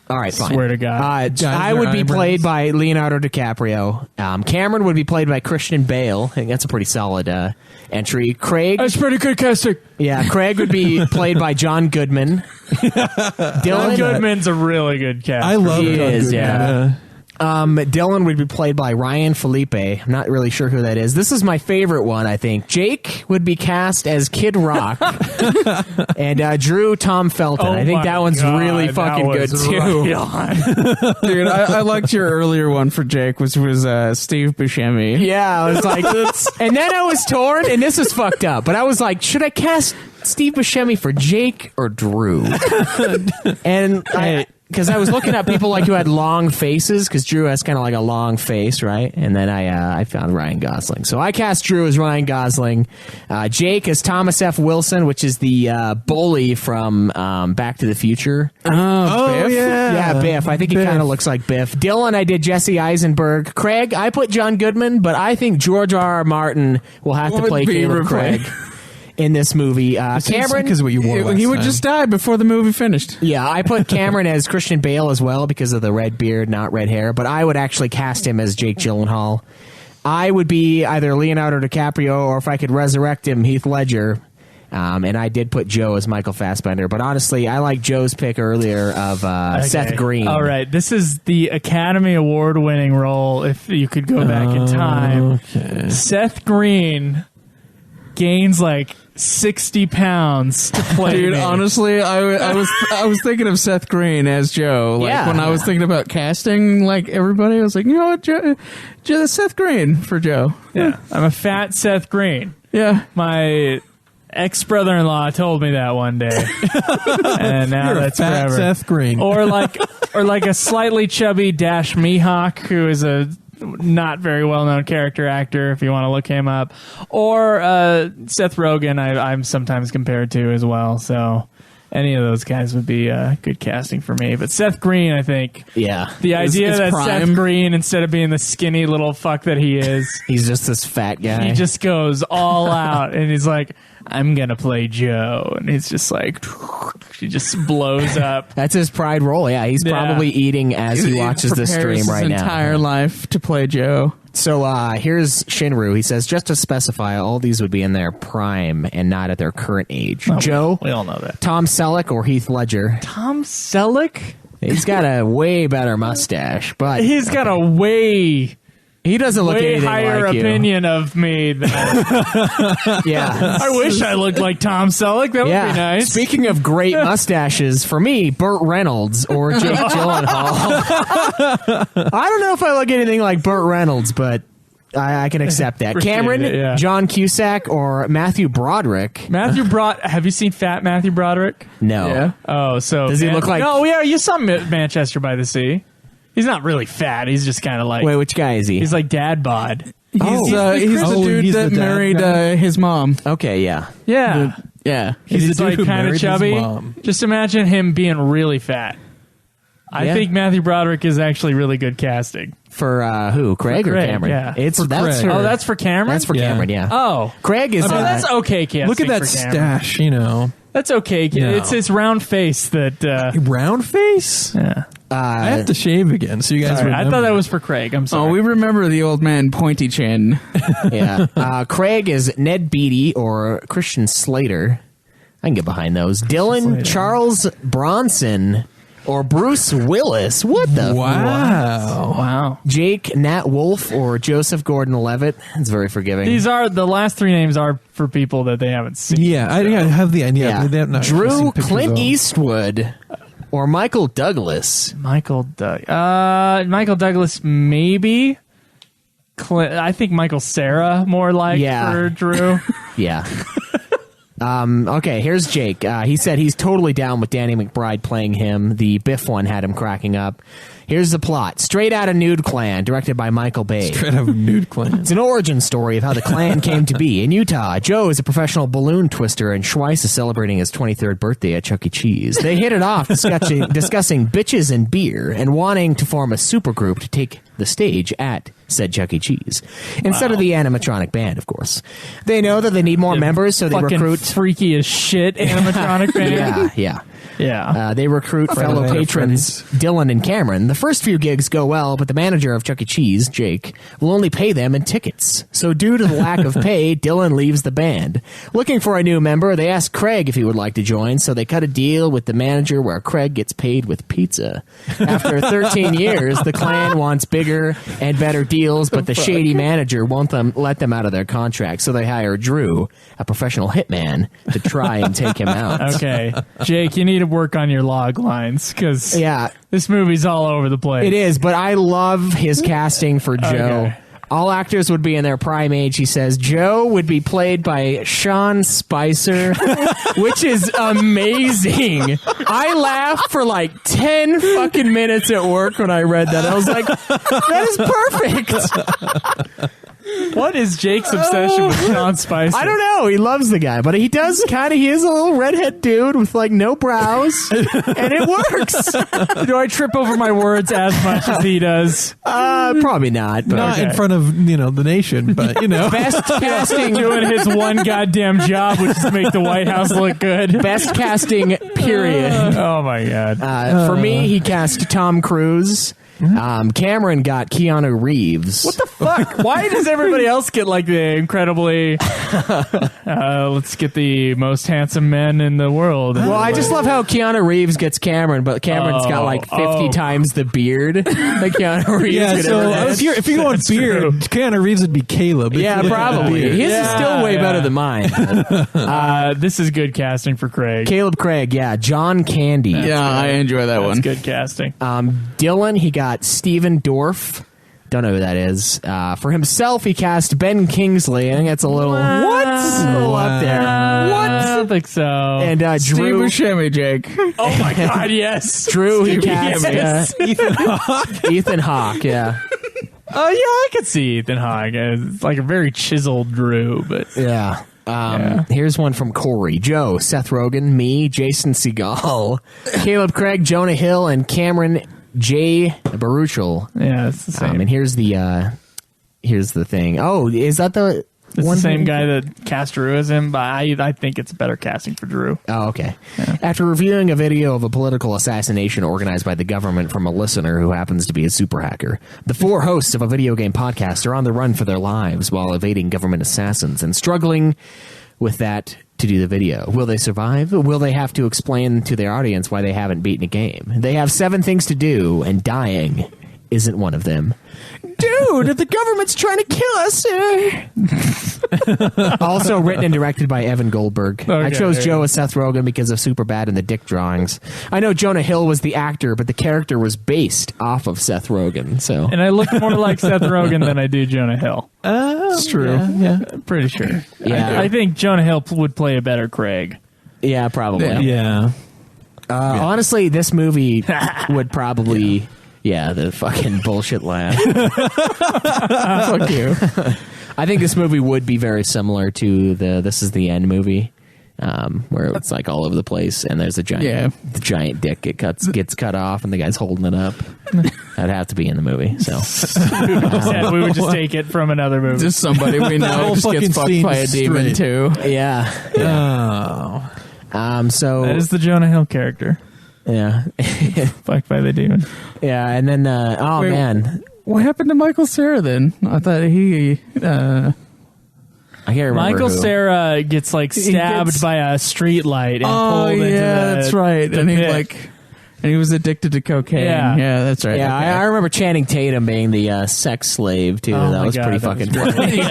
All right, fine. Swear to God. I would be played by Leonardo DiCaprio. Cameron would be played by Christian Bale. I think that's a pretty solid entry. Craig... That's pretty good casting. Yeah, Craig would be played by John Goodman. Dylan Goodman's a really good cast. I love He John is, Goodman. yeah. Dylan would be played by Ryan Felipe. I'm not really sure who that is. This is my favorite one, I think. Jake would be cast as Kid Rock. And Drew, Tom Felton. Oh I think my that one's God, really that fucking good, was too. right on. Dude, I liked your earlier one for Jake, which was Steve Buscemi. Yeah, I was like, and then I was torn, and this is fucked up. But I was like, should I cast Steve Buscemi for Jake or Drew? And because I was looking at people like who had long faces, because Drew has kind of like a long face, right? And then I found Ryan Gosling. So I cast Drew as Ryan Gosling. Jake as Thomas F. Wilson, which is the bully from Back to the Future. Oh, Biff? yeah. Yeah, Biff. I think he kind of looks like Biff. Dylan, I did Jesse Eisenberg. Craig, I put John Goodman, but I think George R. Martin will have to Would play be Caleb replaced. Craig in this movie. Cameron, because of what you wore last He would time. just die before the movie finished. yeah, I put Cameron as Christian Bale as well because of the red beard, not red hair, but I would actually cast him as Jake Gyllenhaal. I would be either Leonardo DiCaprio or if I could resurrect him, Heath Ledger. And I did put Joe as Michael Fassbender, but honestly, I like Joe's pick earlier of Seth Green. All right, this is the Academy Award winning role. If you could go back in time, Seth Green gains like 60 pounds to play. Dude, me. honestly, I was thinking of Seth Green as Joe. Like Yeah. when I was thinking about casting, like everybody, I was like, you know what, Seth Green for Joe. Yeah, I'm a fat Seth Green. Yeah. My ex-brother-in-law told me that one day, and now You're a that's fat forever. Seth Green. Or like a slightly chubby Dash Mihawk, who is a not very well-known character actor, if you want to look him up. Or Seth Rogen, I'm sometimes compared to as well. So any of those guys would be good casting for me. But Seth Green, I think. Yeah. The idea is that prime. Seth Green, instead of being the skinny little fuck that he is, He's just this fat guy. he just goes all out and he's like, I'm gonna play Joe, and he's just like, he just blows up. That's his pride role. Yeah, he's Yeah. probably eating as he watches this prepares stream right his now. entire life to play Joe. So here's Shinru. He says, just to specify, all these would be in their prime and not at their current age. Joe, We all know that. Tom Selleck, or Heath Ledger. Tom Selleck? He's got a way better mustache, but He's got a way he doesn't look anything higher like opinion of me than Yeah. I wish I looked like Tom Selleck. That would Yeah. be nice. Speaking of great mustaches, for me, Burt Reynolds or Jake Gyllenhaal. I don't know if I look anything like Burt Reynolds, but I can accept that. Appreciate Cameron, it, yeah. John Cusack, or Matthew Broderick. Have you seen Fat Matthew Broderick? No. Yeah. Oh, so Does he look like- No, yeah, you saw Manchester by the Sea. He's not really fat. He's just kind of like Wait, which guy is he? he's like dad bod. He's the dude he's that the dad married guy? his mom. Okay, yeah. Yeah, Yeah. he's the dude like who kind of married his chubby. mom. Just imagine him being really fat. I Yeah. think Matthew Broderick is actually really good casting. For who? Craig or Craig, Cameron? yeah. It's For that's Craig. for, Oh, that's for Cameron. that's for Yeah. Cameron. Yeah. Oh, Craig is. that's okay casting. Look at that for Cameron. stash, you know. That's okay. No. It's his round face that. Round face? Yeah. I have to shave again, so you guys Sorry, I remember. thought that was for Craig. I'm sorry. Oh, we remember the old man pointy chin. Yeah. Craig is Ned Beatty or Christian Slater. I can get behind those. Dylan Charles Bronson or Bruce Willis. What the? Wow. Jake Nat Wolf or Joseph Gordon-Levitt. It's very forgiving. These are the last three names are for people that they haven't seen. Yeah, I have the idea. Yeah. They have not Drew seen pictures Clint of. Eastwood or Michael Douglas. Michael Douglas, maybe. I think Michael Cera more like for Drew. Yeah. Okay, here's Jake. He said he's totally down with Danny McBride playing him. The Biff one had him cracking up. Here's the plot. Straight Outta Nude Clan, directed by Michael Bay. Straight out of Nude Clan. It's an origin story of how the clan came to be. In Utah, Joe is a professional balloon twister, and Schweiss is celebrating his 23rd birthday at Chuck E. Cheese. They hit it off discussing bitches and beer and wanting to form a supergroup to take the stage at said Chuck E. Cheese. Instead of the animatronic band, of course. They know that they need more members, so they Fucking recruit... freaky as shit animatronic band. Yeah. They recruit fellow patrons Dylan and Cameron. The first few gigs go well, but the manager of Chuck E. Cheese, Jake, will only pay them in tickets. So due to the lack of pay, Dylan leaves the band. Looking for a new member, they ask Craig if he would like to join, so they cut a deal with the manager where Craig gets paid with pizza. After 13 years, the clan wants bigger and better deals, but the shady manager won't let them out of their contract, so they hire Drew, a professional hitman, to try and take him out. Okay. Jake, you need to work on your log lines because this movie's all over the place. It is, but I love his casting for Joe. Okay. All actors would be in their prime age, he says. Joe would be played by Sean Spicer, which is amazing. I laughed for like 10 fucking minutes at work when I read that. I was like, that is perfect. What is Jake's obsession with Sean Spicer? I don't know. He loves the guy, but he does he is a little redhead dude with like no brows, and it works. Do I trip over my words as much as he does? Probably not. But Not in front of the nation, but best casting, doing his one goddamn job, which is make the White House look good. Best casting, period. Oh my god. For me, he cast Tom Cruise. Cameron got Keanu Reeves. What the fuck? Why does everybody else get like the incredibly let's get the most handsome men in the world? Well, I just love how Keanu Reeves gets Cameron, but Cameron's got like 50 times the beard that Keanu Reeves Yeah, could so ever get. if you're going beard, Keanu Reeves would be Caleb. Yeah, probably. His is still way better than mine. This is good casting for Craig. Caleb Craig, John Candy. I enjoy that one. That's good casting. Dylan, he got Steven Dorff. Don't know who that is. For himself, he cast Ben Kingsley. I think that's a little a little up there. I don't think so. And Steve Drew Buscemi, Jake. Oh my god, yes. Drew, he cast Ethan Hawke. Ethan Hawke. Yeah. Oh yeah, I could see Ethan Hawke. It's like a very chiseled Drew, but Yeah. Here's one from Corey. Joe, Seth Rogen, me, Jason Segel, Caleb Craig, Jonah Hill, and Cameron J. Baruchel. yeah, it's the same. And here's the thing. Oh, is that the It's one the same thing? guy that cast Drew as him, but I think it's better casting for Drew. Oh, okay. After reviewing a video of a political assassination organized by the government from a listener who happens to be a super hacker, the four hosts of a video game podcast are on the run for their lives while evading government assassins and struggling with that to do the video. Will they survive? Will they have to explain to their audience why they haven't beaten a game? They have 7 things to do, and dying isn't one of them. Dude, the government's trying to kill us. Also written and directed by Evan Goldberg. I Okay, chose Joe as Seth Rogen because of Superbad and the dick drawings. I know Jonah Hill was the actor, but the character was based off of Seth Rogen. So, And I look more like Seth Rogen than I do Jonah Hill. It's true. Yeah. I'm pretty sure. Yeah. I think Jonah Hill would play a better Craig. yeah, probably. Yeah. Honestly, this movie would probably... Yeah, the fucking bullshit laugh. Fuck you. I think this movie would be very similar to the This Is the End movie, where it's like all over the place, and there's a giant, the giant dick gets cut off, and the guy's holding it up. That'd have to be in the movie. So We would just take it from another movie. Just somebody we know just fucking gets fucked by a demon straight. too. yeah. So That is the Jonah Hill character. yeah, Fucked by the demon. yeah, and then man, What happened to Michael Cera then? I thought he. I can't remember. Michael who. Cera gets like stabbed gets- by a street light and Oh pulled into yeah, that's right. the And he pit. and he was addicted to cocaine. Yeah. Yeah, that's right. Yeah, Okay. I remember Channing Tatum being the sex slave too. Oh that my was God, pretty that fucking was funny.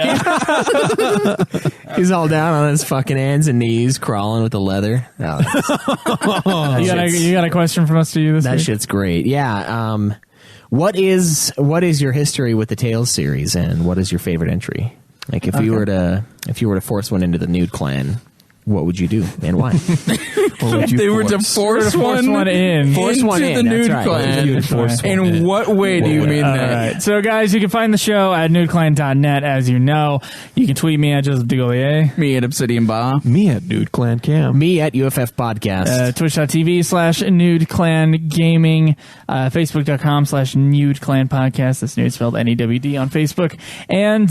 He's all down on his fucking hands and knees, crawling with the leather. Oh, You got a question from us to you this that week? shit's great. Yeah. What is your history with the Tales series, and what is your favorite entry? Like, if you were to force one into the Nude clan, what would you do and why? If they were to force one in. Force one into in, the that's Nude right. Clan. You'd force one In in. what way do you mean All that? right. So, guys, you can find the show at nudeclan.net, as you know. You can tweet me at Joseph Degolier. Me at Obsidian Ba. Me at Nude Clan Cam. Me at UFF Podcast. Twitch.tv/Nude Clan Gaming, Facebook.com/Nude Clan Podcast. That's Nude spelled NEWD on Facebook. And,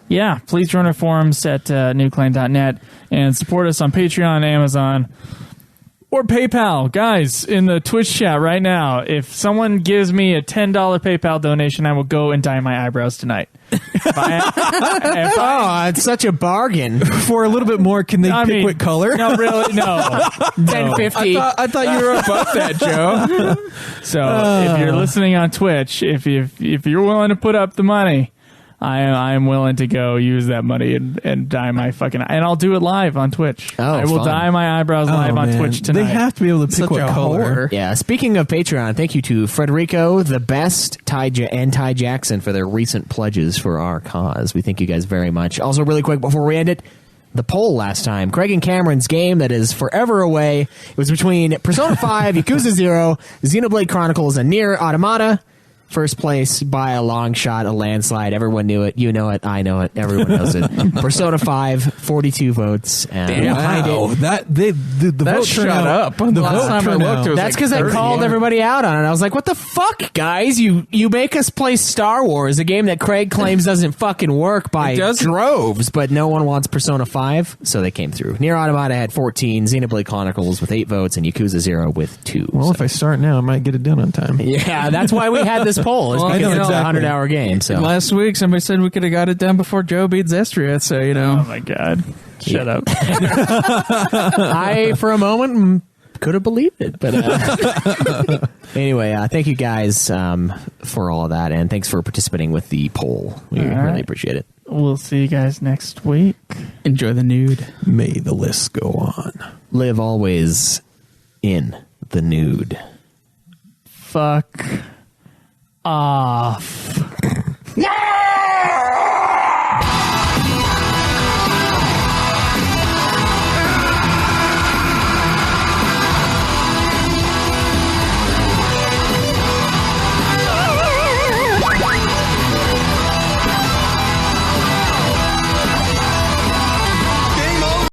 yeah, please join our forums at nudeclan.net and support us on Patreon, Amazon, or PayPal. Guys, in the Twitch chat right now, if someone gives me a $10 PayPal donation, I will go and dye my eyebrows tonight. Oh, it's such a bargain. For a little bit more, can they I pick mean, what color? No, really, no. $10.50. I thought you were above that, Joe. So if you're listening on Twitch, if you're willing to put up the money, I am willing to go use that money and dye my fucking, and I'll do it live on Twitch. Oh, I will fun. dye my eyebrows live on man. Twitch tonight. They have to be able to pick Such what a color. whore. Yeah, speaking of Patreon, thank you to Frederico, the best, and Ty Jackson for their recent pledges for our cause. We thank you guys very much. Also, really quick before we end it, the poll last time. Craig and Cameron's game that is forever away. It was between Persona 5, Yakuza 0, Xenoblade Chronicles, and Nier Automata. First place by a long shot, a landslide. Everyone knew it. You know it. I know it. Everyone knows it. Persona 5, 42 votes. And behind Wow, it, the That vote shot turnout- up. The Last vote time I turnout. looked, it was that's like because I 30. called everybody out on it. I was like, what the fuck, guys? You make us play Star Wars, a game that Craig claims doesn't fucking work by It doesn't. droves, but no one wants Persona 5, so they came through. Nier Automata had 14, Xenoblade Chronicles with 8 votes, and Yakuza 0 with 2. Well, So- if I start now, I might get it done on time. yeah, that's why we had this poll. It's Well, because I know it's a exactly. 100-hour game. So Last week, somebody said we could have got it done before Joe beat Zestiria, so, you know. Oh my god! Shut up. I, for a moment, could have believed it. But anyway, thank you guys for all of that, and thanks for participating with the poll. We All right. really appreciate it. We'll see you guys next week. Enjoy the nude. May the list go on. Live always in the nude. Fuck off. Yeah!